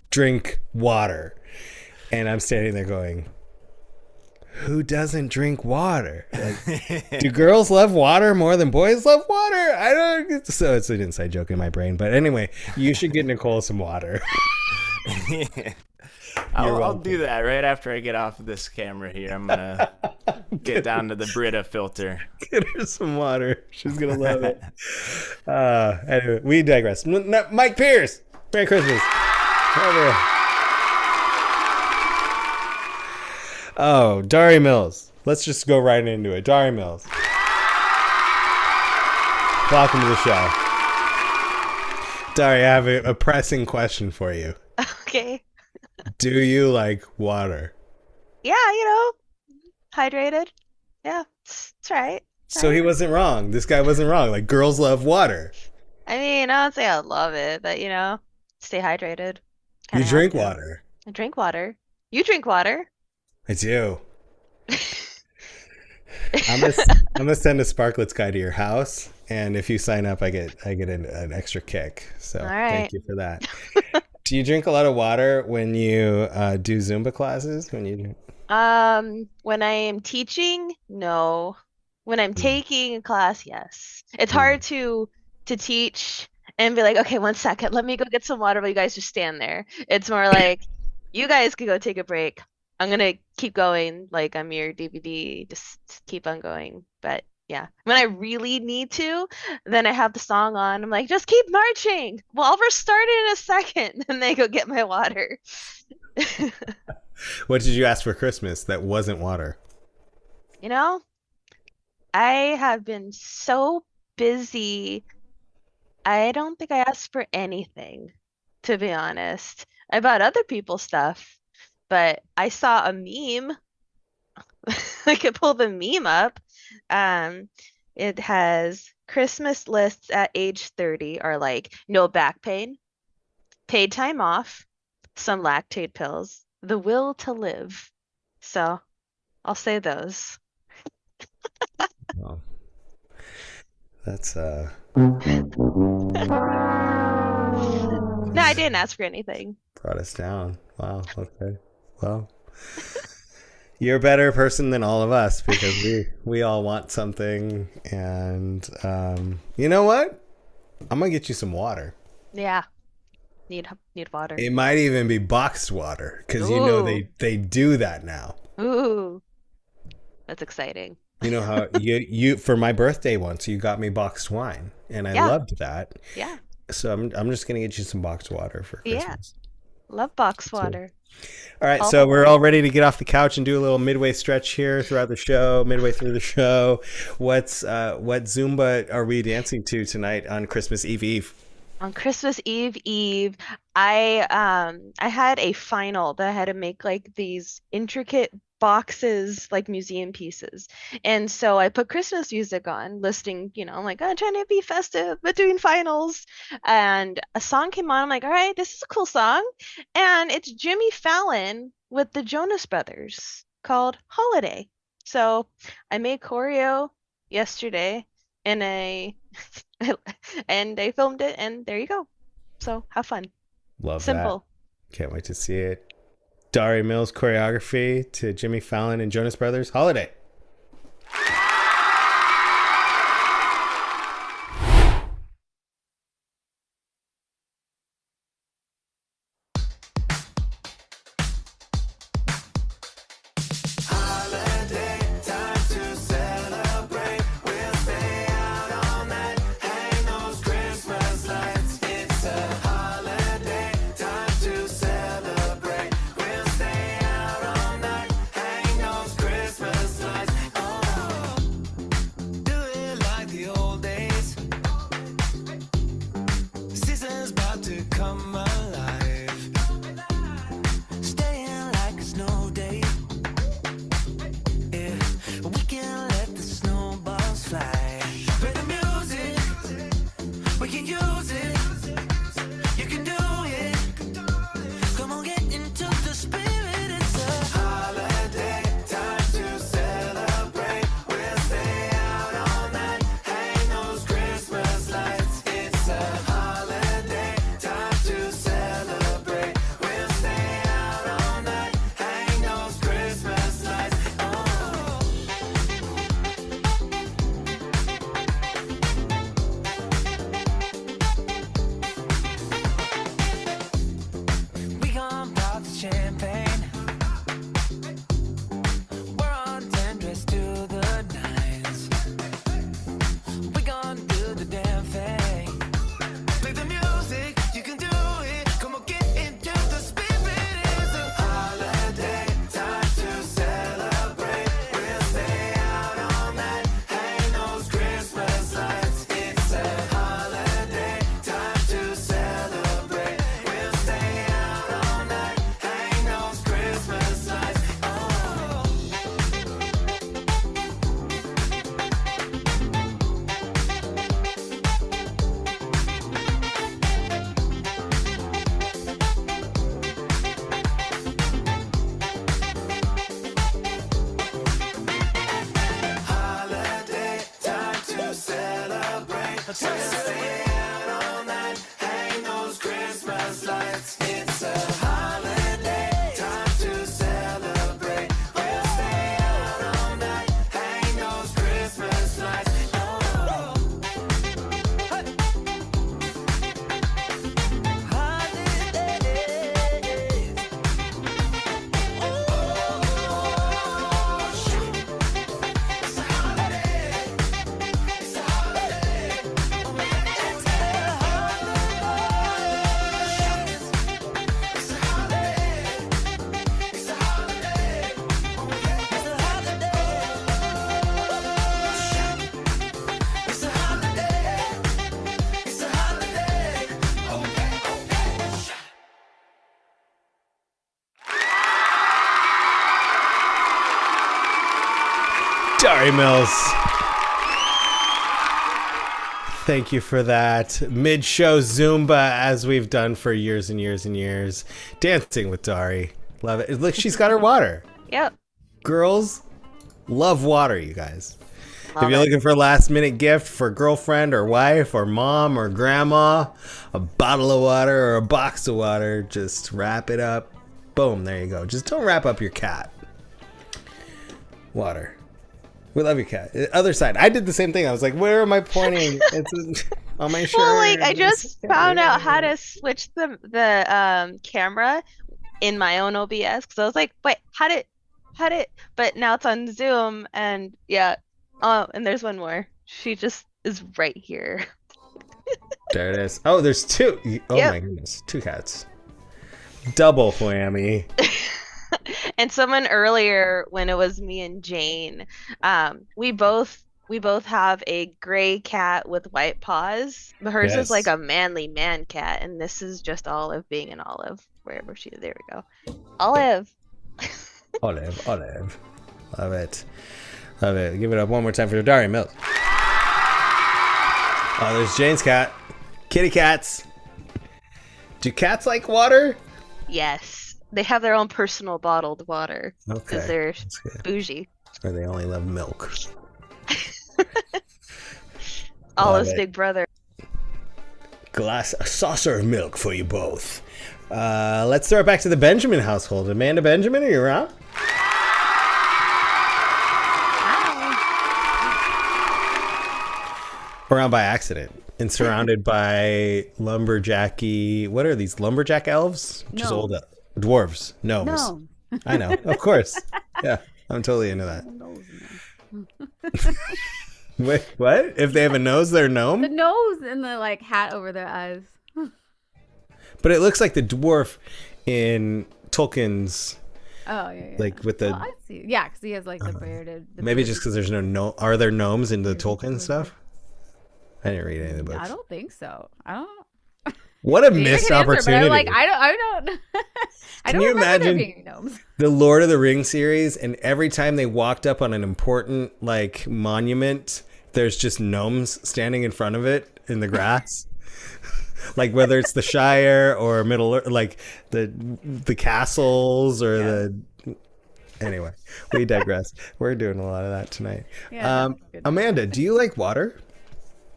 drink water. And I'm standing there going, who doesn't drink water? Like, do girls love water more than boys love water? I don't. So it's an inside joke in my brain. But anyway, you should get Nicole some water. I'll do that right after I get off of this camera here. I'm gonna get down to the Brita filter. Get her some water. She's gonna love it. Anyway, we digress. Mike Pierce, Merry Christmas. Over. Oh, Dari Mills. Let's just go right into it. Dari Mills. Welcome to the show. Dari, I have a pressing question for you. Okay. Do you like water? Yeah, hydrated. Yeah, it's right. So he wasn't wrong. This guy wasn't wrong. Like, girls love water. I mean, I don't say I love it, but stay hydrated. You drink water. I drink water. You drink water. I do. I'm gonna send a Sparklets guy to your house, and if you sign up, I get an extra kick. So Thank you for that. Do you drink a lot of water when you do Zumba classes? When I am teaching, no. When I'm taking a class, yes. It's hard to teach and be like, okay, 1 second, let me go get some water while you guys just stand there. It's more like, you guys can go take a break. I'm gonna keep going like I'm your DVD, just keep on going. But yeah, when I really need to, then I have the song on. I'm like, just keep marching. Well, I'll restart it in a second, and then go get my water. What did you ask for Christmas that wasn't water? I have been so busy. I don't think I asked for anything, to be honest. I bought other people's stuff. But I saw a meme. I could pull the meme up. It has Christmas lists at age 30 are like no back pain, paid time off, some lactate pills, the will to live. So I'll say those. Well, that's No, I didn't ask for anything. Brought us down. Wow. Okay. Well, you're a better person than all of us, because we all want something. And you know what? I'm gonna get you some water. Yeah, need water. It might even be boxed water, because they do that now. Ooh, that's exciting. You know how you for my birthday once you got me boxed wine, and I loved that. Yeah. So I'm just gonna get you some boxed water for Christmas. Yeah. Love box water. All right, so we're all ready to get off the couch and do a little midway stretch here throughout the show, midway through the show. What Zumba are we dancing to tonight on Christmas Eve? On Christmas Eve, I had a final that I had to make like these intricate boxes, like museum pieces. And so I put Christmas music on, listening, I'm like, trying to be festive, but doing finals. And a song came on. I'm like, all right, this is a cool song. And it's Jimmy Fallon with the Jonas Brothers called Holiday. So I made choreo yesterday, and I filmed it, and there you go. So have fun. Love Simple. That. Can't wait to see it. Dari Mills choreography to Jimmy Fallon and Jonas Brothers, Holiday. It's a holiday, time to celebrate. We'll stay out all night, hang those Christmas lights. Oh. Holidays. Oh, shoot. It's a holiday. It's a holiday. Oh, man, it's a holiday. It's a holiday. It's a holiday. Oh, yeah, it's a holiday. Shoot. It's a holiday. It's a holiday. Oh, yeah, oh, yeah. Shoot. Dari Mills. Thank you for that. Mid-show Zumba, as we've done for years and years and years. Dancing with Dari. Love it. Look, she's got her water. Yep. Girls love water, you guys. Love If you're it. looking for a last-minute gift for girlfriend or wife or mom or grandma, a bottle of water or a box of water, just wrap it up. Boom, there you go. Just don't wrap up your cat. Water. We love your cat. Other side. I did the same thing. I was like, where am I pointing? It's on my shirt. Well, like I just found out how to switch the camera in my own OBS because I was like, wait, how did? But now it's on Zoom, and yeah. Oh, and there's one more. She just is right here. There it is. Oh, there's two. Oh Yep. my goodness. Two cats. Double whammy. And someone earlier, when it was me and Jane, we both have a gray cat with white paws. But hers Yes. is like a manly man cat, and this is just Olive being an Olive wherever she. There we go. Olive. Olive. Love it. Love it. Give it up one more time for Dari Mills. Oh, there's Jane's cat. Kitty cats. Do cats like water? Yes, they have their own personal bottled water because Okay. they're That's good. bougie. Or they only love milk. Olive's it. big brother. A saucer of milk for you both. Let's throw it back to the Benjamin household. Amanda Benjamin, are you around? Around by accident and surrounded by lumberjacky. What are these lumberjack elves? Just No. old dwarves, gnomes. No. I know, of course. Yeah, I'm totally into that. Wait, what? If they have a nose, they're The gnome. nose and the like hat over their eyes. But it looks like the dwarf in Tolkien's, Oh yeah. like with the. Oh, I see. Yeah, because he has like the bearded. The Maybe bearded- just because there's no. Are there gnomes in the Tolkien stuff? I didn't read any of the books. I don't think so. I don't. What a Maybe I missed can answer, opportunity. But I'm like, I don't. I Can don't you remember there imagine being gnomes. the Lord of the Rings series, and every time they walked up on an important like monument, there's just gnomes standing in front of it in the grass. Like whether it's the Shire or Middle, like the castles or the. Anyway, we digress. We're doing a lot of that tonight. Yeah, good. Amanda, do you like water?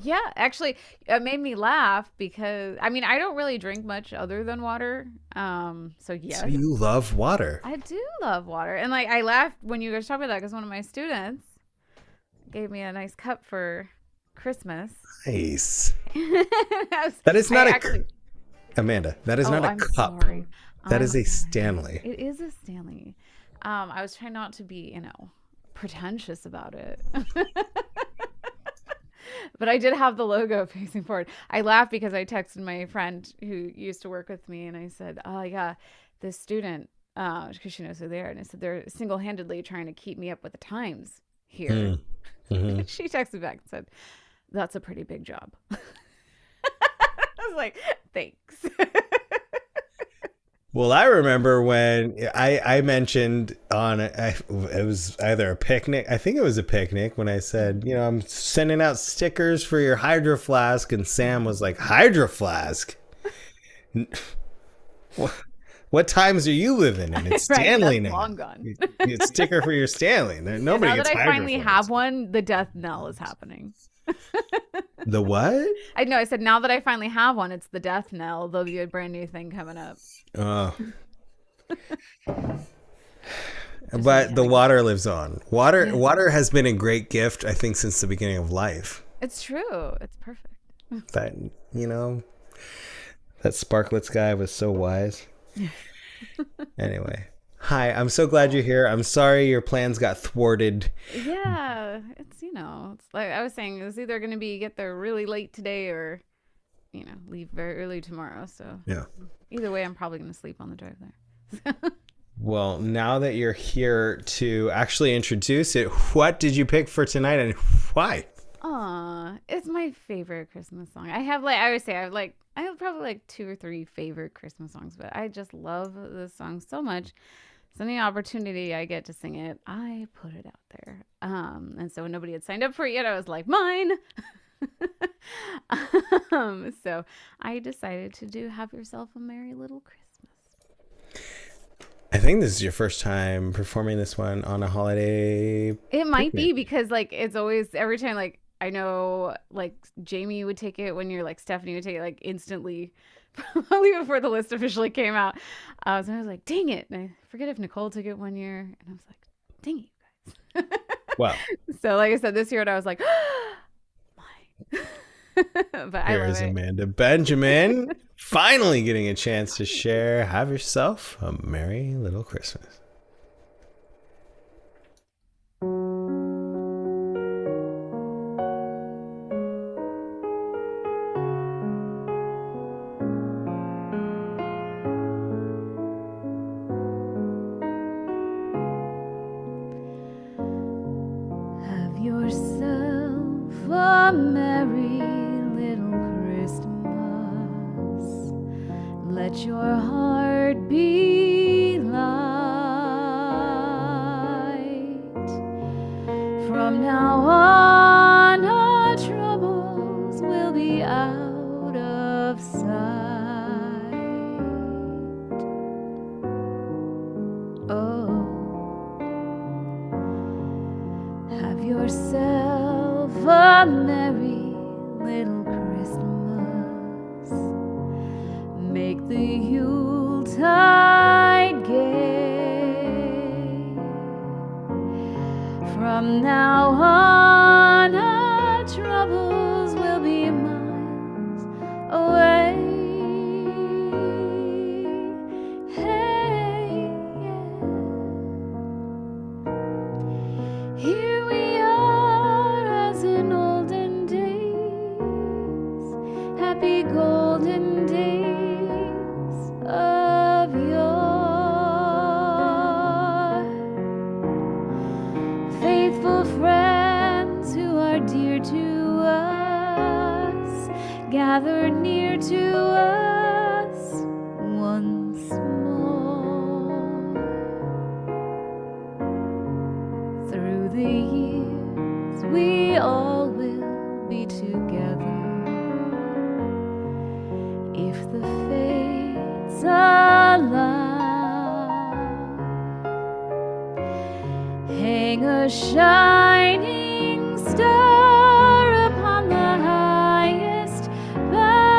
Yeah, actually, it made me laugh because I mean I don't really drink much other than water. So yes, So you love water. I do love water, and like I laughed when you guys talked about that because one of my students gave me a nice cup for Christmas. Nice. That That is not actually. Amanda, that is not a I'm cup. sorry. That is I'm a Stanley. It is a Stanley. I was trying not to be, pretentious about it. But I did have the logo facing forward. I laughed because I texted my friend who used to work with me and I said, oh yeah, this student, because she knows who they are. And I said, they're single-handedly trying to keep me up with the times here. Mm-hmm. She texted me back and said, that's a pretty big job. I was like, thanks. Well, I remember when I mentioned it was either a picnic. I think it was a picnic when I said, I'm sending out stickers for your Hydro Flask. And Sam was like, Hydro Flask? What times are you living in? It's Right, Stanley that's now. long gone. It's sticker for your Stanley. Nobody Now gets that I Hydro finally Flask. have one, the death knell is happening. The what? I know. I said now that I finally have one, it's the death knell. There'll be a brand new thing coming up. Oh. But the water lives on. Water has been a great gift, I think, since the beginning of life. It's true. It's perfect. That, you know, that Sparklets guy was so wise. Anyway. Hi, I'm so glad you're here. I'm sorry your plans got thwarted. Yeah, it's, you know, it's like I was saying, it's either going to be get there really late today or, you know, leave very early tomorrow. So yeah, either way, I'm probably going to sleep on the drive there. Well, now that you're here to actually introduce it, what did you pick for tonight and why? It's my favorite Christmas song. I have probably like 2 or 3 favorite Christmas songs, but I just love this song so much. So any opportunity I get to sing it, I put it out there. And so when nobody had signed up for it yet, I was like, mine. So I decided to do Have Yourself a Merry Little Christmas. I think this is your first time performing this one on a holiday. It might be because like it's always every time like I know like Jamie would take it when you're like Stephanie would take it like instantly probably before the list officially came out. So I was like, dang it. And I forget if Nicole took it one year and I was like, dang it, you guys. Wow. So like I said this year and I was like, mine. But I love Here's it. Amanda Benjamin finally getting a chance to share Have Yourself a Merry Little Christmas. Have yourself a merry little Christmas. Let your heart be light. From now on, our troubles will be out of sight. Oh. Have yourself a merry little Christmas. Make the Yuletide gay. From now on, our troubles will be miles away. Hey, yeah. Here we are as in olden days, happy golden days of yore. Faithful friends who are dear to us, gathered near to us once more. Through the years, we all will be together. If the fates allow, hang a shining star upon the highest bough,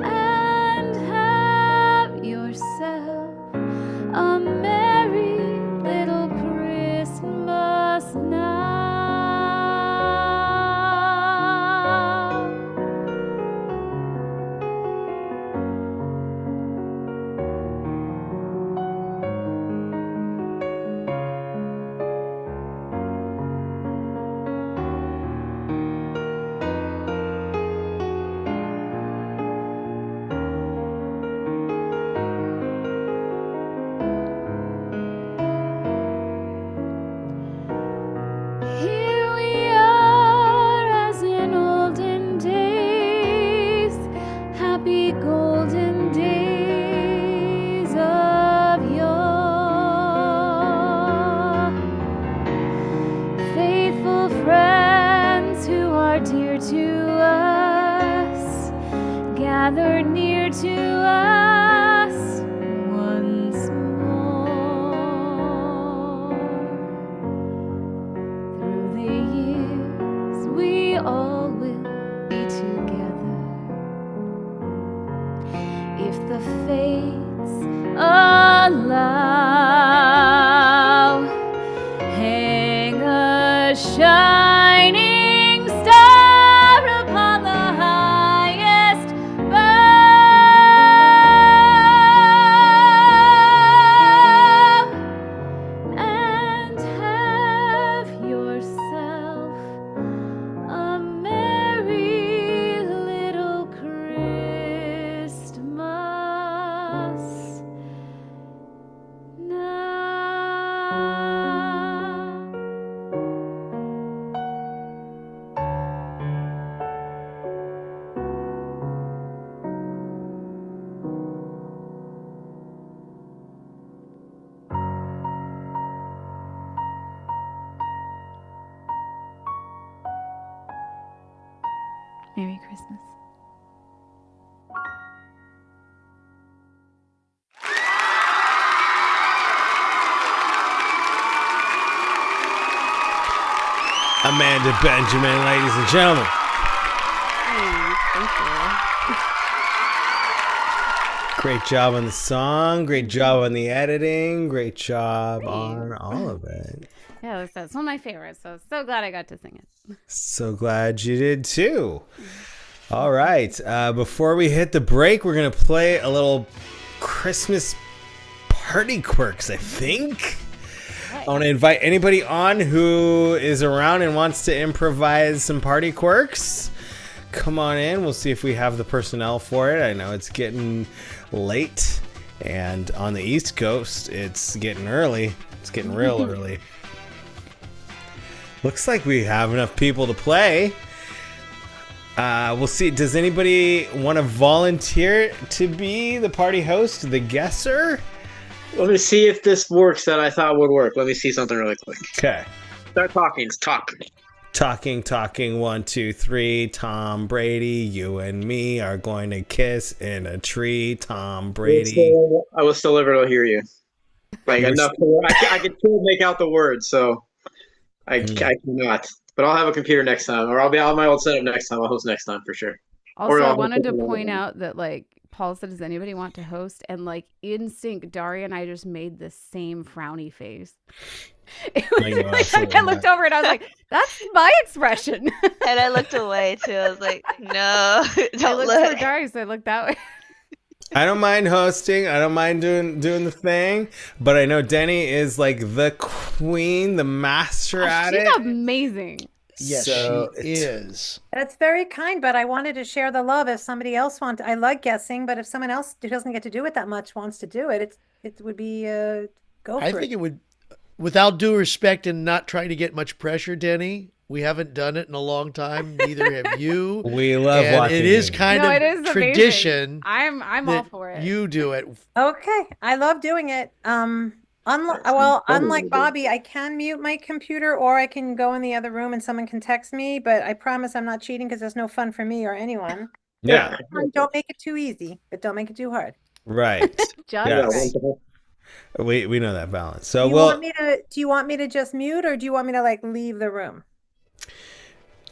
and have yourself a merry little Christmas now. Here we are as in olden days, happy golden days of yore. Faithful friends who are dear to us, gathered near to us once more. the fates allow. Hang a shining star upon the highest bough, and have yourself a merry little Christmas now. Merry Christmas. Amanda Benjamin, ladies and gentlemen. Thank you. Great job on the song. Great job on the editing. Great job on all of it. Yeah, that's one of my favorites. So glad I got to sing it. So glad you did too. All right. Before we hit the break, we're going to play a little Christmas party quirks, I think. I want to invite anybody on who is around and wants to improvise some party quirks. Come on in. We'll see if we have the personnel for it. I know it's getting late, and on the East Coast, it's getting early. It's getting real early. Looks like we have enough people to play. We'll see. Does anybody want to volunteer to be the party host, the guesser? Let me see if this works that I thought would work. Let me see something really quick. Okay. Start talking. Talk. Talking. 1, 2, 3. Tom Brady, you and me are going to kiss in a tree. Tom Brady. I will still able to hear you. Like enough. I can still make out the words, so I cannot. But I'll have a computer next time, or I'll be on my old setup next time. I'll host next time for sure. Also, I wanted to point out that, like, Paul said, does anybody want to host? And, like, in sync, Daria and I just made the same frowny face. It was I looked over and I was like, that's my expression. And I looked away too. I was like, no, don't I looked look. for Daria, so I looked that way. I don't mind hosting. I don't mind doing the thing. But I know Denny is like the queen, the master at it. She's amazing. Yes, So she is. That's very kind, but I wanted to share the love. If somebody else wants, I like guessing, but if someone else who doesn't get to do it that much wants to do it, it would be go for I it. think it would, without due respect and not trying to get much pressure, Denny, we haven't done it in a long time. Neither have you. We love and watching it is you. kind No, of it is amazing. tradition. I'm all for it. You do it. Okay, I love doing it. Unlike Bobby, I can mute my computer or I can go in the other room and someone can text me, but I promise I'm not cheating because there's no fun for me or anyone. Yeah. Don't make it too easy, but don't make it too hard. Right. Just Yes. right. We know that balance. So Do you want me to just mute or do you want me to like leave the room?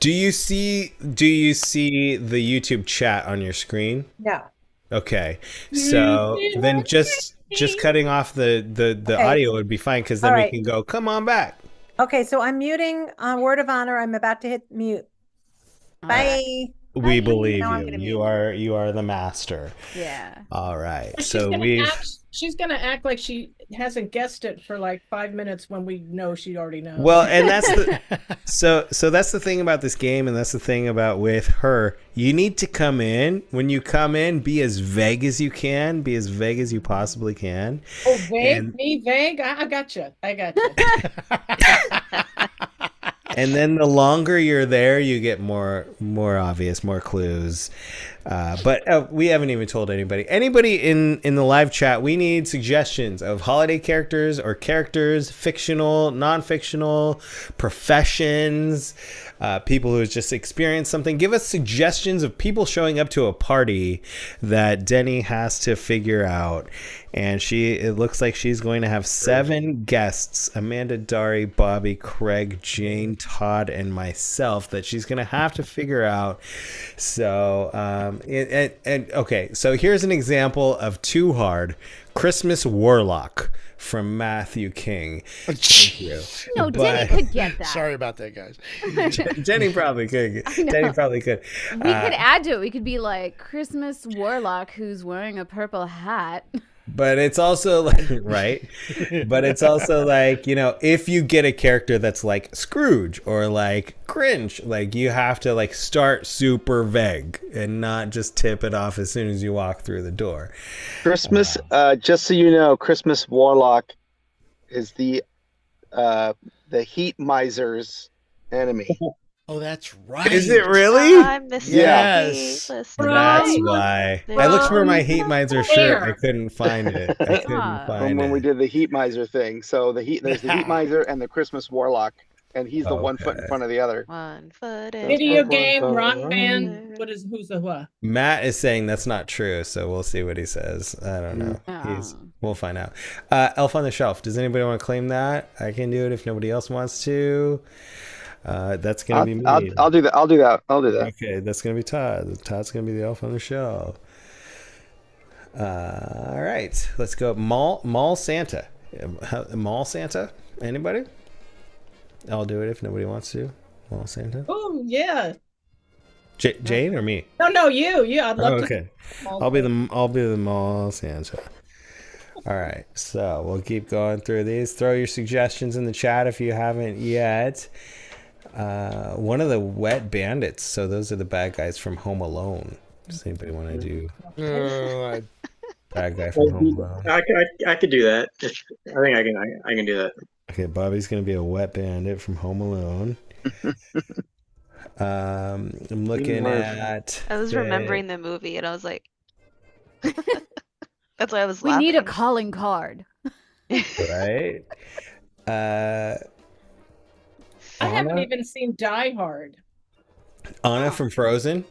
do you see the YouTube chat on your screen? No. Okay. So then just cutting off the audio would be fine, because then All we right. can go, come on back. Okay, so I'm muting on Word of Honor. I'm about to hit mute. Bye. We believe Now I'm you. gonna You are the master. Yeah. All right. She's So gonna she's gonna act like she hasn't guessed it for like 5 minutes when we know she already knows. Well, and that's the so that's the thing about this game, and that's the thing about with her. You need to come in. When you come in, be as vague as you can. Be as vague as you possibly can. Oh, vague? And- Me vague? I got you. And then the longer you're there, you get more obvious, more clues. But we haven't even told anybody. Anybody in the live chat, we need suggestions of holiday characters or characters, fictional, non-fictional, professions, people who just experienced something. Give us suggestions of people showing up to a party that Denny has to figure out. And it looks like she's going to have 7 guests: Amanda, Dari, Bobby, Craig, Jane, Todd, and myself, that she's going to have to figure out. So, okay, so here's an example of too hard. Christmas Warlock from Matthew King. Thank you. No, Denny could get that. Sorry about that, guys. Jenny probably could. Jenny probably could. We could add to it. We could be like Christmas Warlock who's wearing a purple hat. But it's also like, right? But it's also like, if you get a character that's like Scrooge or like Grinch, like you have to like start super vague and not just tip it off as soon as you walk through the door. Christmas, just so you know, Christmas Warlock is the heat miser's enemy. Oh, that's right. Is it really? I'm Mississippi. Yes. Listen. That's why. I looked for my Heat Miser shirt. I couldn't find it. When we did the Heat Miser thing. So there's the Heat Miser and the Christmas Warlock, and he's the 1 foot in front of the other. 1 foot in Video front. game, rock band. Who's the what? Matt is saying that's not true, so we'll see what he says. I don't know. We'll find out. Elf on the Shelf. Does anybody want to claim that? I can do it if nobody else wants to. That's gonna be me. I'll do that. I'll do that. Okay, that's gonna be Todd. Todd's gonna be the elf on the show. All right, let's go. Mall Santa. Mall Santa. Anybody? I'll do it if nobody wants to. Mall Santa. Oh yeah. Jane or me? No, you. Yeah, I'd love to. Okay. I'll be the Mall Santa. All right, so we'll keep going through these. Throw your suggestions in the chat if you haven't yet. One of the Wet Bandits. So those are the bad guys from Home Alone. Does anybody want to do bad guy from Home Alone? I could do that. I think I can do that. Okay, Bobby's gonna be a Wet Bandit from Home Alone. I'm looking at. I was remembering the movie and I was like, that's why I was We laughing. need a calling card. Right. I haven't even seen Die Hard. Anna from Frozen.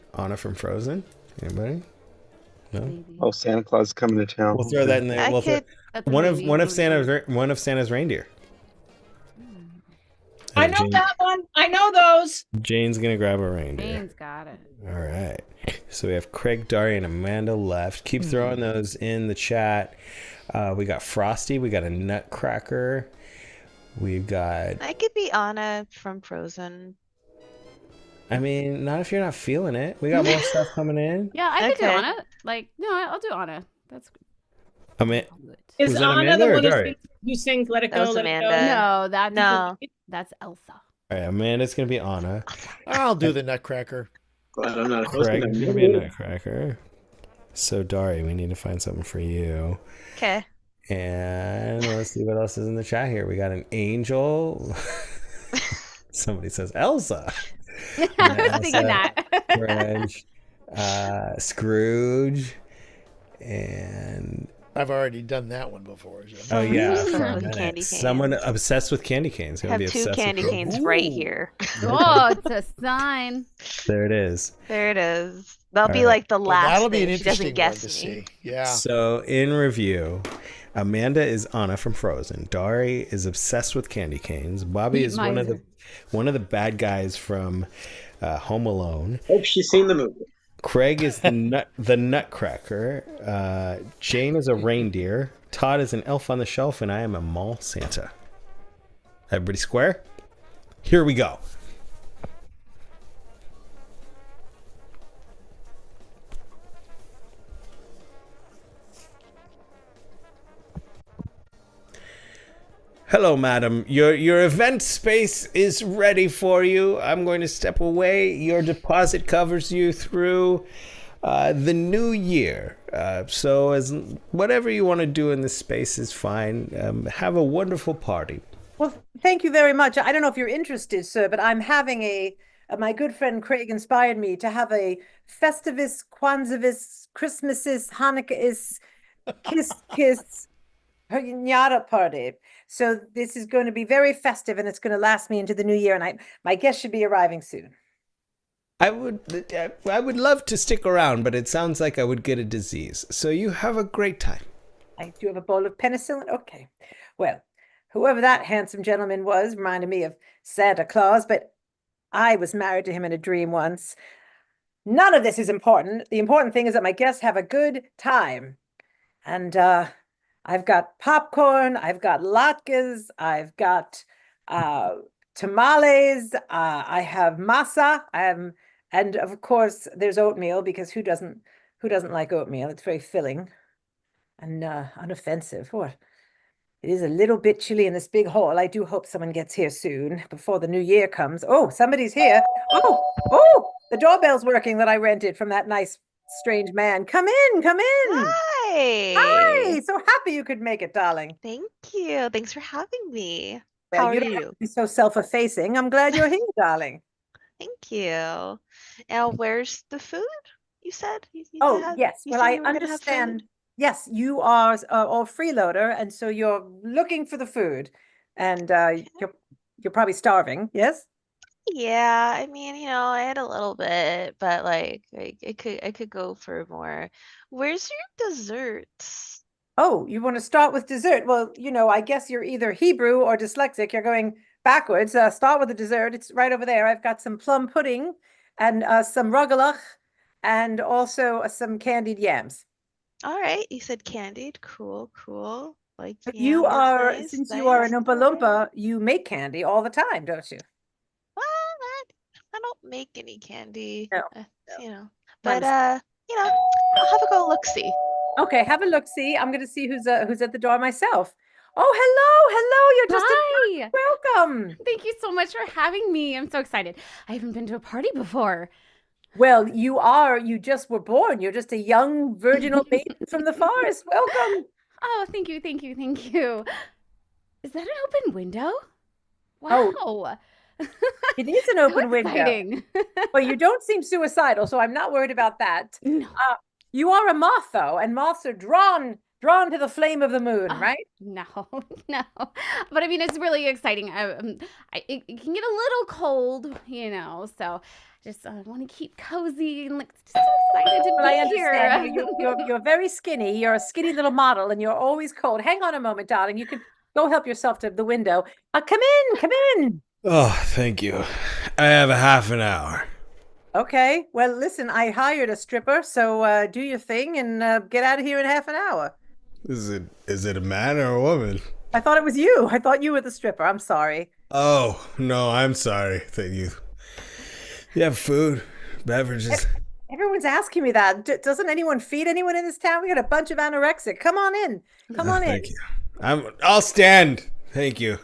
Anybody? No. Oh, Santa Claus is coming to town. We'll throw that in there. One of Santa's reindeer. I know that one. I know those. Jane's gonna grab a reindeer. Jane's got it. All right. So we have Craig, Dari, and Amanda left. Keep throwing those in the chat. We got Frosty. We got a Nutcracker. We've got. I could be Anna from Frozen. I mean, not if you're not feeling it. We got more stuff coming in. Yeah, I could do Anna. I'll do Anna. That's good. I mean, is that Anna Amanda the or one Dari? who sings "Let It Go"? was Let It Go? Amanda. No, that's Elsa. All right, Amanda's gonna be Anna. I'll do the Nutcracker. Glad I'm not Craig's gonna be a Nutcracker. So Dari, we need to find something for you. Okay. And let's see what else is in the chat here. We got an angel. Somebody says Elsa. I was thinking that. French, Scrooge, and I've already done that one before. So. oh yeah, for a Someone with minute. candy canes. Someone obsessed with candy canes. I Gonna have be 2 obsessed candy with canes Ooh. right here. Oh, it's a sign. There it is. There it is. That'll All be right. like the Well, last that'll be thing. an She doesn't interesting one guess to me. see. Yeah. So in review, Amanda is Anna from Frozen. Dari is obsessed with candy canes. Bobby Heat is miser. one of the bad guys from Home Alone. Hope she's seen the movie. Craig is the Nutcracker. Jane is a reindeer. Todd is an elf on the shelf, and I am a mall Santa. Everybody square? Here we go. Hello, madam. Your event space is ready for you. I'm going to step away. Your deposit covers you through the new year. So as whatever you want to do in this space is fine. Have a wonderful party. Well, thank you very much. I don't know if you're interested, sir, but I'm having my good friend Craig inspired me to have a Festivus, Kwanzaavis, Christmasis, Hanukkahis, kiss, Nyada party. So this is going to be very festive and it's going to last me into the new year. And my guest should be arriving soon. I would love to stick around, but it sounds like I would get a disease. So you have a great time. I do have a bowl of penicillin. Okay. Well, whoever that handsome gentleman was reminded me of Santa Claus, but I was married to him in a dream once. None of this is important. The important thing is that my guests have a good time. And I've got popcorn, I've got latkes, I've got tamales, I have masa, and of course there's oatmeal, because who doesn't like oatmeal? It's very filling and unoffensive. What? It is a little bit chilly in this big hall. I do hope someone gets here soon before the new year comes. Oh, somebody's here. Oh, the doorbell's working that I rented from that nice strange man. Come in, come in. Hi. Hi. So happy you could make it, darling. Thank you. Thanks for having me. Well, How are you don't have you? to be so self-effacing. I'm glad you're here, darling. Thank you. Now, where's the food? You said Oh, yes. You Well, said I you were gonna have food? understand. Yes, you are all freeloader, and so you're looking for the food, and you're probably starving. Yes. Yeah, I mean, I had a little bit, but like I could go for more. Where's your desserts? Oh, you want to start with dessert? Well, I guess you're either Hebrew or dyslexic. You're going backwards. Start with the dessert. It's right over there. I've got some plum pudding and some rugelach, and also some candied yams. All right, you said candied. Cool, cool. Like But yam, you that's are, nice, since you are an nice. Oompa Loompa, you make candy all the time, don't you? Well, I don't make any candy. No. But My I'll have a go look-see. Okay, have a look-see. I'm gonna see who's at the door myself. Oh, hello. You're just Hi. welcome. Thank you so much for having me. I'm so excited. I haven't been to a party before. Well, you just were born. You're just a young virginal maiden from the forest. Welcome. Oh, thank you. Is that an open window? Oh. Wow. It is an So open window. exciting. Well, you don't seem suicidal, so I'm not worried about that. No. You are a moth, though, and moths are drawn to the flame of the moon, right? No. But I mean, it's really exciting. It can get a little cold, so just want to keep cozy and like just so excited to Well, I be understand. here. You're very skinny. You're a skinny little model, and you're always cold. Hang on a moment, darling. You can go help yourself to the window. Come in. Oh, thank you. I have a half an hour. Okay. Well, listen, I hired a stripper, so do your thing and get out of here in half an hour. Is it a man or a woman? I thought it was you. I thought you were the stripper. I'm sorry. Oh, no, I'm sorry. Thank you. You have food, beverages. Everyone's asking me that. Doesn't anyone feed anyone in this town? We got a bunch of anorexic. Come on in. Come on in. Thank you. I'll stand. Thank you.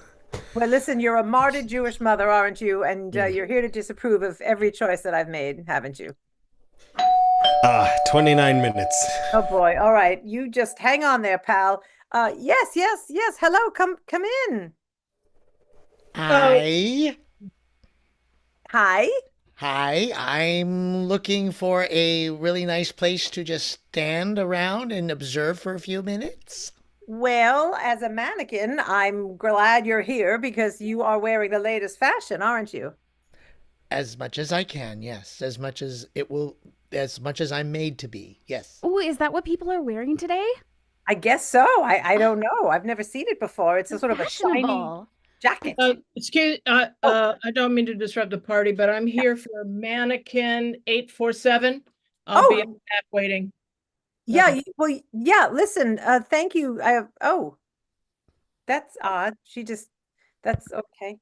Well, listen, you're a martyred Jewish mother, aren't you? And you're here to disapprove of every choice that I've made, haven't you? 29 minutes. Oh boy. All right. You just hang on there, pal. Yes. Hello. Come in. Hi. Hi. Hi. I'm looking for a really nice place to just stand around and observe for a few minutes. Well, as a mannequin, I'm glad you're here because you are wearing the latest fashion, aren't you? As much as I can, yes. As much as I'm made to be, yes. Oh, is that what people are wearing today? I guess so. I don't know. I've never seen it before. It's a sort of a shiny Fashionable. jacket. Excuse, I don't mean to disrupt the party, but I'm here for mannequin 847. I'll be back waiting. Yeah, yeah, listen, thank you. That's odd. That's okay.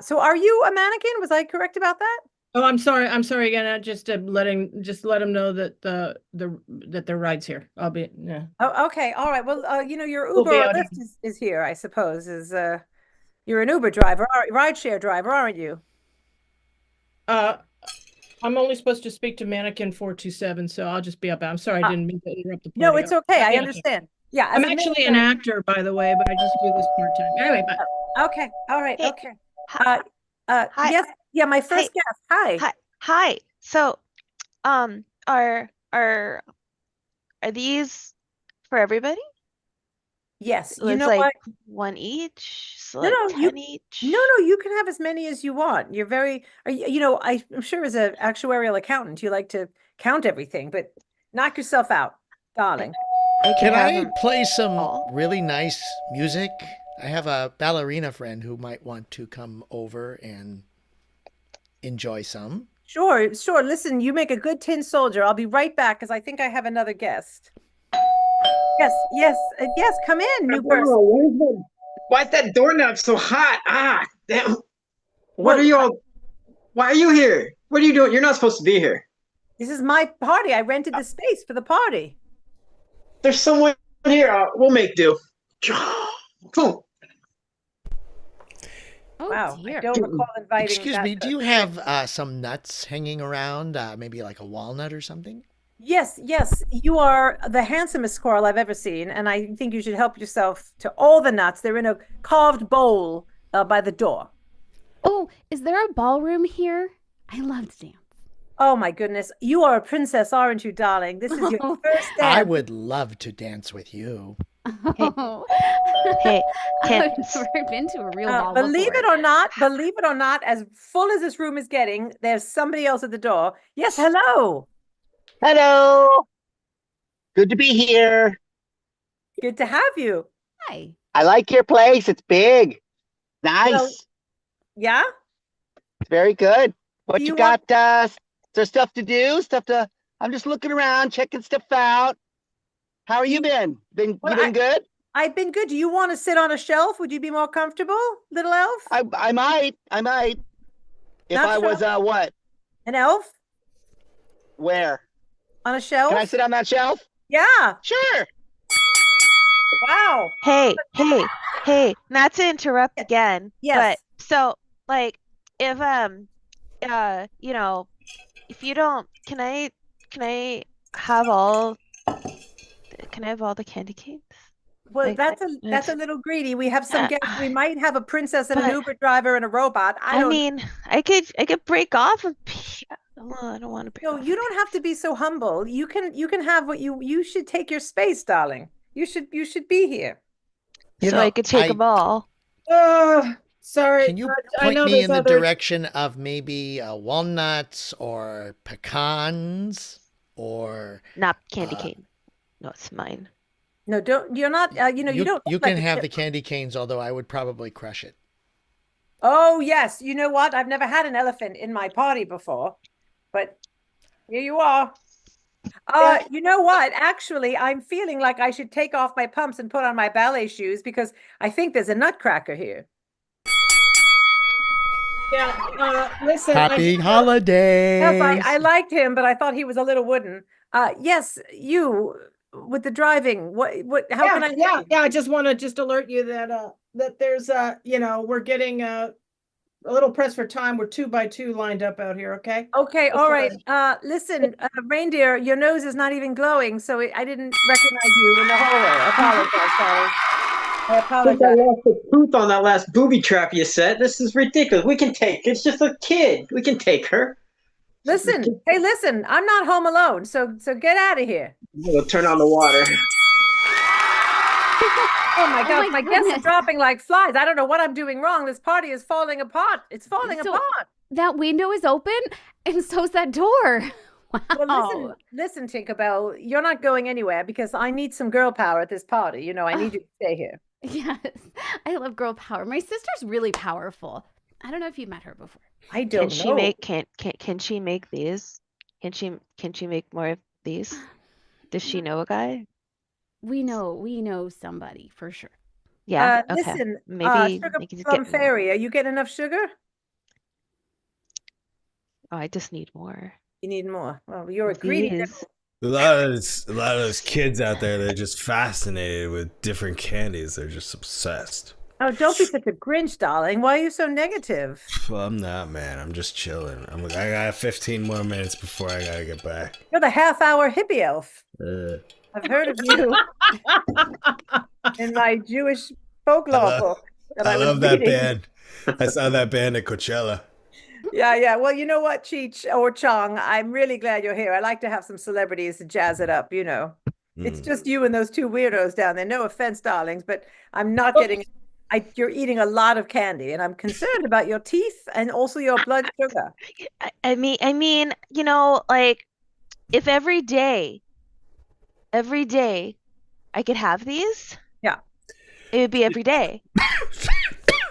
So are you a mannequin? Was I correct about that? Oh, I'm sorry again. I just let them know that that their ride's here. I'll be Oh, okay. All right. Well, your We'll be Uber or out here. Lyft is here, I suppose. You're an Uber driver, rideshare driver, aren't you? I'm only supposed to speak to mannequin 427, so I'll just be up. I'm sorry, I didn't mean to interrupt the party. No, it's okay. I Yeah. understand. Yeah, I'm as a actually an mannequin- actor, by the way, but I just do this part-time. Anyway, but Okay. All right. Hey, Okay. Hi. Yes. Yeah, my first guest. Hi. Hi. So, are these for everybody? Yes. So You it's know like what? one each, so No, like no, 10 each. No, you can have as many as you want. You're very, I'm sure as an actuarial accountant, you like to count everything, but knock yourself out, darling. Can have I him play some all. really nice music? I have a ballerina friend who might want to come over and enjoy some. Sure, sure. Listen, you make a good tin soldier. I'll be right back because I think I have another guest. Yes, come in, new person. Why is that doorknob so hot? Ah, damn. Well, Why are you here? What are you doing? You're not supposed to be here. This is my party. I rented the space for the party. There's someone here. We'll make do. Boom. Oh, Wow, dear. I don't recall inviting. Excuse that me, do you person. have some nuts hanging around? Maybe like a walnut or something? Yes, you are the handsomest squirrel I've ever seen, and I think you should help yourself to all the nuts. They're in a carved bowl by the door. Oh, is there a ballroom here? I love to dance. Oh my goodness, you are a princess, aren't you, darling? This is your first dance. I would love to dance with you. Oh. Hey, I've can never been to a real ball believe before. it or not, as full as this room is getting, there's somebody else at the door. Yes, hello. Hello. Good to be here. Good to have you. Hi. I like your place. It's big. Nice. Hello. Yeah? It's very good. What Do you you got? want- Is there stuff to do? I'm just looking around, checking stuff out. How are you been? You been good? I've been good. Do you want to sit on a shelf? Would you be more comfortable, little elf? I might. If Not I was sure. what? An elf? Where? On a shelf? Can I sit on that shelf? Yeah. Sure. Wow. Hey, not to interrupt again. Yes. But so like if if you don't can I have all the candy canes? Well, Like, that's a little greedy. We have some guests. We might have a princess and an but- Uber driver and a robot. I mean, I could break off a piece. I don't want to break No, off. you don't have to be so humble. You can have what you should take your space, darling. You should be here. So I could take them all. Sorry. Can you but I point know me there's in the other- direction of maybe walnuts or pecans or Not candy cane. No, it's mine. No, don't. You're not. You don't. You look like can a have the chip- candy canes, although I would probably crush it. Oh yes. You know what? I've never had an elephant in my party before, but here you are. You know what? Actually, I'm feeling like I should take off my pumps and put on my ballet shoes because I think there's a nutcracker here. Yeah. Listen. Happy holidays. Yes, I liked him, but I thought he was a little wooden. Yes, you with the driving. How can I? Yeah. I just want to just alert you that that there's we're getting a little pressed for time. We're 2 by 2 lined up out here. Okay. Okay, all right. Listen, reindeer, your nose is not even glowing, so I didn't recognize you in the hallway. I apologize, darling. I I think I apologize. lost the tooth on that last booby trap you set. This is ridiculous. We can take. It's just a kid. We can take her. Listen, hey, listen. I'm not home alone, so get out of here. We'll turn on the water. Oh my gosh, my my guests are goodness. dropping like flies. I don't know what I'm doing wrong. This party is falling apart. It's falling So- apart. That window is open, and so's that door. Wow. Well, listen, Tinkerbell, you're not going anywhere because I need some girl power at this party. You know, I need you to stay here. Yes, I love girl power. My sister's really powerful. I don't know if you've met her before. I don't Can she know. make can she make these? Can she make more of these? Does she know a guy? We know somebody for sure. Yeah. Okay. Listen, Maybe Sugar you could just Plum get more. Fairy, are you getting enough sugar? Oh, I just need more. You need more. Well, you're a greedy These. A lot of those kids out there, they're just fascinated with different candies. They're just obsessed. Oh, don't be such a Grinch, darling. Why are you so negative? Well, I'm not, man. I'm just chilling. I got 15 more minutes before I gotta get back. You're the half-hour hippie elf. I've heard of you in my Jewish folklore book. I was love that reading. band. I saw that band at Coachella. Yeah. Well, you know what, Cheech or Chong, I'm really glad you're here. I like to have some celebrities to jazz it up, you know. It's just you and those two weirdos down there. No offense, darlings, but I'm not getting. You're eating a lot of candy, and I'm concerned about your teeth and also your blood sugar. I mean, like if every day I could have these. Yeah. It would be every day.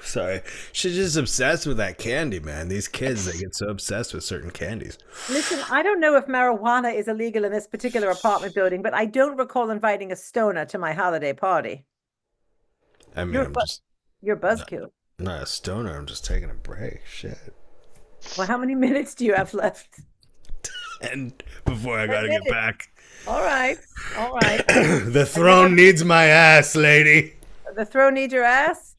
Sorry. She's just obsessed with that candy, man. These kids, they get so obsessed with certain candies. Listen, I don't know if marijuana is illegal in this particular apartment building, but I don't recall inviting a stoner to my holiday party. I mean, You're buzzkill. not a stoner. I'm just taking a break. Shit. Well, how many minutes do you have left? And before I gotta get back. All right. All right. The throne needs my ass, lady. The throne needs your ass?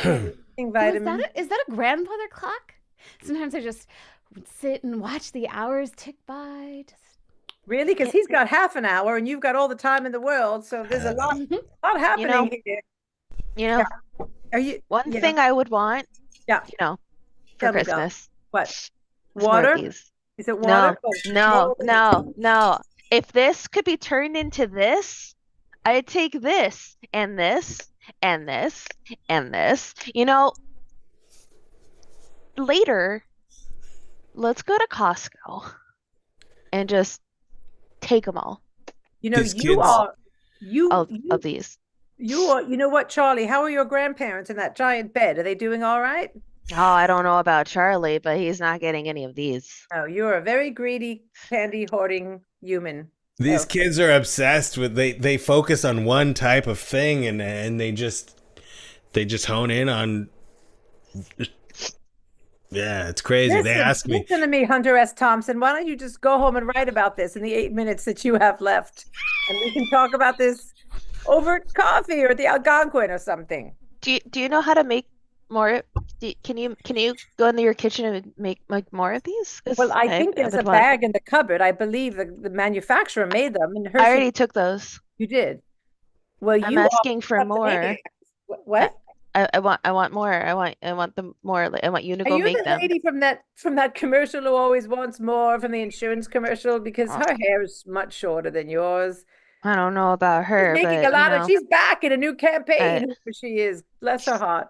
Vitamin. Is that a grandfather clock? Sometimes I just would sit and watch the hours tick by. Really? Because he's got half an hour and you've got all the time in the world. So there's a lot happening here. You know, one thing I would want, for Christmas. What? Water? Is it water? No. If this could be turned into this, I'd take this and this and this and this. Later, let's go to Costco and just take them all. Of these. You know what, Charlie? How are your grandparents in that giant bed? Are they doing all right? Oh, I don't know about Charlie, but he's not getting any of these. Oh, you're a very greedy, candy hoarding human. These kids are obsessed with they focus on one type of thing and they just hone in on. Yeah, it's crazy. They ask me. Listen to me, Hunter S. Thompson. Why don't you just go home and write about this in the 8 minutes that you have left, and we can talk about this over coffee or at the Algonquin or something. Do you know how to make more? Can you go into your kitchen and make more of these? Well, I think there's a bag in the cupboard. I believe the manufacturer made them. And I already took those. You did. Well, I'm asking for more. What? I want more. I want them more. I want you to go make them. Are you the lady from that commercial who always wants more, from the insurance commercial? Because her hair is much shorter than yours. I don't know about her. She's making a lot of. She's back in a new campaign. Whoever she is, bless her heart.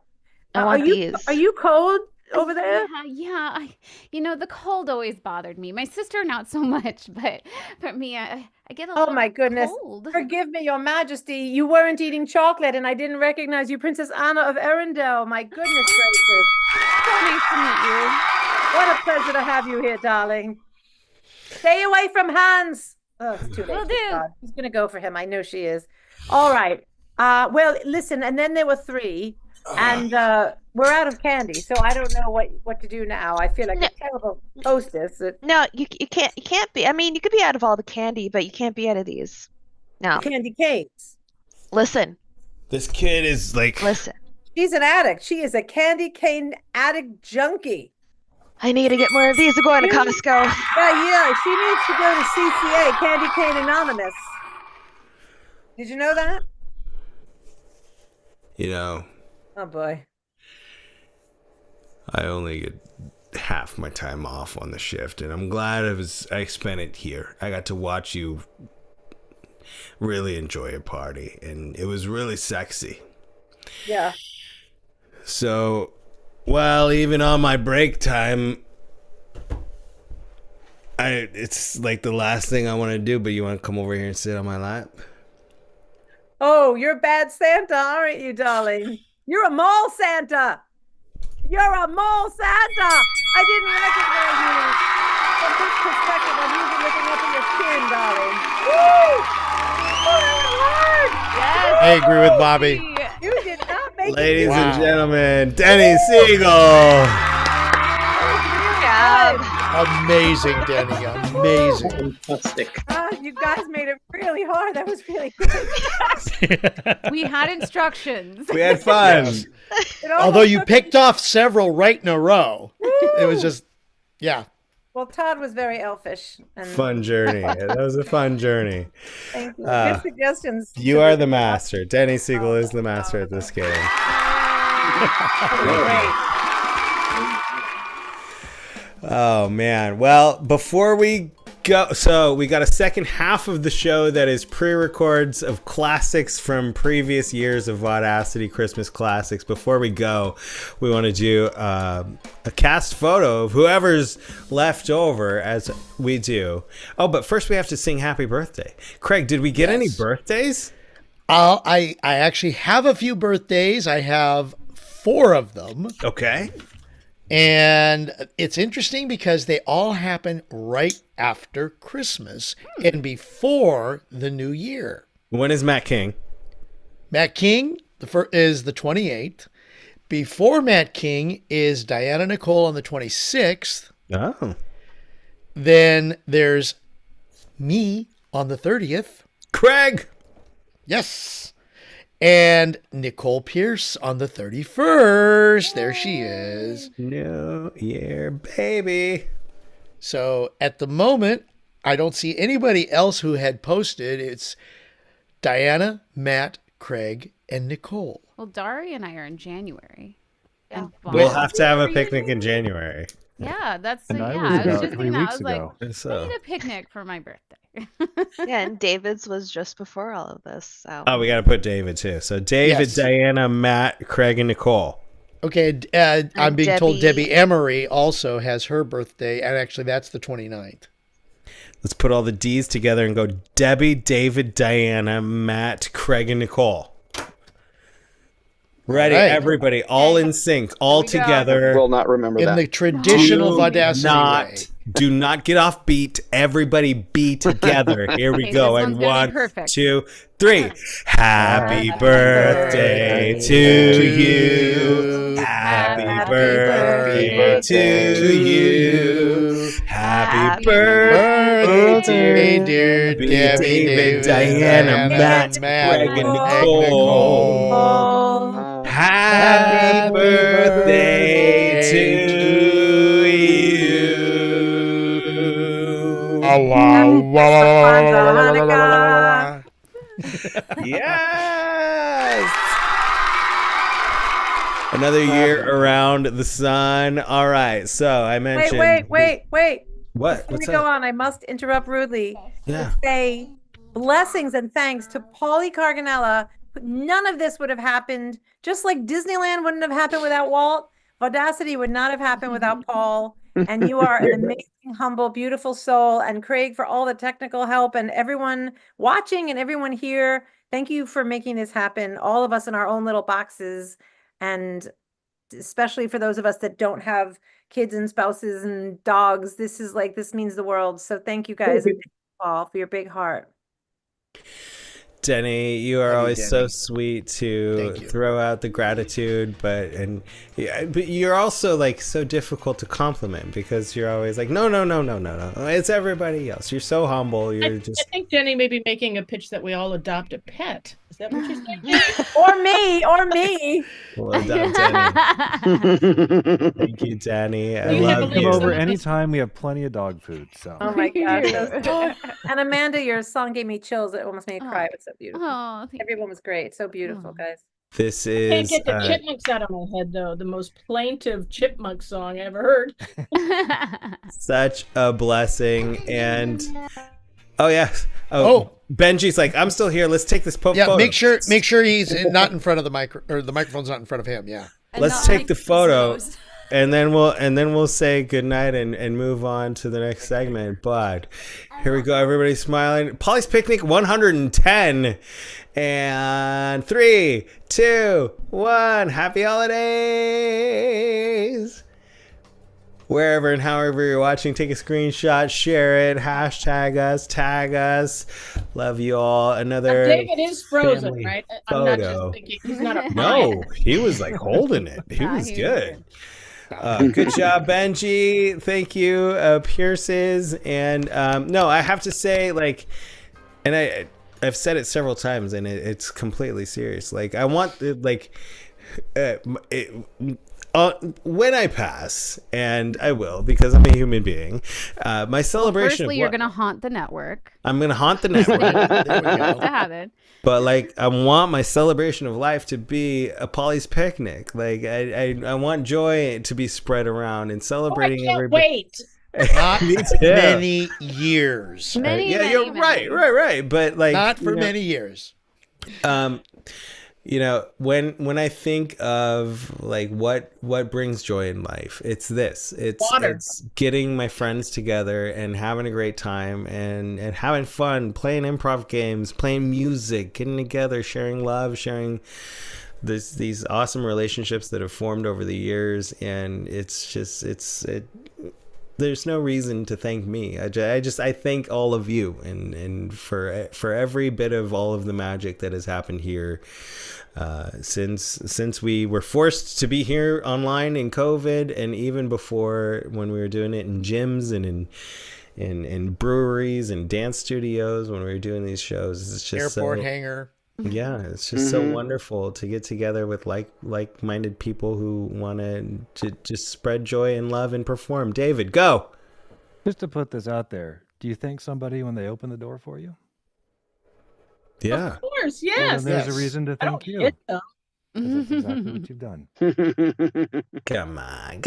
I want these. Are you cold over there? Yeah. The cold always bothered me. My sister not so much, but me, I get a little. Oh my goodness! Cold. Forgive me, Your Majesty. You weren't eating chocolate, and I didn't recognize you, Princess Anna of Arundel. My goodness gracious! So nice to meet you. What a pleasure to have you here, darling. Stay away from Hans. Oh, it's too late. Will do. She's gonna go for him. I know she is. All right. Well, listen. And then there were 3. And we're out of candy, so I don't know what to do now. I feel like a terrible hostess. No, you can't be. I mean, you could be out of all the candy, but you can't be out of these. No. The candy canes. Listen. This kid is like. Listen. She's an addict. She is a candy cane addict junkie. I need to get more of these. We're going to Costco. Yeah. She needs to go to CCA, Candy Cane Anonymous. Did you know that? Oh boy. I only get half my time off on the shift, and I'm glad I spent it here. I got to watch you really enjoy a party, and it was really sexy. Yeah. So, well, even on my break time, it's like the last thing I want to do, but you want to come over here and sit on my lap? Oh, you're bad Santa, aren't you, darling? You're a mall Santa. You're a mall Santa. I didn't recognize you from this perspective. I'm usually looking up at your chin, darling. Woo! Oh, that was hard. Yes. I agree with Bobby. You did not make Ladies it. and gentlemen, Denny Siegel. Amazing, Denny. Amazing. Fantastic. You guys made it really hard. That was really good. We had instructions. We had fun. Although you picked off several right in a row. It was just, yeah. Well, Todd was very elfish. And Fun journey. That was a fun journey. Thank you. Good suggestions. You are the master. Denny Siegel is the master at this game. Oh, man. Well, before we go, so we got a second half of the show that is pre-records of classics from previous years of Vaudacity Christmas classics. Before we go, we want to do a cast photo of whoever's left over, as we do. Oh, but first we have to sing happy birthday. Craig, did we get any birthdays? I actually have a few birthdays. I have 4 of them. Okay. And it's interesting because they all happen right after Christmas and before the new year. When is Matt King? Matt King is the 28th. Before Matt King is Diana Nicole on the 26th. Oh. Then there's me on the 30th. Craig. Yes. And Nicole Pierce on the 31st. There she is. New Year, baby. So at the moment, I don't see anybody else who had posted. It's Diana, Matt, Craig, and Nicole. Well, Dari and I are in January. Yeah. And We'll Bob- have to have a picnic in January. Yeah, that's And I yeah. was I was about just 3 thinking that. I weeks was like, ago. I need a picnic for my birthday. Yeah, and David's was just before all of this. So Oh, we got to put David too. So David, Yes. Diana, Matt, Craig, and Nicole. Okay, I'm being told Debbie. Debbie Emery also has her birthday, and actually that's the 29th. Let's put all the D's together and go Debbie, David, Diana, Matt, Craig, and Nicole. Ready, All right. everybody, all in sync, all Here we go. together. Will not remember In that. the traditional Vaudacity way. Do not get off beat. Everybody be together. Here we Okay, go. this And one's gonna be 1, perfect. 2, 3. Happy birthday to you. Happy birthday to you. Happy birthday, dear Debbie, Debbie, David, Diana, Matt, Craig, and Nicole. Happy birthday to you. Yes. Another year around the sun. All right. So I mentioned. Wait. What? Before What's we go up? on, I must interrupt rudely Yeah. to say blessings and thanks to Paulie Carganella. None of this would have happened, just like Disneyland wouldn't have happened without Walt. Vaudacity would not have happened without Paul. And you are an amazing, humble, beautiful soul. And Craig, for all the technical help, and everyone watching and everyone here, thank you for making this happen. All of us in our own little boxes, and especially for those of us that don't have kids and spouses and dogs. This means the world. So thank you guys, and thank you, Paul, for your big heart. Denny, you are Love you, always so Denny. sweet to Thank you. throw out the gratitude, but you're also like so difficult to compliment because you're always like, no, it's everybody else. You're so humble. You're I just think Jenny may be making a pitch that we all adopt a pet. Is that what you're saying? or me. well done, Denny. Thank you, Denny. I You have love a Come you. over anytime. We have plenty of dog food. So Oh my gosh. And Amanda, your song gave me chills. It almost made me cry. It was so beautiful. Oh, thank Everyone was great. So beautiful, guys. This Can't is get the chipmunks out of my head though. The most plaintive chipmunk song I ever heard. such a blessing, and Oh. Benji's like, I'm still here. Let's take this Yeah, photo. make sure he's not in front of the the microphone's not in front of him. Yeah. Let's take the photo, and then we'll say goodnight and move on to the next segment. But here we go. Everybody's smiling. Paulie's Picnic 110, and 3, 2, 1. Happy holidays. Wherever and however you're watching, take a screenshot, share it, hashtag us, tag us. Love you all. Another David is frozen, family right? I'm not photo. just thinking he's not a No, he was like holding it. He Yeah, was he was good. Good job, Benji. Thank you, Pierce's. And no, I have to say, like, and I've said it several times, and it's completely serious. Like, I want, like, when I pass, and I will because I'm a human being, my celebration. Firstly, of you're what- gonna haunt the network. I'm gonna haunt the network. There we To go. have it. But like, I want my celebration of life to be a Paulie's Picnic. Like, I want joy to be spread around and I celebrating can't everybody. wait. Not Me too. many years. Many, Yeah, many, you're many. right. But like, Not for you know, many years. You know, when I think of like what brings joy in life, it's this. It's getting my friends together and having a great time and having fun, playing improv games, playing music, getting together, sharing love, sharing these awesome relationships that have formed over the years. And it's just there's no reason to thank me. I thank all of you and for every bit of all of the magic that has happened here since we were forced to be here online in COVID, and even before when we were doing it in gyms and in breweries and dance studios when we were doing these shows. It's just airport hangar. Yeah, it's just so wonderful to get together with like-minded people who want to just spread joy and love and perform. David, go. Just to put this out there, do you thank somebody when they open the door for you? Yeah. Of course, Well, yes. then there's a reason to thank you. Get them. 'Cause that's exactly what you've done. Come on.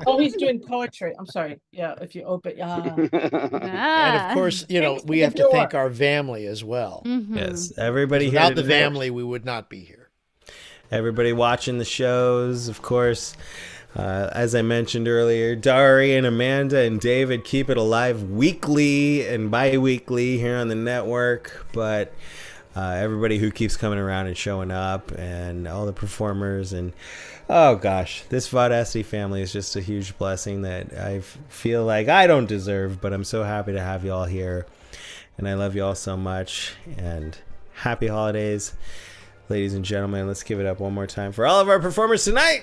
Oh, he's doing poetry. I'm sorry. Yeah, if you open. And of course, you know, we have to thank our family as well. Yes, everybody here Without the today. family, we would not be here. Everybody watching the shows, of course. As I mentioned earlier, Dari and Amanda and David keep it alive weekly and bi-weekly here on the network. But everybody who keeps coming around and showing up, and all the performers, and oh gosh, this Vaudacity family is just a huge blessing that I feel like I don't deserve, but I'm so happy to have you all here, and I love you all so much. And happy holidays, ladies and gentlemen. Let's give it up one more time for all of our performers tonight.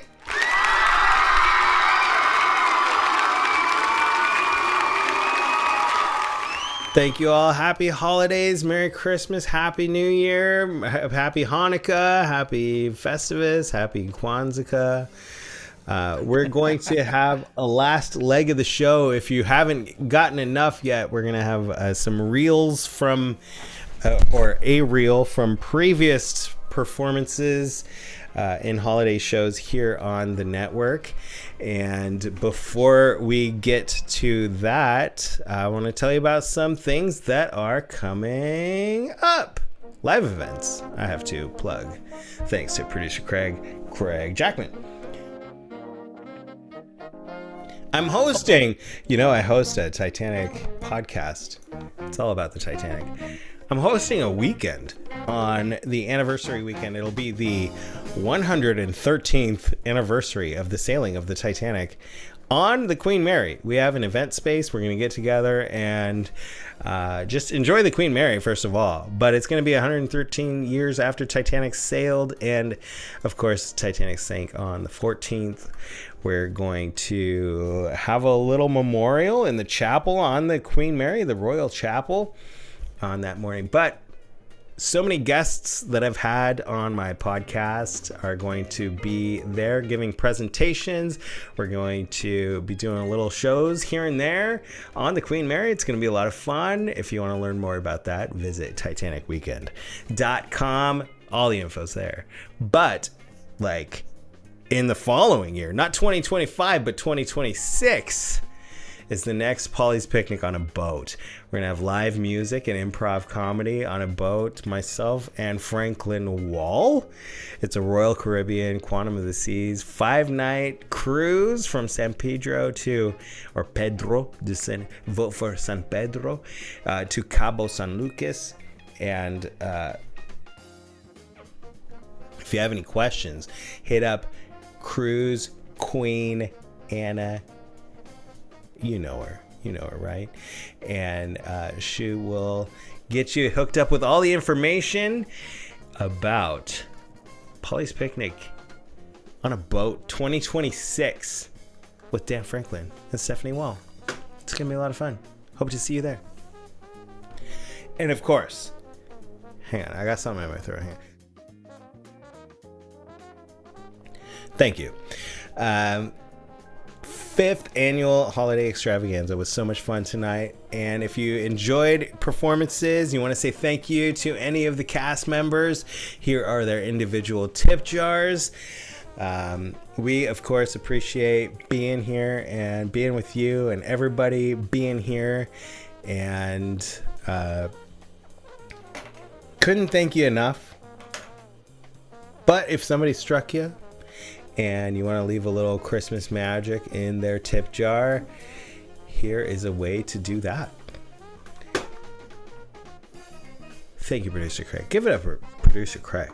Thank you all. Happy holidays, Merry Christmas, Happy New Year, Happy Hanukkah, Happy Festivus, Happy Kwanzaa. We're going to have a last leg of the show. If you haven't gotten enough yet, we're going to have some reels from, or a reel from previous performances in holiday shows here on the network. And before we get to that, I want to tell you about some things that are coming up. Live events I have to plug, thanks to producer Craig Jackman. I'm hosting, I host a Titanic podcast. It's all about the Titanic. I'm hosting a weekend on the anniversary weekend. It'll be the 113th anniversary of the sailing of the Titanic on the Queen Mary. We have an event space. We're going to get together and just enjoy the Queen Mary, first of all. But it's going to be 113 years after Titanic sailed. And, of course, Titanic sank on the 14th. We're going to have a little memorial in the chapel on the Queen Mary, the Royal Chapel, on that morning. But so many guests that I've had on my podcast are going to be there giving presentations. We're going to be doing little shows here and there on the Queen Mary. It's going to be a lot of fun. If you want to learn more about that, visit titanicweekend.com. All the info's there. But in the following year, not 2025, but 2026, is the next Paulie's Picnic on a boat. We're going to have live music and improv comedy on a boat, myself and Franklin Wall. It's a Royal Caribbean, Quantum of the Seas, 5-night cruise from San Pedro Pedro de San, vote for San Pedro, to Cabo San Lucas. And if you have any questions, hit up Cruise Queen Anna. You know her, right? And she will get you hooked up with all the information about Paulie's Picnic on a boat 2026 with Dan Franklin and Stephanie Wall. It's going to be a lot of fun. Hope to see you there. And of course, hang on, I got something in my throat. Hang on. Thank you. 5th annual holiday extravaganza was so much fun tonight. And if you enjoyed performances, you want to say thank you to any of the cast members, here are their individual tip jars. We of course appreciate being here and being with you and everybody being here, and couldn't thank you enough But if somebody struck you and you want to leave a little Christmas magic in their tip jar, here is a way to do that. Thank you, Producer Craig. Give it up for Producer Craig.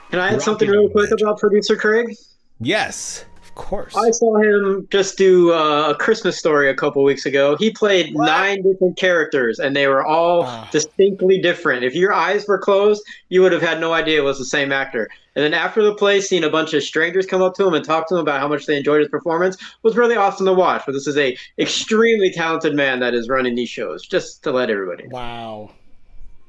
Can I add something real quick about Producer Craig? Yes, of course. I saw him just do a Christmas Story a couple weeks ago. He played 9 different characters, and they were all distinctly different. If your eyes were closed, you would have had no idea it was the same actor. And then after the play, seeing a bunch of strangers come up to him and talk to him about how much they enjoyed his performance was really awesome to watch. But this is a extremely talented man that is running these shows, just to let everybody know. Wow.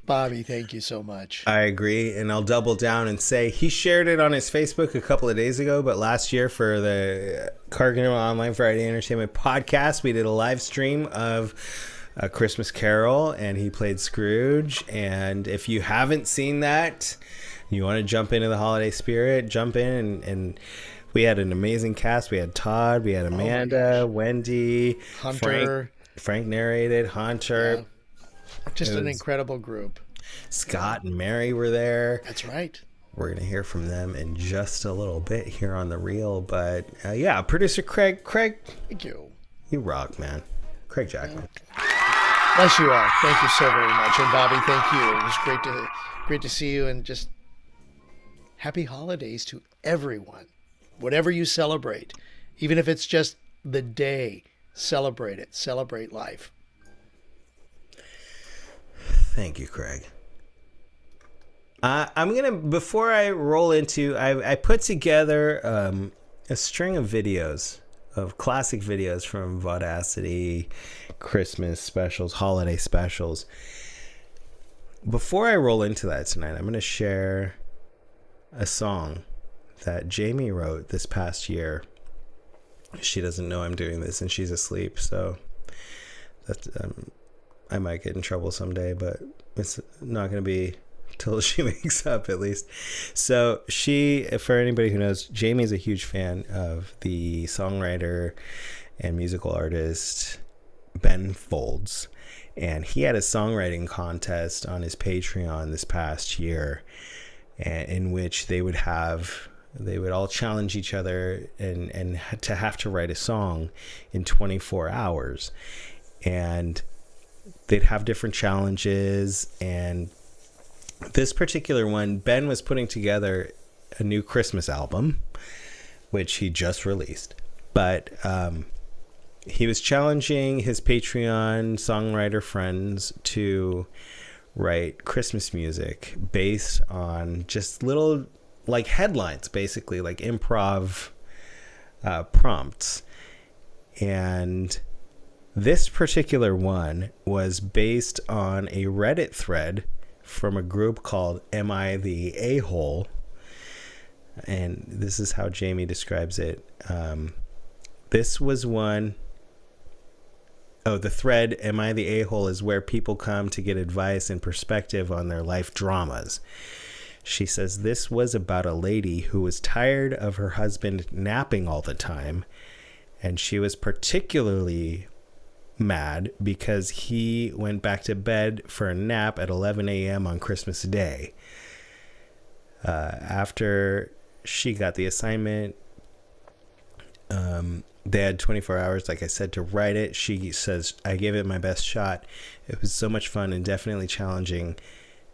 Bobby, thank you so much. I agree, and I'll double down and say he shared it on his Facebook a couple of days ago, but last year for the Carganilla Online Friday Entertainment podcast, we did a live stream of A Christmas Carol, and he played Scrooge. And if you haven't seen that, you want to jump into the holiday spirit, jump in, and we had an amazing cast. We had Todd, we had Amanda, Wendy, Hunter. Frank narrated, Hunter. Yeah. Just an incredible group. Scott and Mary were there. That's right. We're going to hear from them in just a little bit here on The Reel. But yeah, Producer Craig. Thank you. You rock, man. Craig Jackman. Bless you all. Thank you so very much. And Bobby, thank you. It was great to see you, and just happy holidays to everyone. Whatever you celebrate, even if it's just the day, celebrate it. Celebrate life. Thank you, Craig. I'm going to, before I roll into, I put together a string of videos, of classic videos from Vaudacity, Christmas specials, holiday specials. Before I roll into that tonight, I'm going to share a song that Jamie wrote this past year. She doesn't know I'm doing this, and she's asleep, so that's... I might get in trouble someday, but it's not going to be till she wakes up, at least. So for anybody who knows, Jamie's a huge fan of the songwriter and musical artist Ben Folds. And he had a songwriting contest on his Patreon this past year, in which they would all challenge each other and to have to write a song in 24 hours. And they'd have different challenges, and this particular one, Ben was putting together a new Christmas album, which he just released. But he was challenging his Patreon songwriter friends to write Christmas music based on just little, like, headlines, basically, like improv prompts. And this particular one was based on a Reddit thread from a group called Am I the A-Hole? And this is how Jamie describes it. This was one... Oh, the thread, Am I the A-Hole, is where people come to get advice and perspective on their life dramas. She says this was about a lady who was tired of her husband napping all the time, and she was particularly mad because he went back to bed for a nap at 11 a.m. on Christmas Day. After she got the assignment, they had 24 hours, like I said, to write it. She says, I gave it my best shot. It was so much fun and definitely challenging.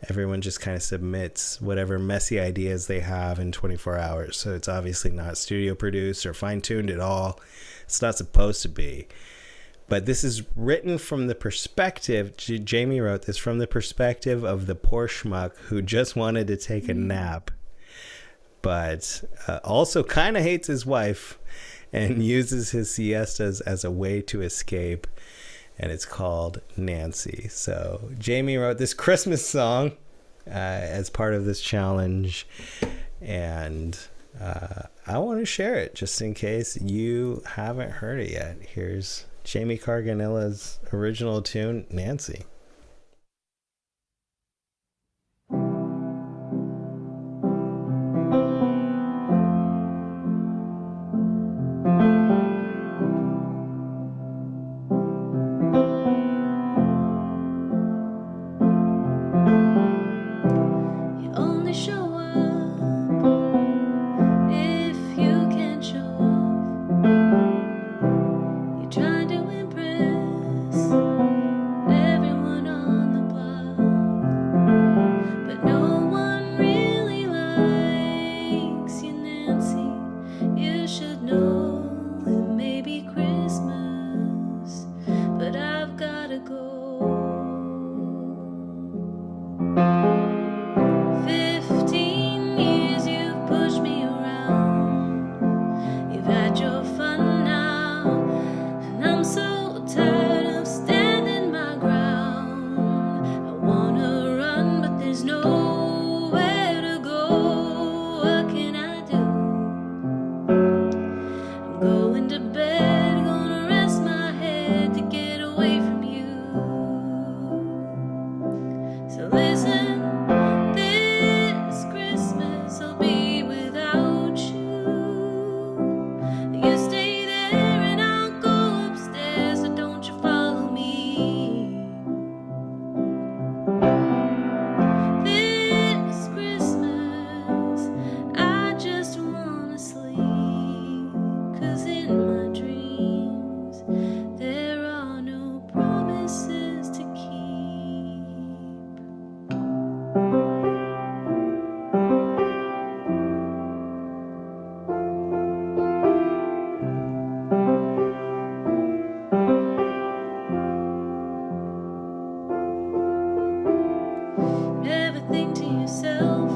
Everyone just kind of submits whatever messy ideas they have in 24 hours. So it's obviously not studio produced or fine-tuned at all. It's not supposed to be. But this is written from the perspective, Jamie wrote this from the perspective of the poor schmuck who just wanted to take a nap, but also kind of hates his wife and uses his siestas as a way to escape. And it's called Nancy. So Jamie wrote this Christmas song as part of this challenge. And I want to share it just in case you haven't heard it yet. Here's Jamie Carganilla's original tune, Nancy. to go. 15 years you've pushed me around. You've had your fun now, and I'm so tired of standing my ground. I wanna run, but there's nowhere to go. What can I do? I'm going to bed, gonna rest my head to get away from you. So listen, this Christmas I'll be without you. You stay there and I'll go upstairs, so don't you follow me. This Christmas I just wanna sleep, 'cause in my dreams there are no promises to keep. Ever think to yourself,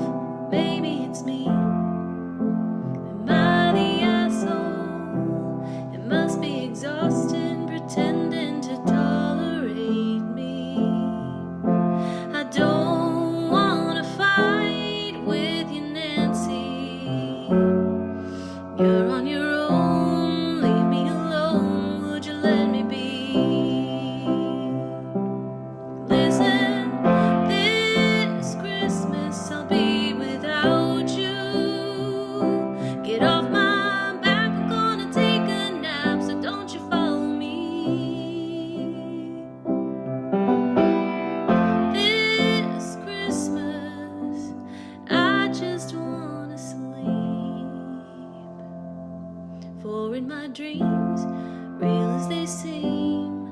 maybe it's me? Am I the asshole? It must be exhausting pretending to tolerate me. I don't wanna fight with you, Nancy. You're on your own, leave me alone, would you let me be? Listen, this Christmas I'll be without you. Get off my back, I'm gonna take a nap, so don't you follow me. This Christmas I just wanna sleep. For in my dreams, real as they seem,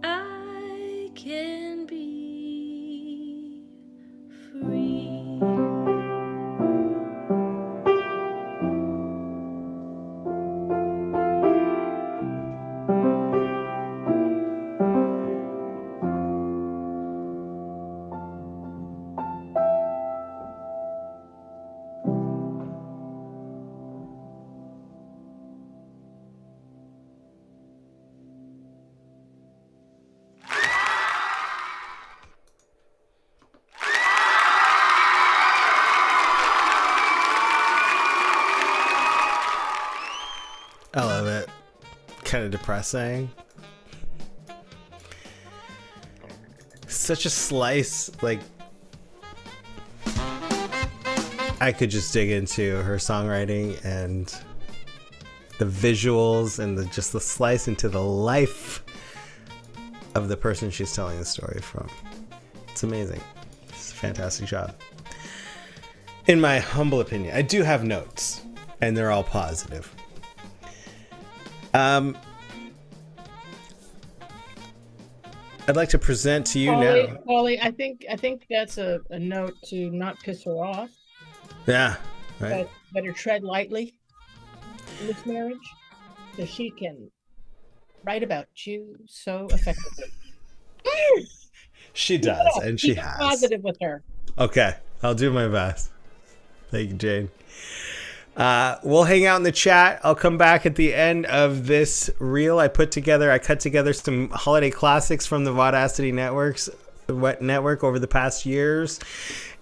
I can be free. I love it. Kind of depressing. Such a slice. Like, I could just dig into her songwriting and the visuals and just the slice into the life of the person she's telling the story from. It's amazing. It's a fantastic job. In my humble opinion, I do have notes, and they're all positive. I'd like to present to you now. Paulie, I think that's a note to not piss her off. Yeah, right. But better tread lightly in this marriage, so she can write about you so effectively. She does, and she Keep has. positive with her. Okay, I'll do my best. Thank you, Jane. We'll hang out in the chat. I'll come back at the end of this reel I cut together some holiday classics from the Vaudacity network over the past years,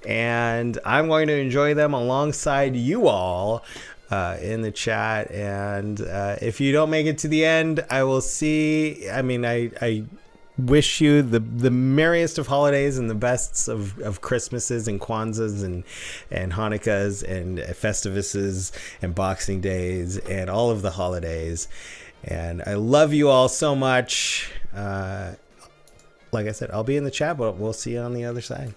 and I'm going to enjoy them alongside you all in the chat. And if you don't make it to the end, I will see. I mean, I wish you the merriest of holidays and the bests of Christmases and Kwanzas and Hanukkahs and Festivuses and Boxing Days and all of the holidays. And I love you all so much. Like I said, I'll be in the chat, but we'll see you on the other side.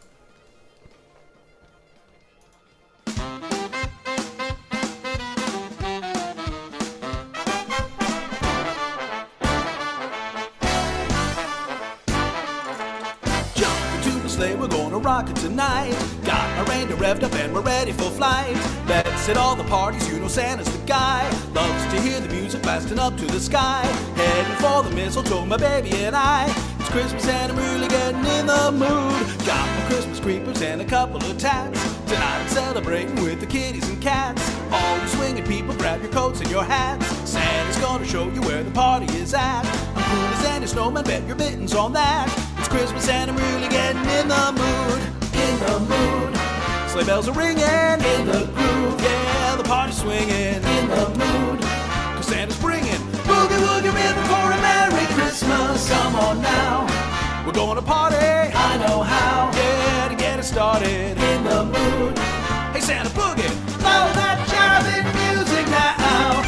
sleigh, we're gonna rock it tonight. Got our reindeer revved up and we're ready for flight. Let's hit all the parties, you know Santa's the guy. Loves to hear the music blasting up to the sky. Heading for the mistletoe, my baby and I. It's Christmas and I'm really getting in the mood. Got my Christmas creepers and a couple of tats. Tonight I'm celebrating with the kitties and cats. All you swinging people, grab your coats and your hats. Santa's gonna show you where the party is at. I'm cool as any snowman, bet your mittens on that. It's Christmas and I'm really getting in the mood. In the mood. Sleigh bells are ringing. In the groove. Yeah, the party's swinging. In the mood. Cause Santa's bringing boogie woogie rhythm for a Merry Christmas. Come on now. We're going to party. I know how. Yeah, to get it started. In the mood. Hey Santa boogie. Blow that jiving music now.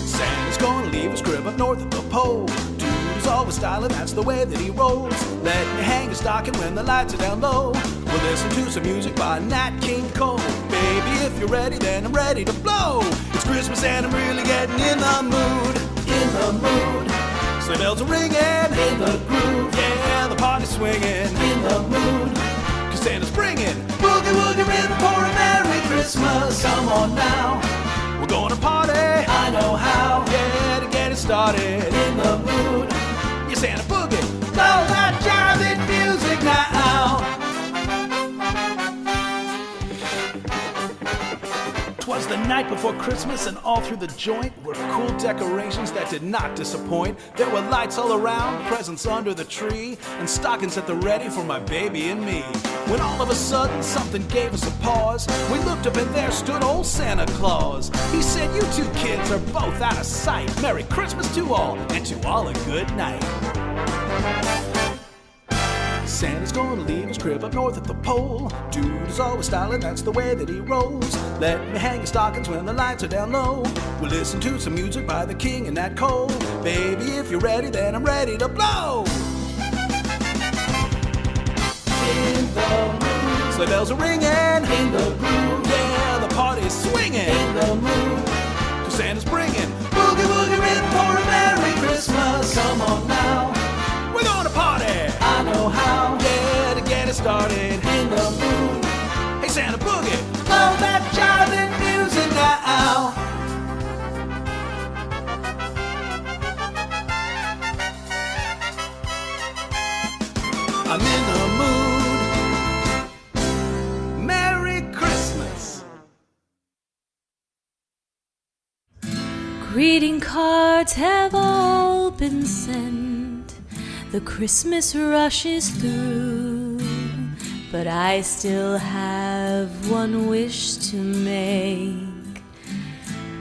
Santa's gonna leave his crib up north of the pole. Dude is always styling, that's the way that he rolls. Let me hang his stocking when the lights are down low. We'll listen to some music by Nat King Cole. Baby, if you're ready, then I'm ready to blow. It's Christmas and I'm really getting in the mood. In the mood. Sleigh bells are ringing. In the groove. Yeah, the party's swinging. In the mood. Cause Santa's bringing boogie woogie rhythm for a Merry Christmas. Come on now. We're gonna party. I know how. Yeah, to get it started. In the mood. Yeah, Santa boogie. Blow that jiving music now. 'Twas the night before Christmas and all through the joint were cool decorations that did not disappoint. There were lights all around, presents under the tree, and stockings at the ready for my baby and me. When all of a sudden something gave us a pause, we looked up and there stood old Santa Claus. He said, "You two kids are both out of sight. Merry Christmas to all, and to all a good night." Santa's gonna leave his crib up north at the pole. Dude is always styling, that's the way that he rolls. Let me hang his stockings when the lights are down low. We'll listen to some music by the King and Nat Cole. Baby, if you're ready, then I'm ready to blow. In the mood. Sleigh bells are ringing. In the groove. Yeah, the party's swinging. In the mood. Cause Santa's bringing boogie woogie rhythm for a Merry Christmas. Come on now. We're gonna party. I know how. Yeah, to get it started. In the mood. Hey Santa boogie. Blow that jiving music now. I'm in the mood. Merry Christmas. Greeting cards have all been sent. The Christmas rush is through, but I still have one wish to make,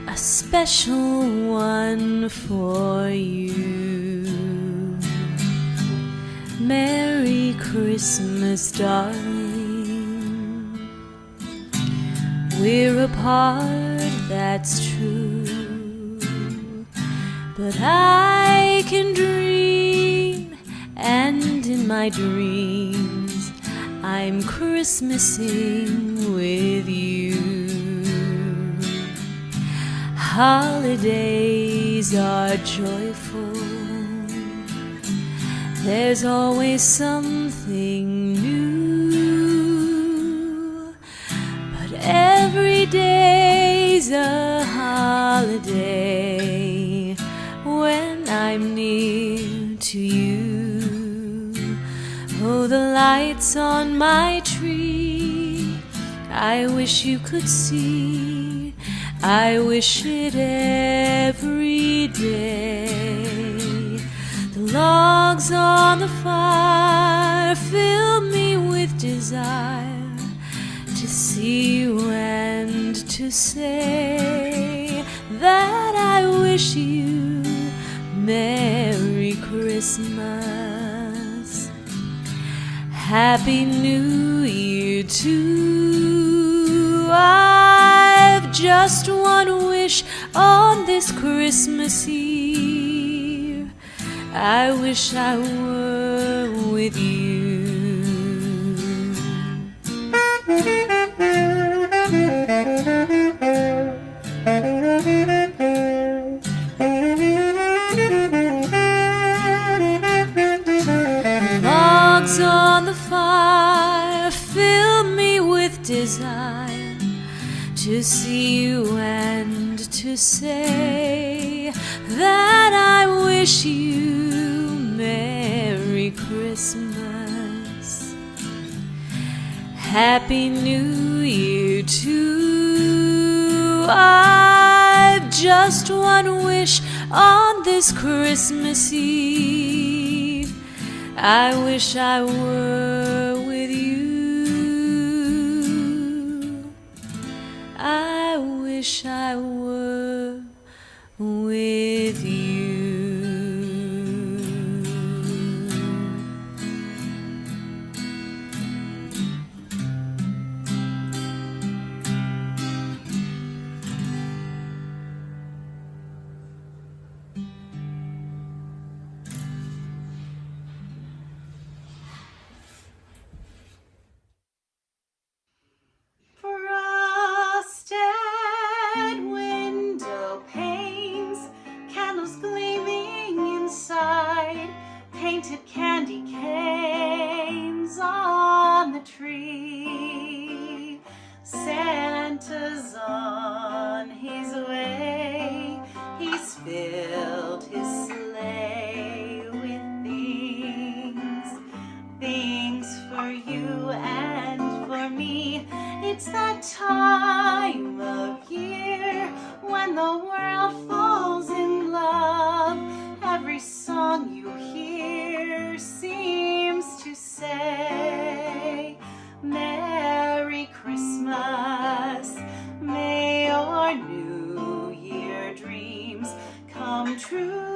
a special one for you. Merry Christmas, darling. We're apart, that's true, but I can dream, and in my dreams I'm Christmasing with you. Holidays are joyful, there's always something new, but every day's a holiday when I'm near to you. Oh, the lights on my tree, I wish you could see, I wish it every day. The logs on the fire fill me with desire to see you and to say that I wish you Merry Christmas. Happy New Year too. I've just one wish on this Christmas Eve. I wish I were with you. fire, fill me with desire to see you and to say that I wish you Merry Christmas, Happy New Year too. I've just one wish on this Christmas Eve. I wish I were with you. I wish I were with you. Frosted window panes, candles gleaming inside, painted candy canes on the tree. Santa's on his way, he's filled his sleigh with things for you and for me. It's that time of year when the world falls in love. Every song you hear seems to say, Merry Christmas, may your New Year dreams come true.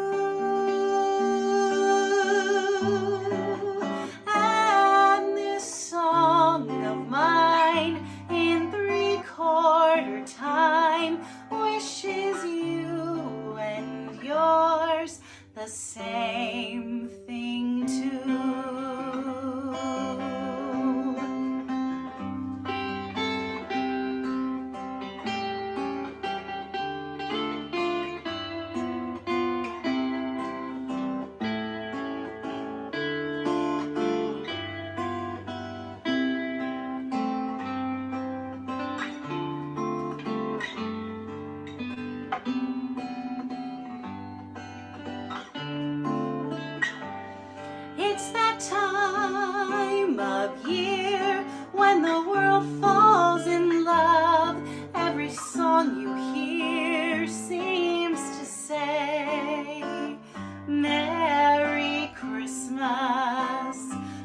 And this song of mine in 3/4 time wishes you and yours the same thing too. It's that time of year when the world falls in love. Every song you hear seems to say, Merry Christmas,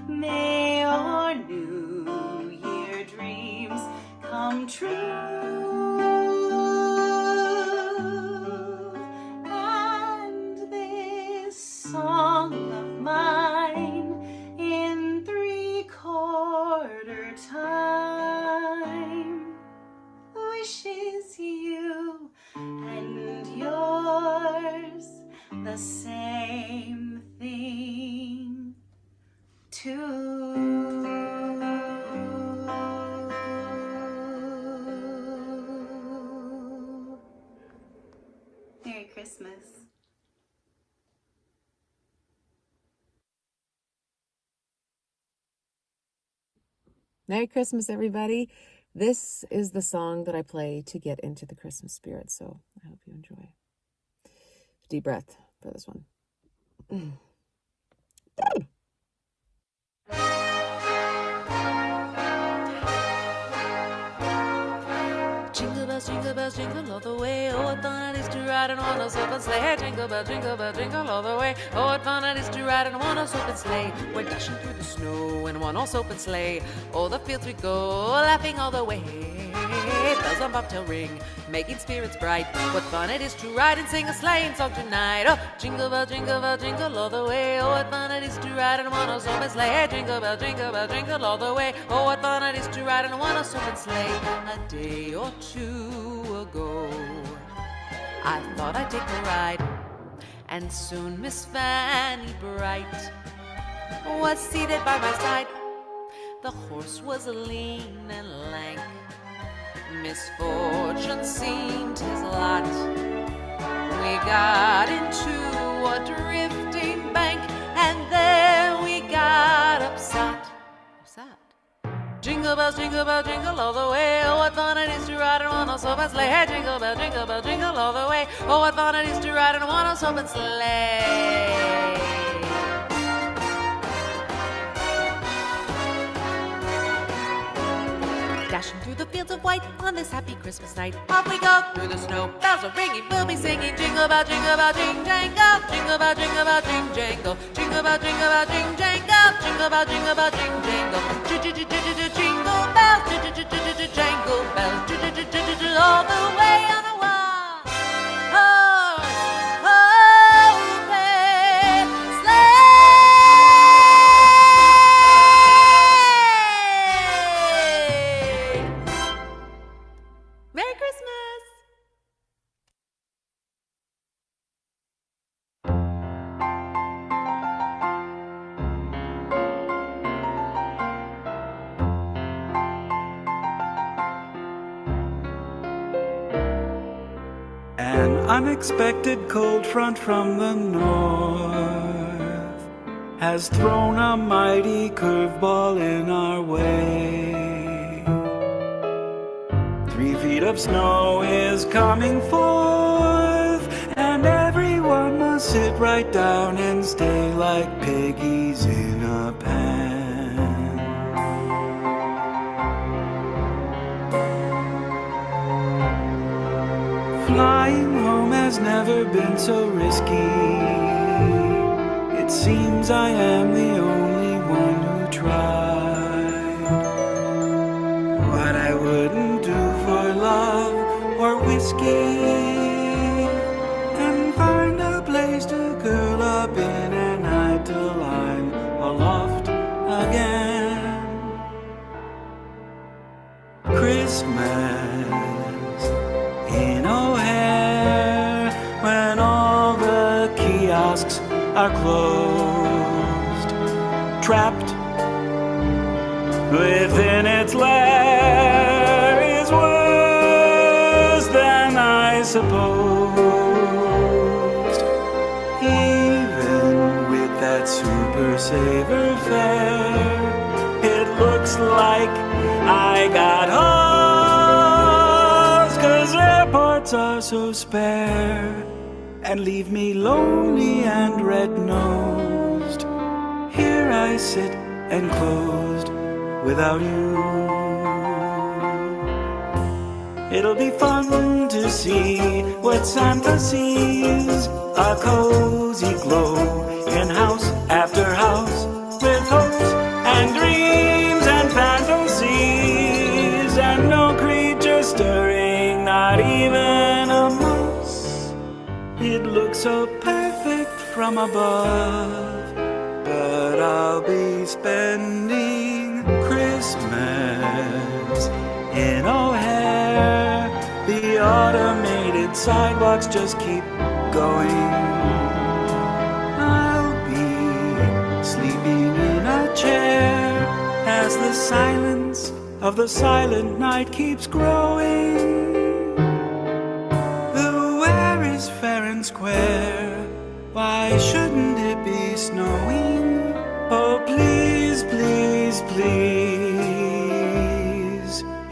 may your New Year dreams come true. And this song of mine in 3/4 time wishes you and yours the same thing too. Merry Christmas. Merry Christmas, everybody. This is the song that I play to get into the Christmas spirit, so I hope you enjoy. Deep breath for this one. Jingle bells, jingle all the way. Oh, what fun it is to ride in a one-horse open sleigh. Jingle bell, jingle all the way. Oh, what fun it is to ride in a one-horse open sleigh. We're dashing through the snow in a one-horse open sleigh. Oh, the fields we go, laughing all the way. Bells on bobtail ring, making spirits bright. What fun it is to ride and sing a sleighing song tonight. Oh, jingle jingle all the way. Oh, what fun it is to ride in a one-horse open sleigh. Jingle jingle all the way. Oh, what fun it is to ride in a one-horse open sleigh. A day or two ago, I thought I'd take a ride, and soon Miss Fanny Bright was seated by my side. The horse was lean and lank, misfortune seemed his lot. We got into a drifting bank, and there we got upset. Jingle bells, jingle all the way. Oh, what fun it is to ride in a one-horse open sleigh. Hey, jingle bell, jingle all the way. Oh, what fun it is to ride in a one-horse open sleigh. Dashing through the fields of white on this happy Christmas night. Off we go through the snow. Bells are ringing, we'll be singing. Jingle bell, jing, jangle. Jingle bell, jing, jangle. Jingle bell, jing, jangle. Jingle bell, jing, jangle. Jingle bells, jangle bells. All the way on a open sleigh. Merry Christmas! An unexpected cold front from the north has thrown a mighty curveball in our way. 3 feet of snow is coming forth, and everyone must sit right down and stay like piggies in a pan. Flying home has never been so risky. It seems I am the only one who tried what I wouldn't do for love or whiskey, and find a place to curl up in and hide till I'm aloft again. Christmas in O'Hare, when all the kiosks are closed, trapped within its lair, is worse than I supposed. Even with that super saver fare, it looks like I got hosed, 'cause airports are so spare and leave me lonely and red-nosed. Here I sit enclosed without you. It'll be fun to see what Santa sees, a cozy glow in house after house, with hopes and dreams and fantasies, and no creature stirring, not even a mouse. It looks so perfect from above, but I'll be spending Christmas in O'Hare. The automated sidewalks just keep going. I'll be sleeping in a chair as the silence of the silent night keeps growing. The wear is fair and square, why shouldn't it be snowing? Oh, please, please, please,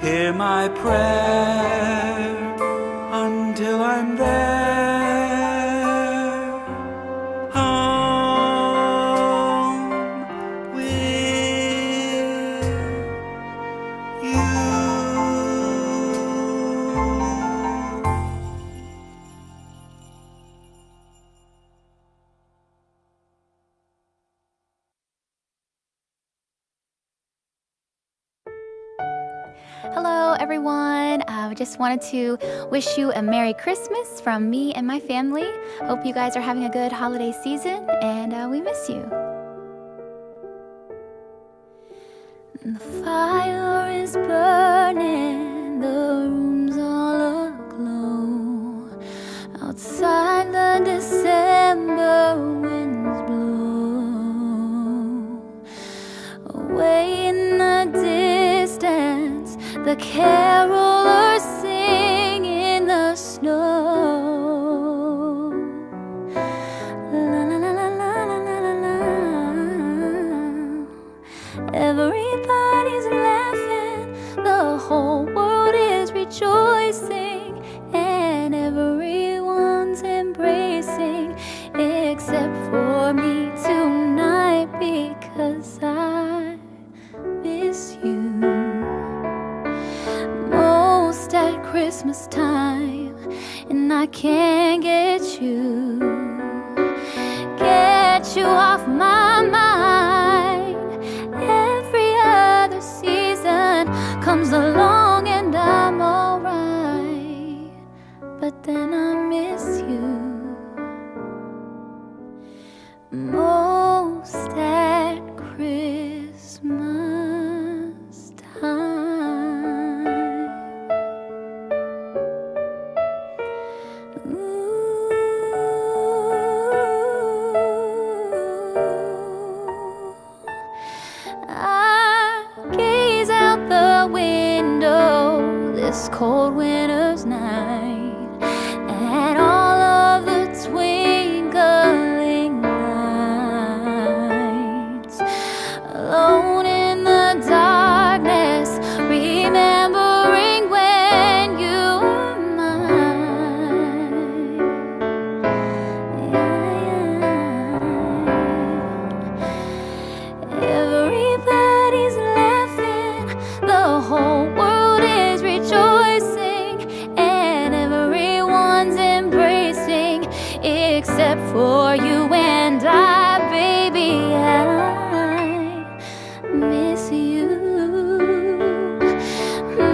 hear my prayer until I'm there, home with you. Hello, everyone. I just wanted to wish you a Merry Christmas from me and my family. Hope you guys are having a good holiday season, and we miss you. The fire is burning, the room's all aglow. Outside the December winds blow. Away in the distance, the carolers sing in the snow. La la la la la la la la. Everybody's laughing Christmas time, and I can't get you off my mind. Every other season comes along and I'm alright, but then I miss you most at Christmas time. I gaze out the window this cold winter's night at all of the twinkling lights, alone in the darkness, remembering when you were mine. Everybody's laughing, the whole world is rejoicing, and everyone's embracing, except for you and I, baby. I miss you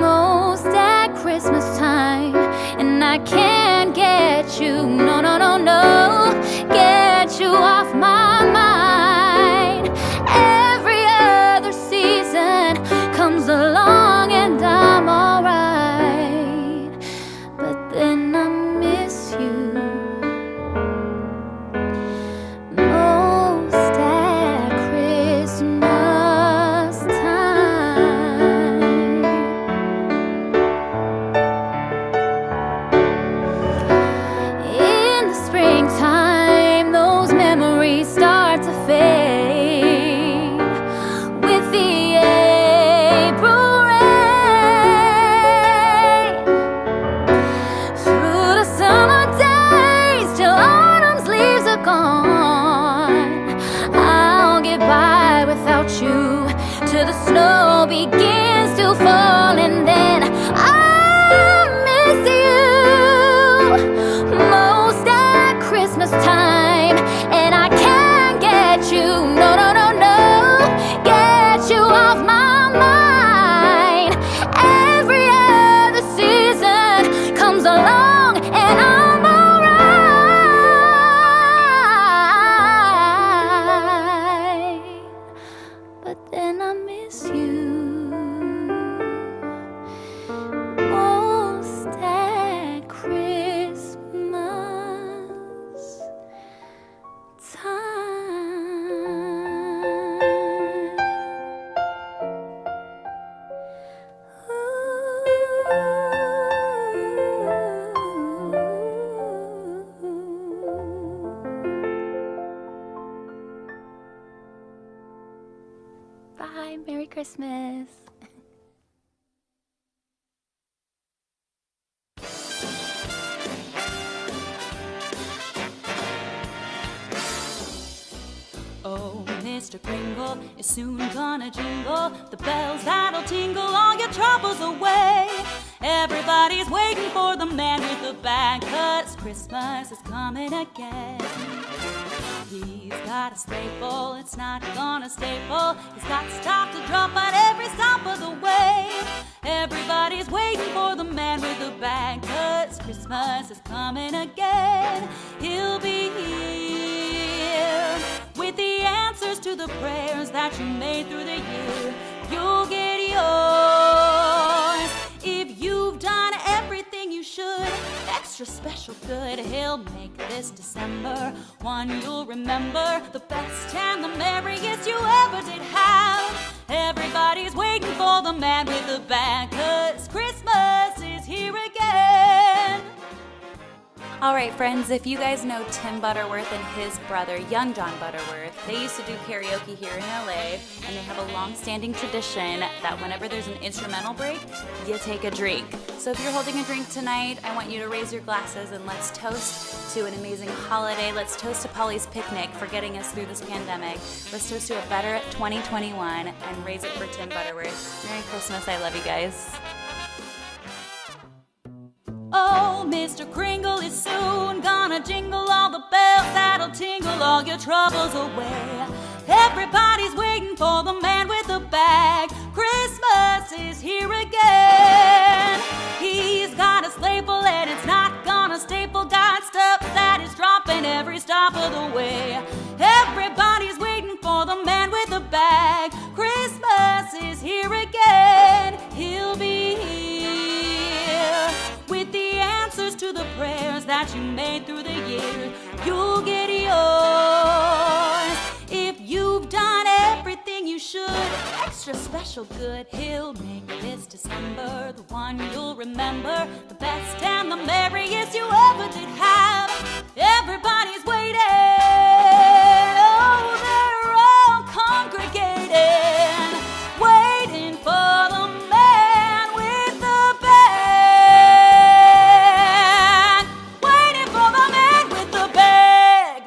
most at Christmas time, and I can't get you, no, no, no, no, get you off my mind. Every other season comes along and I'm alright, but then I miss you most at Christmas time. In the springtime, those memories start to fade with the April rain. Through the summer days till autumn's leaves are gone, I'll get by without you till the snow begins to fall, and then I'll miss you most at Christmas time, and I can't get you, no, no, no, no, get you off my mind. Every other season comes along and I'm alright, but then I miss you most at Christmas time. Bye, Merry Christmas. Oh, Mr. Kringle is soon gonna jingle the bells that'll tingle all your troubles away. Everybody's waiting for the man with the bag, 'cause Christmas is coming again. He's got a sleigh full, it's not gonna stay full. He's got stuff to drop at every stop of the way. Everybody's waiting for the man with the bag, 'cause Christmas is coming again. He'll be here with the answers to the prayers that you made through the year. You'll get yours if you've done everything you should. Extra special good, he'll make this December one you'll remember, the best and the merriest you ever did have. Everybody's waiting for the man with the bag, 'cause Christmas is here again. All right, friends, if you guys know Tim Butterworth and his brother, young John Butterworth, they used to do karaoke here in LA, and they have a long-standing tradition that whenever there's an instrumental break, you take a drink. So if you're holding a drink tonight, I want you to raise your glasses and let's toast to an amazing holiday. Let's toast to Paulie's picnic for getting us through this pandemic. Let's toast to a better 2021 and raise it for Tim Butterworth. Merry Christmas. I love you guys. Oh, Mr. Kringle is soon gonna jingle all the bells that'll tingle all your troubles away. Everybody's waiting for the man with the bag. Christmas is here again. He's got a sleigh full and it's not gonna staple. Got stuff that is dropping every stop of the way. Everybody's waiting for the man with the bag. Christmas is here again. He'll be here with the answers to the prayers that you made through the years. You'll get yours if you've done everything you should. Extra special good. He'll make this December the one you'll remember, the best and the merriest you ever did have. Everybody's waiting. Oh, they're all congregating, waiting for the man with the bag. Waiting for the man with the bag.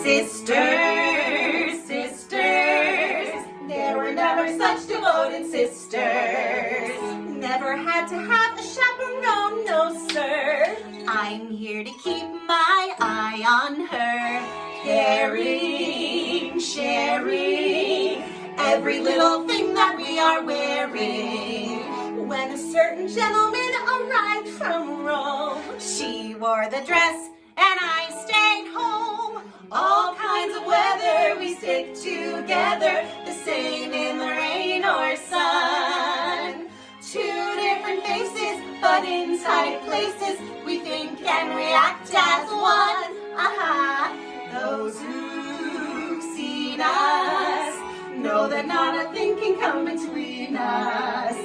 Sisters, sisters, there were never such devoted sisters. Never had to have a chaperone, no sir. I'm here to keep my eye on her. Caring, sharing, every little thing that we are wearing. When a certain gentleman arrived from Rome, she wore the dress and I stayed home. All kinds of weather, we stick together, the same in the rain or sun. Two different faces, but in tight places, we think and react as one. Aha! Those who've seen us know that not a thing can come between us.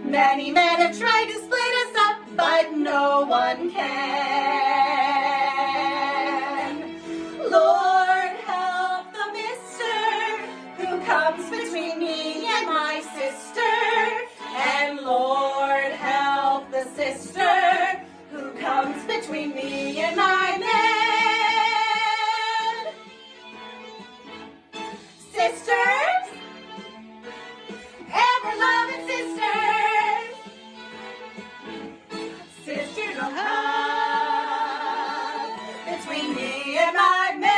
Many men have tried to split us up, but no one can. Lord, help the mister who comes between me and my sister. And Lord, help the sister who comes between me and my man. Sisters, ever-loving sisters, sisters will come between me and my man.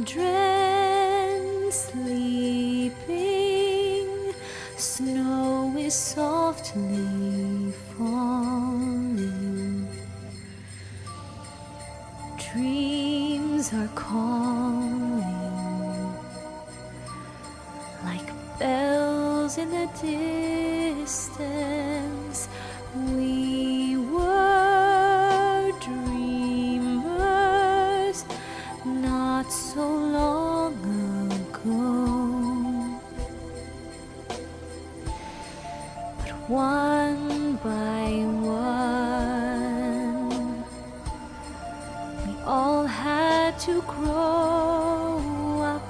Children sleeping, snow is softly falling. Dreams are calling like bells in the distance. We were dreamers not so long ago, but one by one we all had to grow up.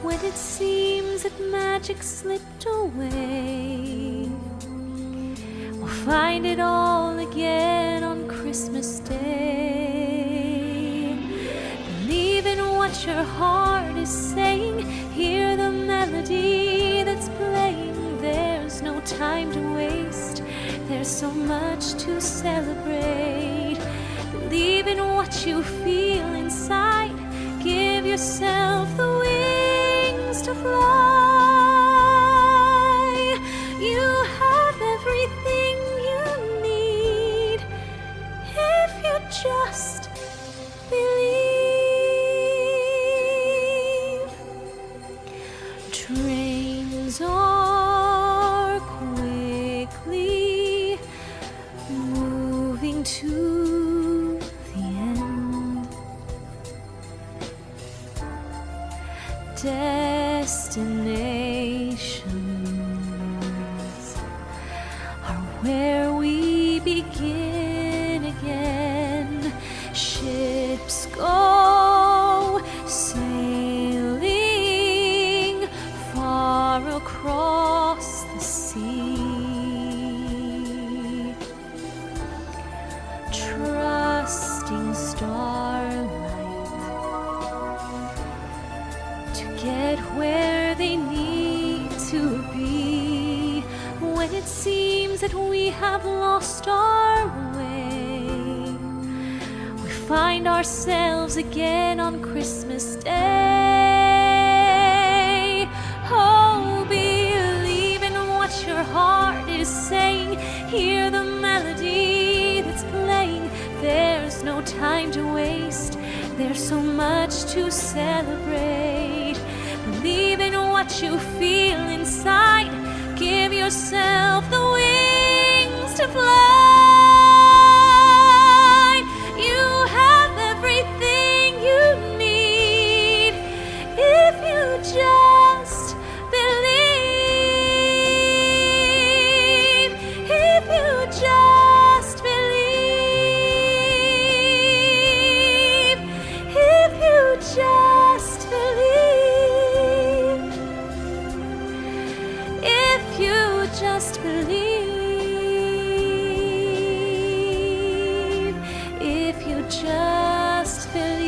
When it seems that magic slipped away, we'll find it all again on Christmas Day. Believe in what your heart is saying. Hear the melody that's playing. There's no time to waste. There's so much to celebrate. Believe in what you feel inside. Give yourself the wings to fly. You have everything you need if you just believe. Trains are quickly moving to the end. destinations are where we begin again. Ships go sailing far across the sea, trusting starlight to get where they need to be. When it seems that we have lost our way, we find ourselves again on Christmas Day. Oh, believe in what your heart is saying. Hear the melody that's playing. There's no time to waste. There's so much to celebrate. Believe in what you feel inside. Give yourself the wings to fly. You have everything you need if you just believe. If you just believe. If you just believe. If you just believe. If you just believe.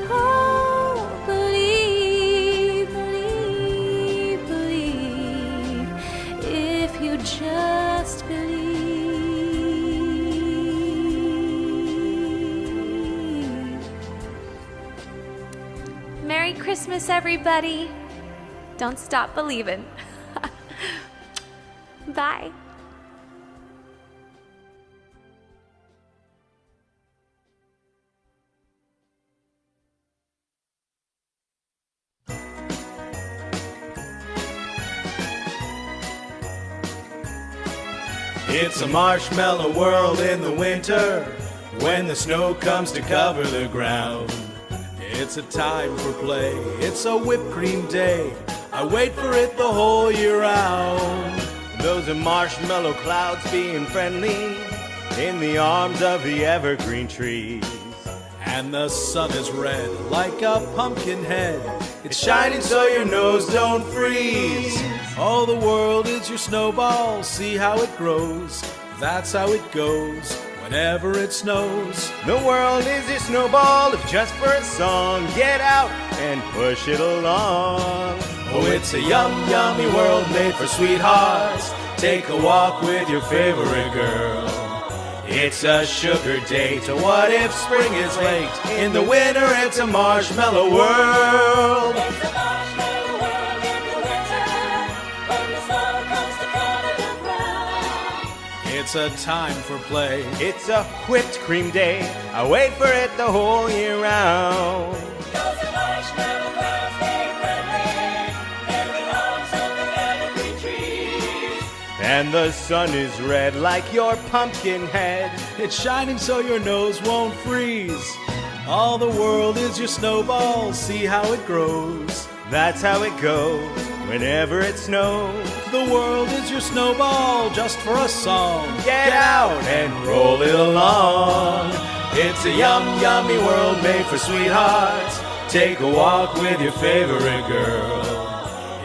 Oh, believe, believe, believe. If you just believe. Merry Christmas, everybody. Don't stop believing. Bye. It's a marshmallow world in the winter when the snow comes to cover the ground. It's a time for play, it's a whipped cream day. I wait for it the whole year round. Those are marshmallow clouds being friendly in the arms of the evergreen trees. And the sun is red like a pumpkin head. It's shining so your nose don't freeze. All the world is your snowball, see how it grows. That's how it goes whenever it snows. The world is your snowball, if just for a song. Get out and push it along. Oh, it's a yummy world made for sweethearts. Take a walk with your favorite girl. It's a sugar date. What if spring is late? In the winter, it's a marshmallow world. It's a marshmallow world in the winter when the snow comes to cover the ground. It's a time for play. It's a whipped cream day. I wait for it the whole year round. Those are marshmallow clouds being friendly in the arms of the evergreen trees. And the sun is red like your pumpkin head. It's shining so your nose won't freeze. All the world is your snowball, see how it grows. That's how it goes whenever it snows. The world is your snowball, just for a song. Get out and roll it along. It's a yummy world made for sweethearts. Take a walk with your favorite girl.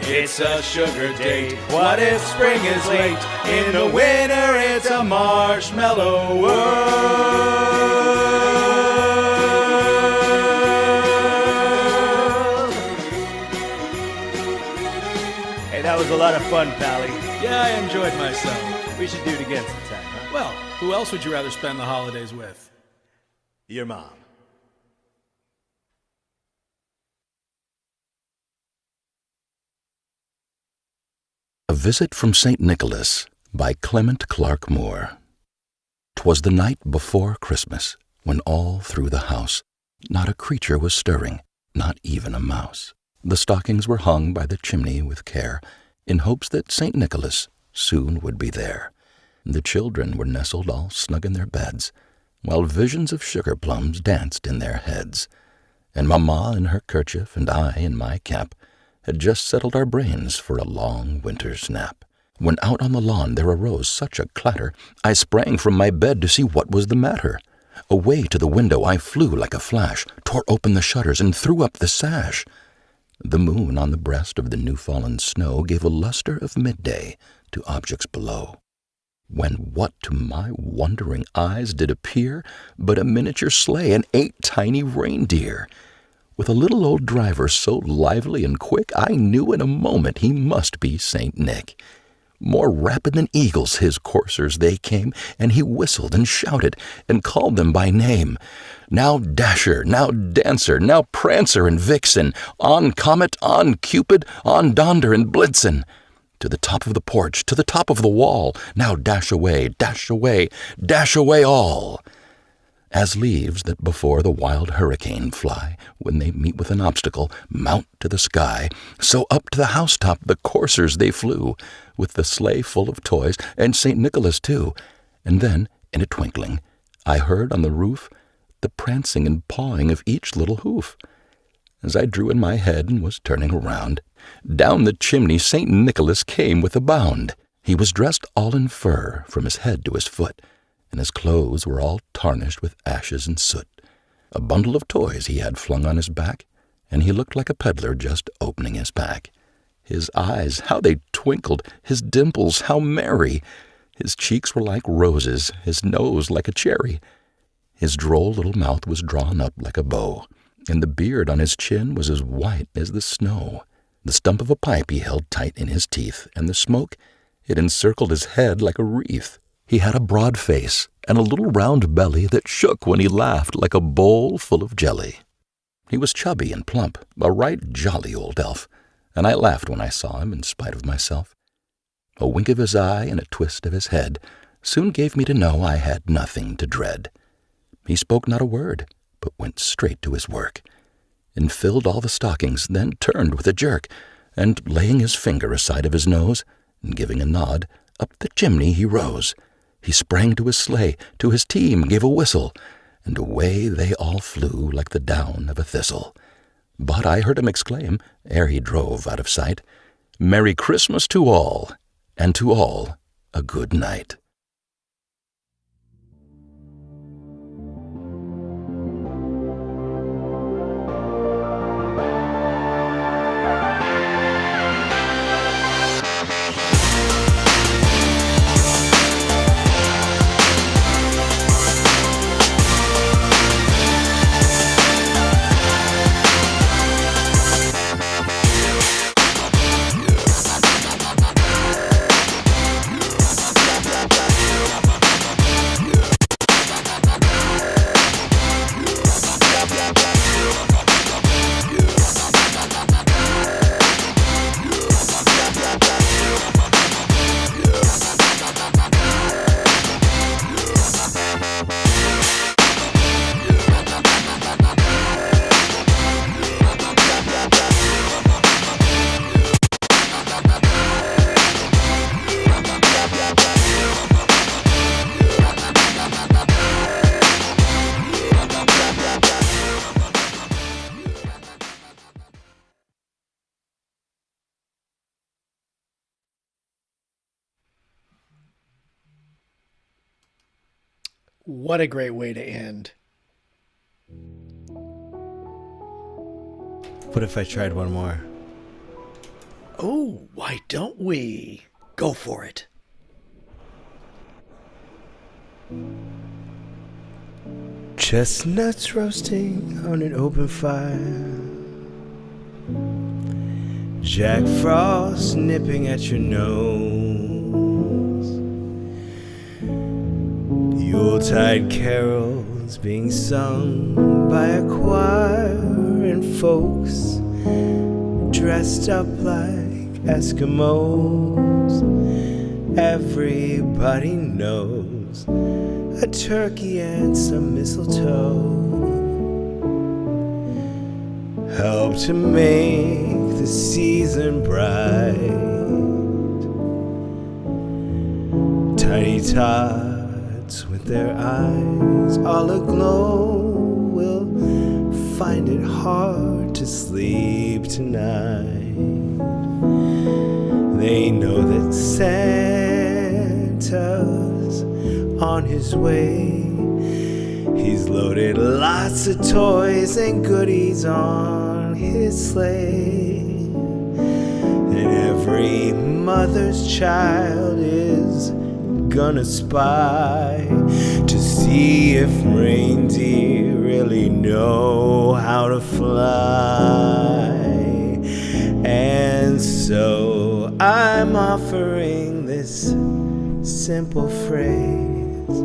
It's a sugar date. What if spring is late? In the winter, it's a marshmallow world. Hey, that was a lot of fun, Pally. Yeah, I enjoyed myself. We should do it again sometime, huh? Well, who else would you rather spend the holidays with? Your mom. A Visit from St. Nicholas by Clement Clark Moore. 'Twas the night before Christmas, when all through the house not a creature was stirring, not even a mouse. The stockings were hung by the chimney with care, in hopes that St. Nicholas soon would be there. The children were nestled all snug in their beds, while visions of sugar plums danced in their heads. and Mamma in her kerchief and I in my cap had just settled our brains for a long winter's nap, when out on the lawn there arose such a clatter, I sprang from my bed to see what was the matter. Away to the window I flew like a flash, tore open the shutters, and threw up the sash. The moon on the breast of the new-fallen snow gave a luster of midday to objects below, when what to my wondering eyes did appear but a miniature sleigh and 8 tiny reindeer. With a little old driver so lively and quick, I knew in a moment he must be Saint Nick. More rapid than eagles his coursers they came, and he whistled and shouted and called them by name. Now Dasher, now Dancer, now Prancer and Vixen, on Comet, on Cupid, on Donder and Blitzen. To the top of the porch, to the top of the wall, now dash away, dash away, dash away all. As leaves that before the wild hurricane fly, when they meet with an obstacle, mount to the sky, so up to the housetop the coursers they flew, with the sleigh full of toys, and St. Nicholas too. And then, in a twinkling, I heard on the roof the prancing and pawing of each little hoof. As I drew in my head and was turning around, down the chimney St. Nicholas came with a bound. He was dressed all in fur from his head to his foot, and his clothes were all tarnished with ashes and soot. A bundle of toys he had flung on his back, and he looked like a peddler just opening his pack. His eyes, how they twinkled, his dimples, how merry! His cheeks were like roses, his nose like a cherry. His droll little mouth was drawn up like a bow, and the beard on his chin was as white as the snow. The stump of a pipe he held tight in his teeth, and the smoke, it encircled his head like a wreath. He had a broad face and a little round belly that shook when he laughed like a bowl full of jelly. He was chubby and plump, a right jolly old elf, and I laughed when I saw him in spite of myself. A wink of his eye and a twist of his head soon gave me to know I had nothing to dread. He spoke not a word, but went straight to his work, and filled all the stockings, then turned with a jerk, and laying his finger aside of his nose, and giving a nod, up the chimney he rose. He sprang to his sleigh, to his team gave a whistle, and away they all flew like the down of a thistle. But I heard him exclaim, ere he drove out of sight, "Merry Christmas to all, and to all a good night." What a great way to end. What if I tried one more? Oh, why don't we? Go for it. Chestnuts roasting on an open fire, Jack Frost nipping at your nose, Yuletide carols being sung by a choir, and folks dressed up like Eskimos. Everybody knows a turkey and some mistletoe help to make the season bright. Tiny tots with their eyes all aglow will find it hard to sleep tonight. They know that Santa's on his way. He's loaded lots of toys and goodies on his sleigh. And every mother's child is gonna spy to see if reindeer really know how to fly. And so I'm offering this simple phrase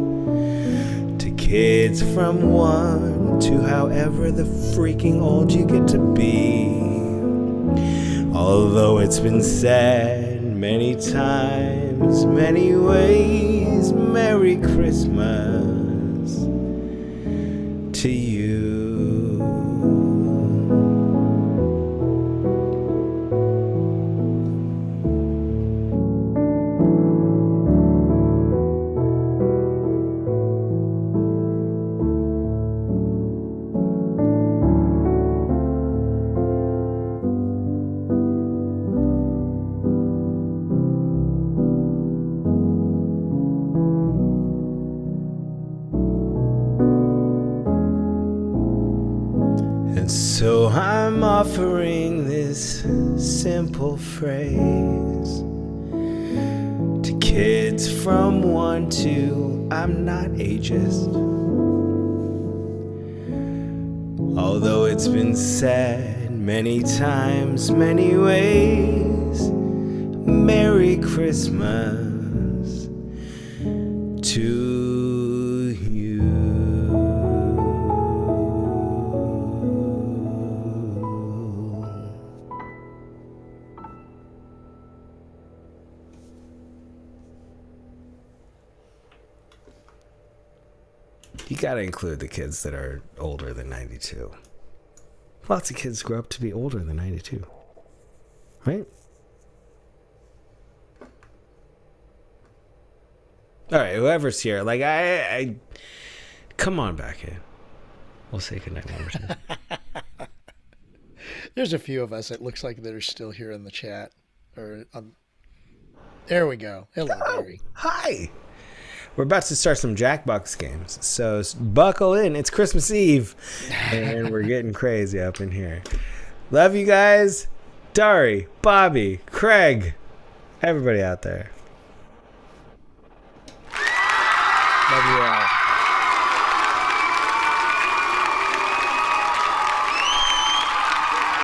to kids from 1 to however the freaking old you get to be. Although it's been said many times, many ways, Merry Christmas to you. And so I'm offering this simple phrase to kids from 1 to, I'm not ageist. Although it's been said many times, many ways, Merry Christmas to you. You gotta include the kids that are older than 92. Lots of kids grow up to be older than 92. Right? Alright, whoever's here, like, I come on back in. We'll say goodnight one more time. There's a few of us, it looks like, that are still here in the chat. There we go. Hello, Gary. Hi. We're about to start some Jackbox games, so buckle in. It's Christmas Eve, and we're getting crazy up in here. Love you guys. Dari, Bobby, Craig, everybody out there.